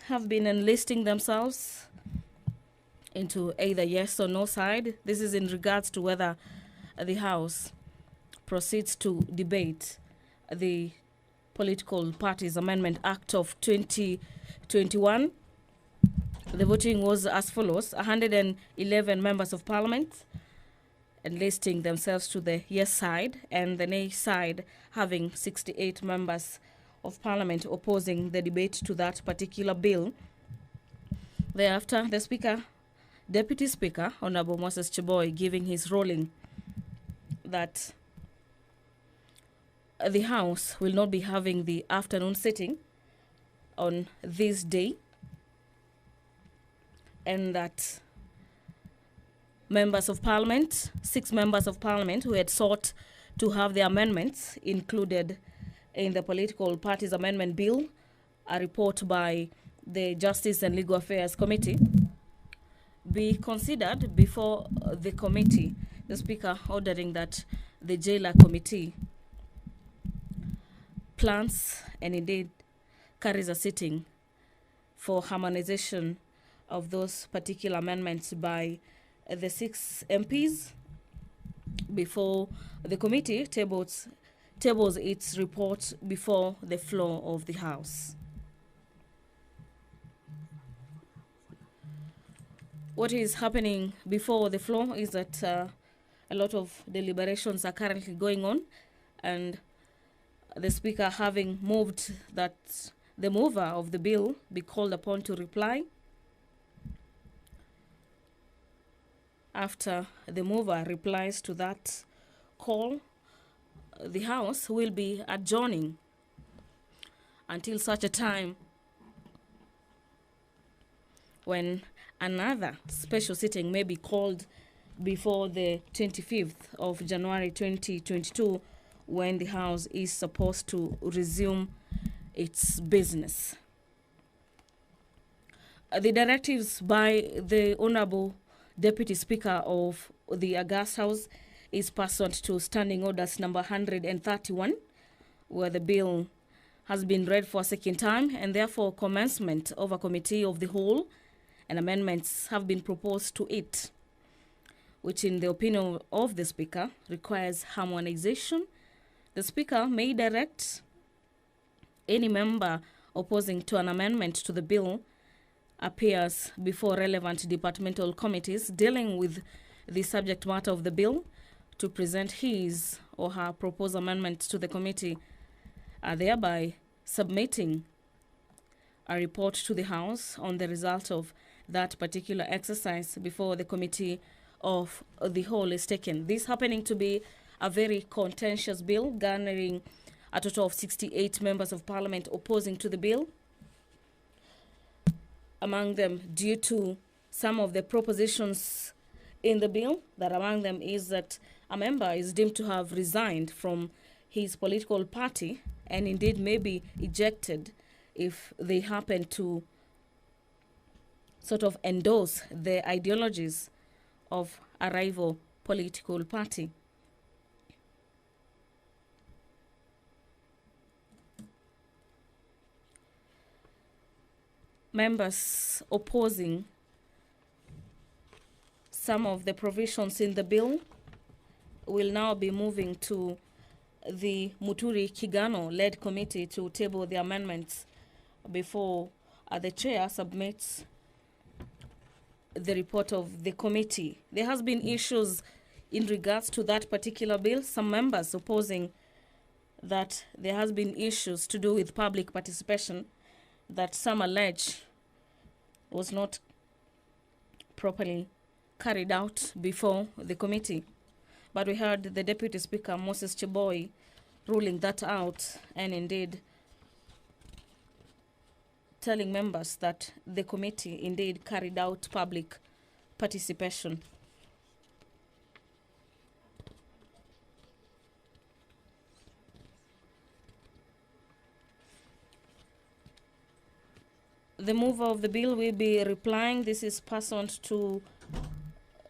have been enlisting themselves into either yes or no side. This is in regards to whether the House proceeds to debate the Political Parties Amendment Act of 2021. The voting was as follows: 111 members of Parliament enlisting themselves to the yes side, and the nay side having 68 members of Parliament opposing the debate to that particular bill. Thereafter, the Speaker, Deputy Speaker, Honorable Moses Cheboy, giving his ruling that the House will not be having the afternoon sitting on this day, and that members of Parliament, 6 members of Parliament who had sought to have their amendments included in the Political Parties Amendment Bill, a report by the Justice and Legal Affairs Committee, be considered before the committee. The Speaker ordering that the JLAC Committee plans and indeed carries a sitting for harmonization of those particular amendments by the 6 MPs before the committee tables its report before the floor of the House. What is happening before the floor is that a lot of deliberations are currently going on, and the Speaker having moved that the mover of the bill be called upon to reply. After the mover replies to that call, the House will be adjourning until such a time when another special sitting may be called before the 25th of January 2022, when the House is supposed to resume its business. The directives by the Honorable Deputy Speaker of the August House is pursuant to Standing Orders number 131, where the bill has been read for a second time, and therefore commencement of a committee of the whole and amendments have been proposed to it, which in the opinion of the Speaker requires harmonization. The Speaker may direct any member opposing to an amendment to the bill appears before relevant departmental committees dealing with the subject matter of the bill to present his or her proposed amendment to the committee, thereby submitting a report to the House on the result of that particular exercise before the committee of the whole is taken. This happening to be a very contentious bill, garnering a total of 68 members of Parliament opposing to the bill. Among them, due to some of the propositions in the bill, that among them is that a member is deemed to have resigned from his political party and indeed may be ejected if they happen to sort of endorse the ideologies of a rival political party. Members opposing some of the provisions in the bill will now be moving to the Muturi Kigano-led committee to table the amendments before the chair submits the report of the committee. There has been issues in regards to that particular bill. Some members opposing that there has been issues to do with public participation that some allege was not properly carried out before the committee. But we heard the Deputy Speaker, Moses Cheboy, ruling that out and indeed telling members that the committee indeed carried out public participation. The mover of the bill will be replying. This is pursuant to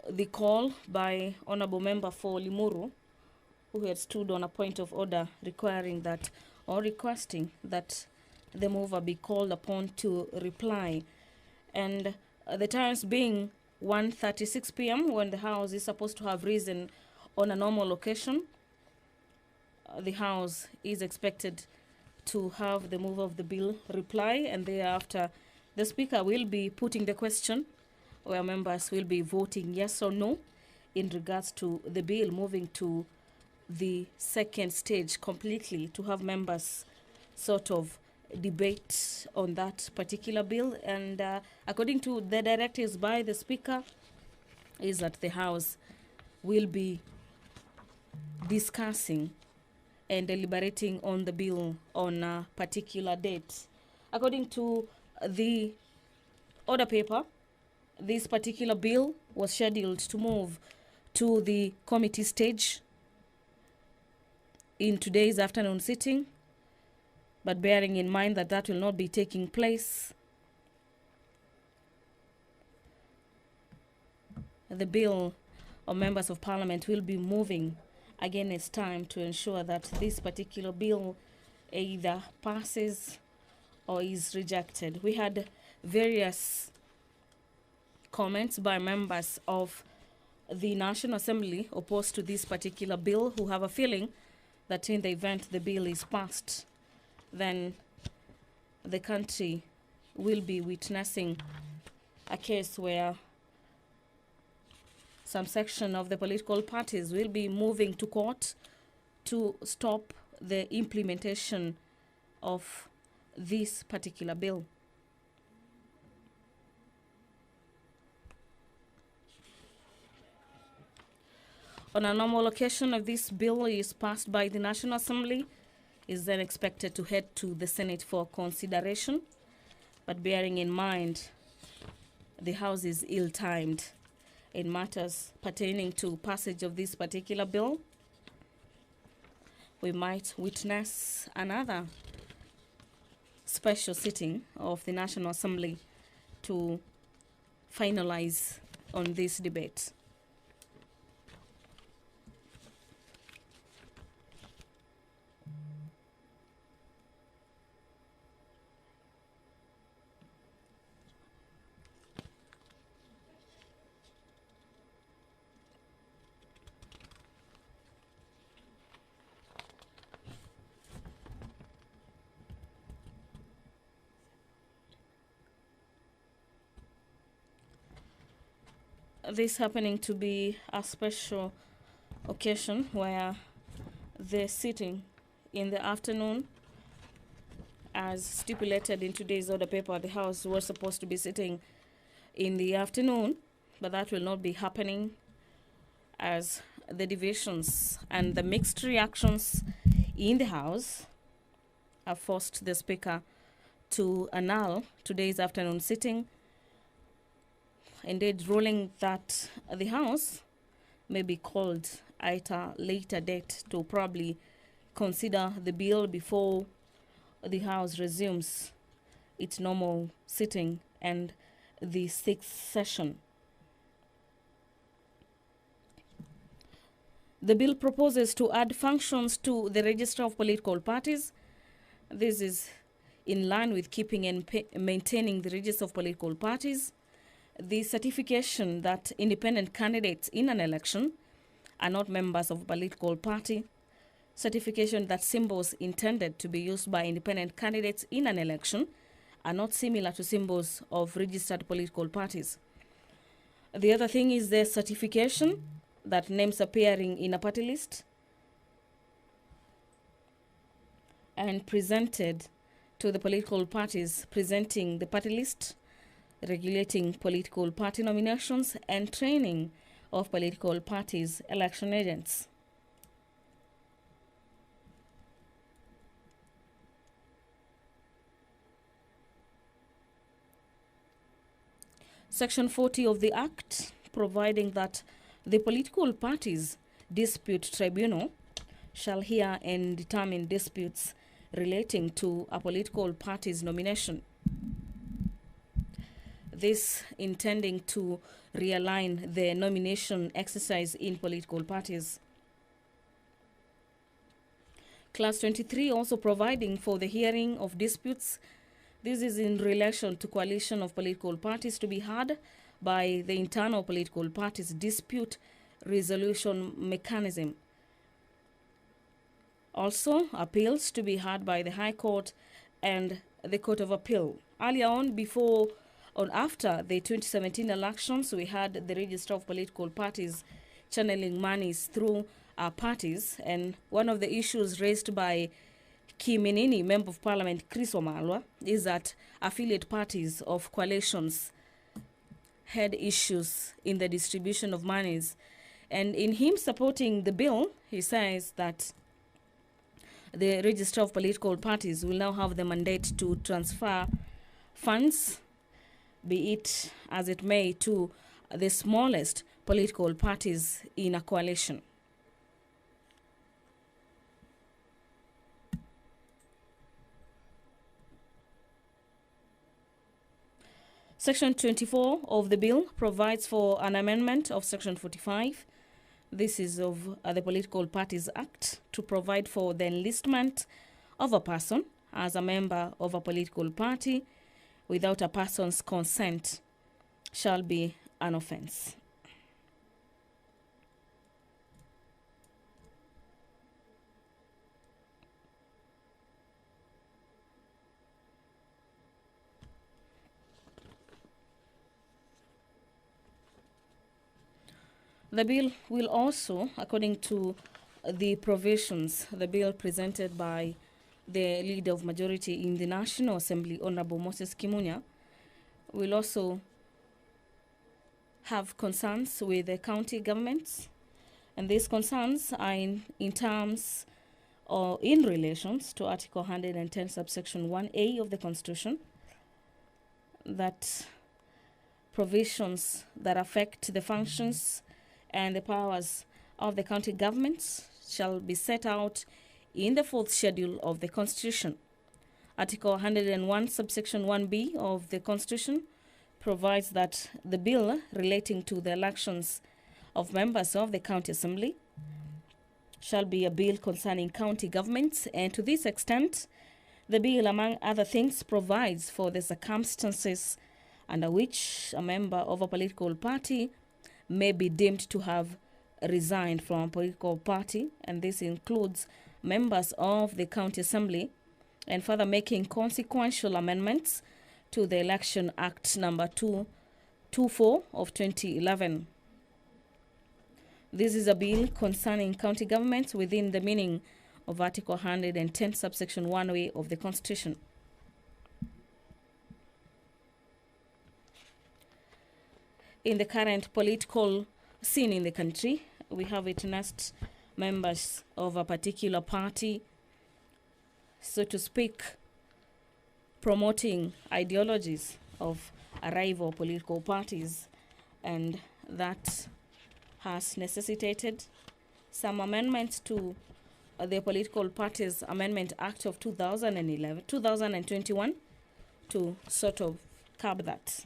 the call by Honorable Member for Limuru, who had stood on a point of order requiring that or requesting that the mover be called upon to reply. And the times being 1:36 p.m. when the House is supposed to have risen on a normal occasion, the House is expected to have the mover of the bill reply, and thereafter the Speaker will be putting the question where members will be voting yes or no in regards to the bill moving to the second stage completely, to have members sort of debate on that particular bill. And according to the directives by the Speaker, is that the House will be discussing and deliberating on the bill on a particular date. According to the order paper, this particular bill was scheduled to move to the committee stage in today's afternoon sitting, but bearing in mind that that will not be taking place, the bill of members of parliament will be moving again. It's time to ensure that this particular bill either passes or is rejected. We had various comments by members of the National Assembly opposed to this particular bill, who have a feeling that in the event the bill is passed, then the country will be witnessing a case where some section of the political parties will be moving to court to stop the implementation of this particular bill. On a normal occasion, if this bill is passed by the National Assembly, is then expected to head to the Senate for consideration. But bearing in mind the House is ill-timed in matters pertaining to passage of this particular bill, we might witness another special sitting of the National Assembly to finalize on this debate. This happening to be a special occasion where the sitting in the afternoon, as stipulated in today's order paper, the House was supposed to be sitting in the afternoon, but that will not be happening as the divisions and the mixed reactions in the House have forced the Speaker to annul today's afternoon sitting, indeed ruling that the House may be called at a later date to probably consider the bill before the House resumes its normal sitting and the sixth session. The bill proposes to add functions to the register of political parties. This is in line with keeping and maintaining the register of political parties, the certification that independent candidates in an election are not members of a political party, certification that symbols intended to be used by independent candidates in an election are not similar to symbols of registered political parties. The other thing is the certification that names appearing in a party list and presented to the political parties presenting the party list, regulating political party nominations and training of political parties' election agents. Section 40 of the Act, providing that the political parties' dispute tribunal shall hear and determine disputes relating to a political party's nomination. this intending to realign the nomination exercise in political parties. Clause 23 also providing for the hearing of disputes. This is in relation to coalition of political parties to be heard by the internal political parties dispute resolution mechanism. Also, appeals to be heard by the High Court and the Court of Appeal. Earlier on, before or after the 2017 elections, we had the Register of Political Parties channeling monies through our parties, and one of the issues raised by Kiminini, Member of Parliament Chris Wamalwa, is that affiliate parties of coalitions had issues in the distribution of monies. And in him supporting the bill, he says that the Register of Political Parties will now have the mandate to transfer funds, be it as it may, to the smallest political parties in a coalition. Section 24 of the bill provides for an amendment of Section 45. This is of the Political Parties Act to provide for the enlistment of a person as a member of a political party without a person's consent shall be an offense. The bill will also, according to the provisions, the bill presented by the Leader of Majority in the National Assembly, Honorable Moses Kimunya, will also have concerns with the county governments. And these concerns are in terms or in relations to Article 110, subsection 1A of the Constitution, that provisions that affect the functions and the powers of the county governments shall be set out in the 4th schedule of the Constitution. Article 101, subsection 1B of the Constitution provides that the bill relating to the elections of members of the County Assembly shall be a bill concerning county governments, and to this extent, the bill, among other things, provides for the circumstances under which a member of a political party may be deemed to have resigned from a political party, and this includes members of the County Assembly, and further making consequential amendments to the Election Act number 224 of 2011. This is a bill concerning county governments within the meaning of Article 110, subsection 1A of the Constitution. In the current political scene in the country, we have witnessed members of a particular party, so to speak, promoting ideologies of a rival political parties, and that has necessitated some amendments to the Political Parties Amendment Act of 2021 to sort of curb that.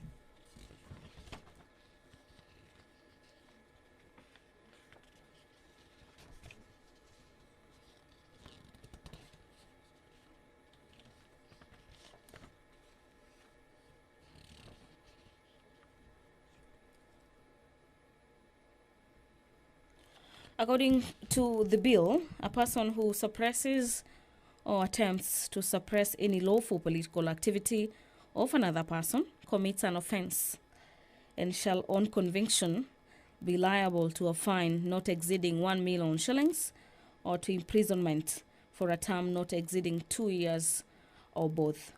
According to the bill, a person who suppresses or attempts to suppress any lawful political activity of another person commits an offense and shall, on conviction, be liable to a fine not exceeding 1 million shillings or to imprisonment for a term not exceeding 2 years or both.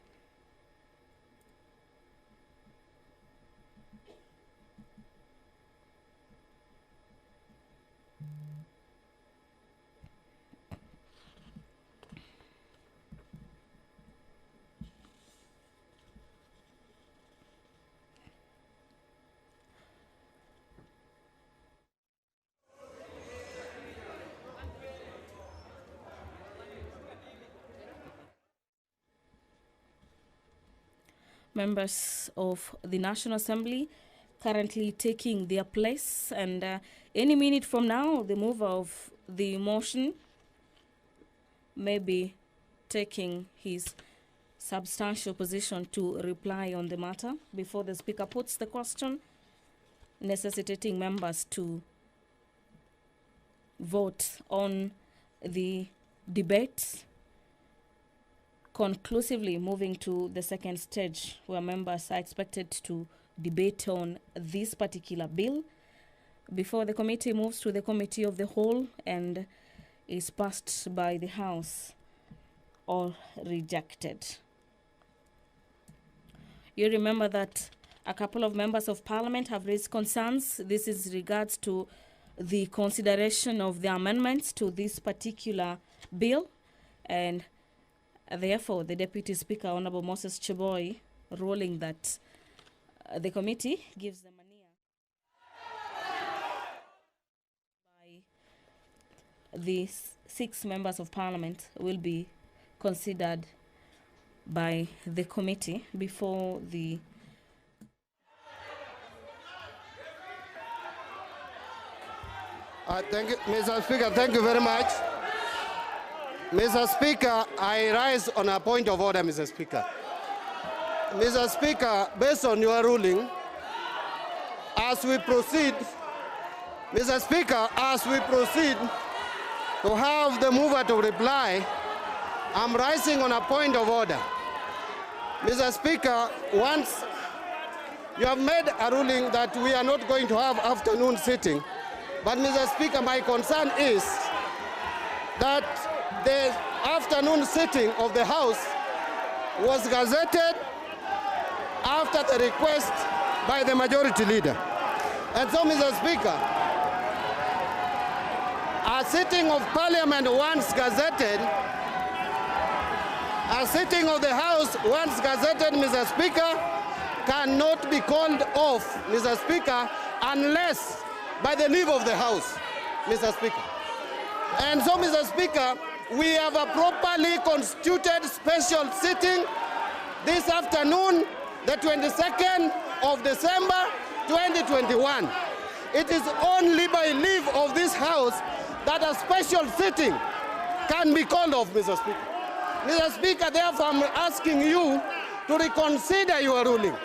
members of the National Assembly currently taking their place, and any minute from now, the mover of the motion may be taking his substantial position to reply on the matter before the Speaker puts the question, necessitating members to vote on the debate, conclusively moving to the second stage, where members are expected to debate on this particular bill before the committee moves to the Committee of the Whole and is passed by the House or rejected. You remember that a couple of members of Parliament have raised concerns. This is regards to the consideration of the amendments to this particular bill, and therefore the Deputy Speaker, Honorable Moses Cheboy, ruling that the committee gives them an ear by the 6 members of Parliament will be considered by the committee before the Thank you, Mr. Speaker. Thank you very much. Mr. Speaker, I rise on a point of order, Mr. Speaker. Mr. Speaker, based on your ruling, as we proceed, Mr. Speaker, as we proceed to have the mover to reply, I'm rising on a point of order. Mr. Speaker, once you have made a ruling that we are not going to have afternoon sitting, but Mr. Speaker, my concern is that the afternoon sitting of the House was gazetted after the request by the majority leader. And so, Mr. Speaker, a sitting of Parliament once gazetted, a sitting of the House once gazetted, Mr. Speaker, cannot be called off, Mr. Speaker, unless by the leave of the House, Mr. Speaker. And so, Mr. Speaker, we have a properly constituted special sitting this afternoon, the 22nd of December, 2021. It is only by leave of this House that a special sitting can be called off, Mr. Speaker. Mr. Speaker, therefore, I'm asking you to reconsider your ruling,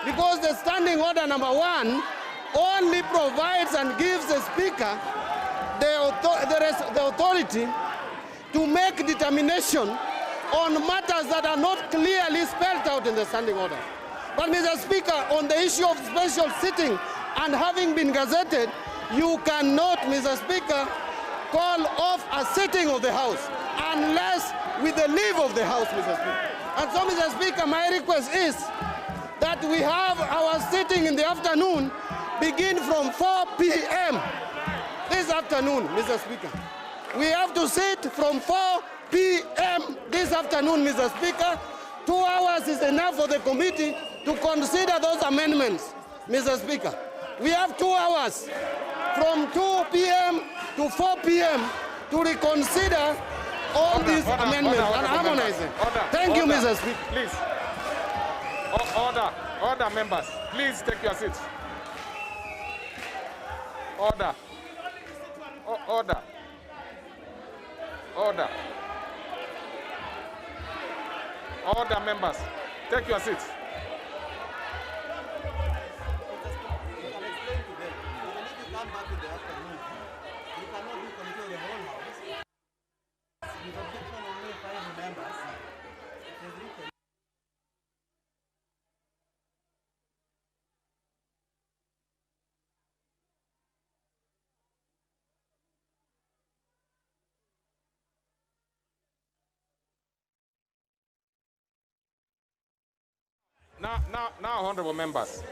because the standing order number 1 only provides and gives the Speaker the authority to make determination on matters that are not clearly spelled out in the standing order. But, Mr. Speaker, on the issue of special sitting and having been gazetted, you cannot, Mr. Speaker, call off a sitting of the House unless with the leave of the House, Mr. Speaker. And so, Mr. Speaker, my request is that we have our sitting in the afternoon begin from 4 p.m. this afternoon, Mr. Speaker. We have to sit from 4 p.m. this afternoon, Mr. Speaker. 2 hours is enough for the committee to consider those amendments, Mr. Speaker. We have 2 hours from 2 p.m. to 4 p.m. to reconsider all these amendments and harmonize them. Thank you, Mr. Speaker. Please. Order, members. Please take your seats. Order. Order. Order. Order, members. Take your seats. Now, honorable members,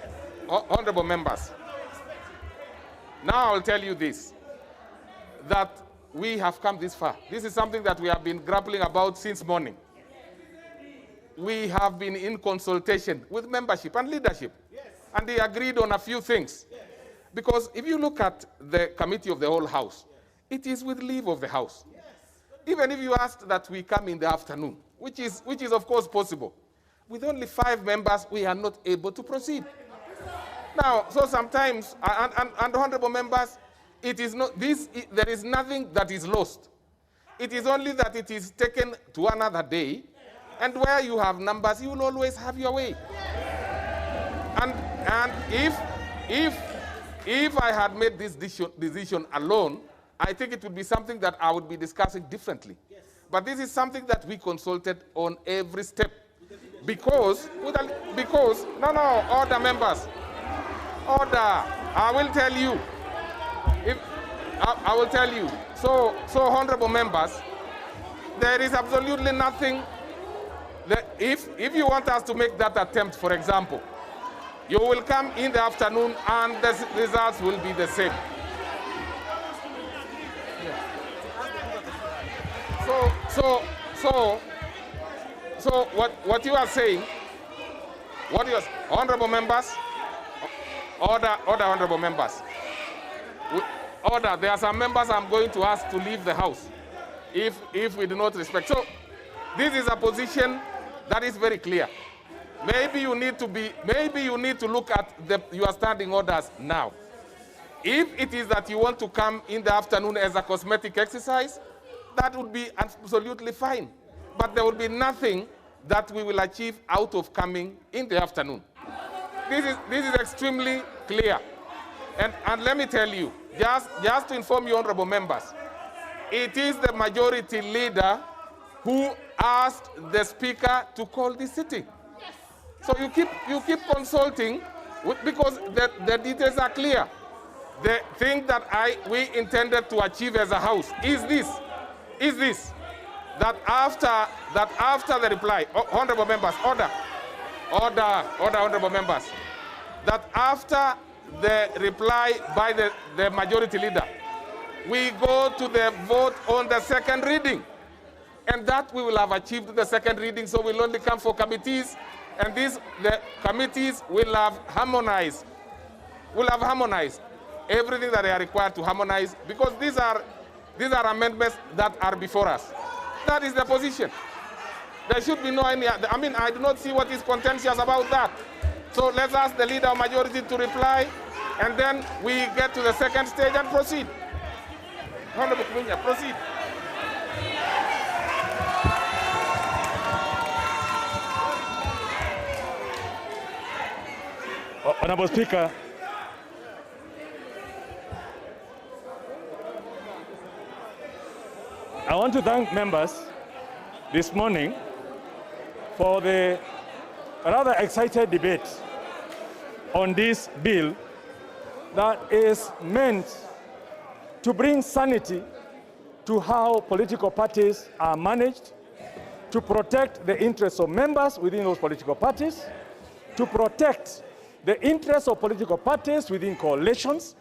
now I'll tell you this, that we have come this far. This is something that we have been grappling about since morning. We have been in consultation with membership and leadership, and they agreed on a few things. Because if you look at the Committee of the Whole House, it is with leave of the House. Even if you asked that we come in the afternoon, which is of course possible, with only 5 members, we are not able to proceed. Now, so sometimes, and honorable members, it is not this. There is nothing that is lost. It is only that it is taken to another day, and where you have numbers, you will always have your way. And if I had made this decision alone, I think it would be something that I would be discussing differently. Yes. But this is something that we consulted on every step. Because, no, order members. Order. I will tell you. I will tell you. So honorable members, there is absolutely nothing that if you want us to make that attempt, for example, you will come in the afternoon and the results will be the same. So what you are saying, honorable members, order, honorable members. Order, there are some members I'm going to ask to leave the house if we do not respect. So this is a position that is very clear. Maybe you need to look at your standing orders now. If it is that you want to come in the afternoon as a cosmetic exercise, that would be absolutely fine. But there will be nothing that we will achieve out of coming in the afternoon. This is extremely clear. And let me tell you, just to inform you, honorable members, it is the majority leader who asked the speaker to call this sitting. Yes. So you keep consulting because the details are clear. The thing that we intended to achieve as a house is this, that after the reply, honorable members, order, honorable members, that after the reply by the majority leader, we go to the vote on the second reading. And that we will have achieved the second reading, so we'll only come for committees, and the committees will have harmonized everything that they are required to harmonize, because these are amendments that are before us. That is the position. There should be no any, I do not see what is contentious about that. So let's ask the leader of majority to reply, and then we get to the second stage and proceed. Honorable Kumunya, proceed. Honorable Speaker, I want to thank members this morning for the rather excited debate on this bill that is meant to bring sanity to how political parties are managed, to protect the interests of members within those political parties, to protect the interests of political parties within coalitions,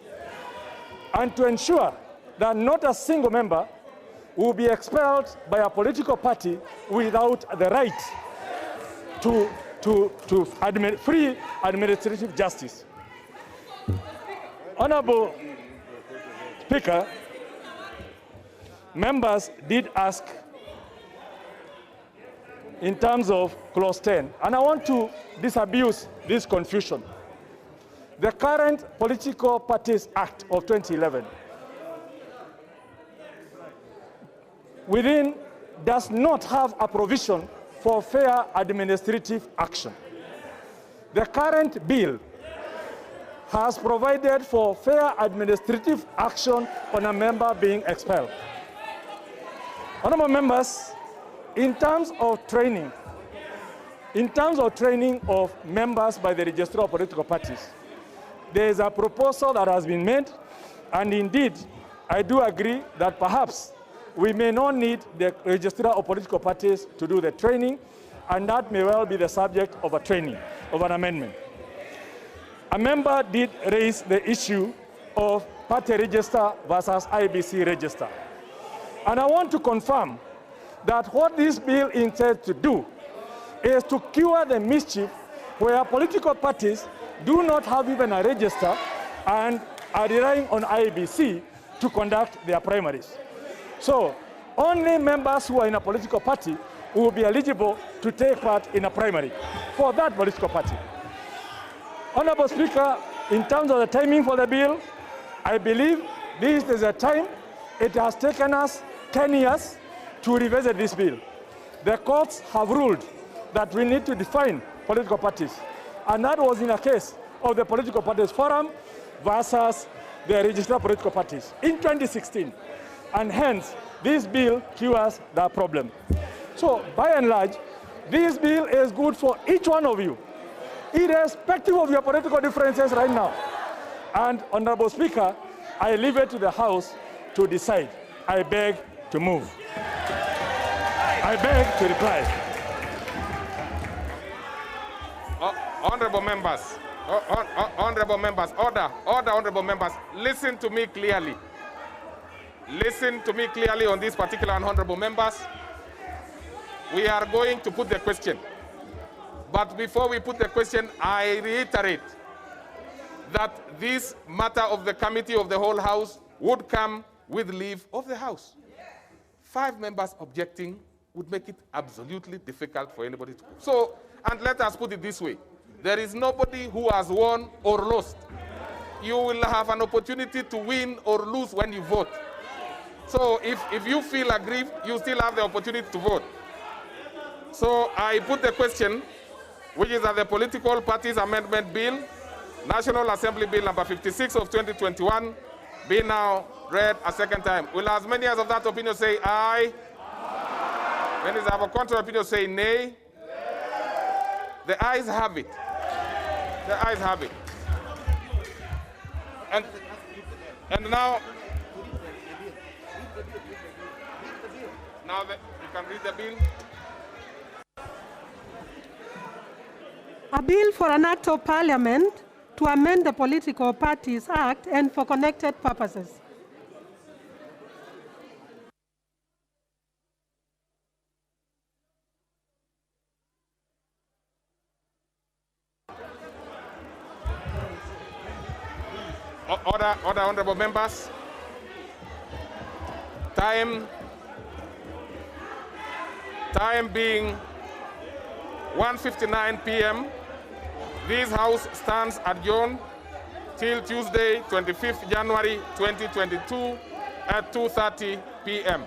and to ensure that not a single member will be expelled by a political party without the right to free administrative justice. Honorable Speaker, members did ask in terms of clause 10, and I want to disabuse this confusion. The current Political Parties Act of 2011 does not have a provision for fair administrative action. The current bill has provided for fair administrative action on a member being expelled. Honorable members, in terms of training of members by the Registrar of Political Parties, there is a proposal that has been made, and indeed, I do agree that perhaps we may not need the Registrar of Political Parties to do the training, and that may well be the subject of an amendment. A member did raise the issue of party register versus IBC register. And I want to confirm that what this bill intends to do is to cure the mischief where political parties do not have even a register and are relying on IBC to conduct their primaries. So only members who are in a political party who will be eligible to take part in a primary for that political party. Honorable Speaker, in terms of the timing for the bill, I believe this is a time. It has taken us 10 years to revisit this bill. The courts have ruled that we need to define political parties, and that was in a case of the Political Parties Forum versus the registered political parties in 2016, and hence this bill cures that problem. So by and large, this bill is good for each one of you, irrespective of your political differences right now. And Honorable Speaker, I leave it to the House to decide. I beg to move. I beg to reply. Honorable members, honorable members, order, honorable members, listen to me clearly. Listen to me clearly on this particular honorable members. We are going to put the question. But before we put the question, I reiterate that this matter of the committee of the whole House would come with leave of the House. 5 members objecting would make it absolutely difficult for anybody to. So, and let us put it this way. There is nobody who has won or lost. You will have an opportunity to win or lose when you vote. So if you feel aggrieved, you still have the opportunity to vote. So I put the question, which is that the Political Parties Amendment Bill, National Assembly Bill number 56 of 2021, be now read a second time. Will as many as of that opinion say aye? Many as have a contrary opinion say nay? The ayes have it. The ayes have it. And now you can read the bill. A bill for an act of parliament to amend the Political Parties Act and for connected purposes. Order, honorable members. Time being 1:59 p.m. This House stands adjourned till Tuesday, 25th January 2022 at 2:30 p.m.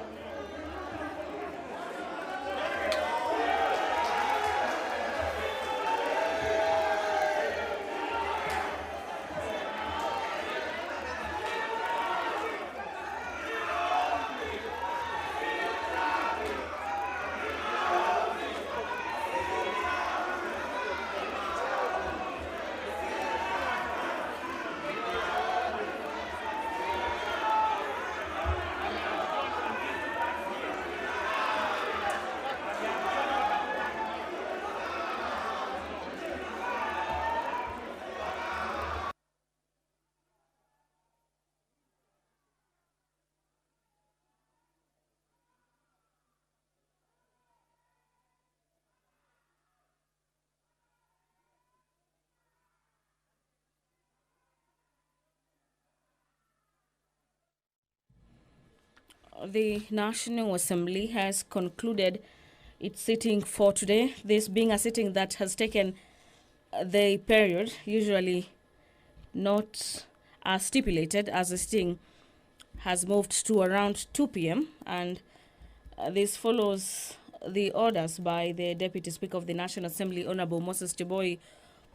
The National Assembly has concluded its sitting for today, this being a sitting that has taken the period usually not as stipulated, as the sitting has moved to around 2 p.m. and this follows the orders by the Deputy Speaker of the National Assembly, Honorable Moses Cheboi,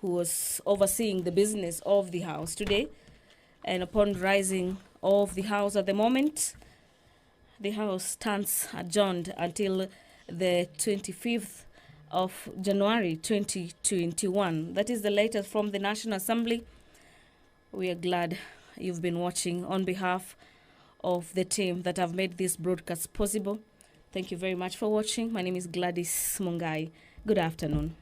who was overseeing the business of the House today. And upon rising of the House at the moment, the House stands adjourned until the 25th of January 2021. That is the latest from the National Assembly. We are glad you've been watching. On behalf of the team that have made this broadcast possible, thank you very much for watching. My name is Gladys Mungai. Good afternoon.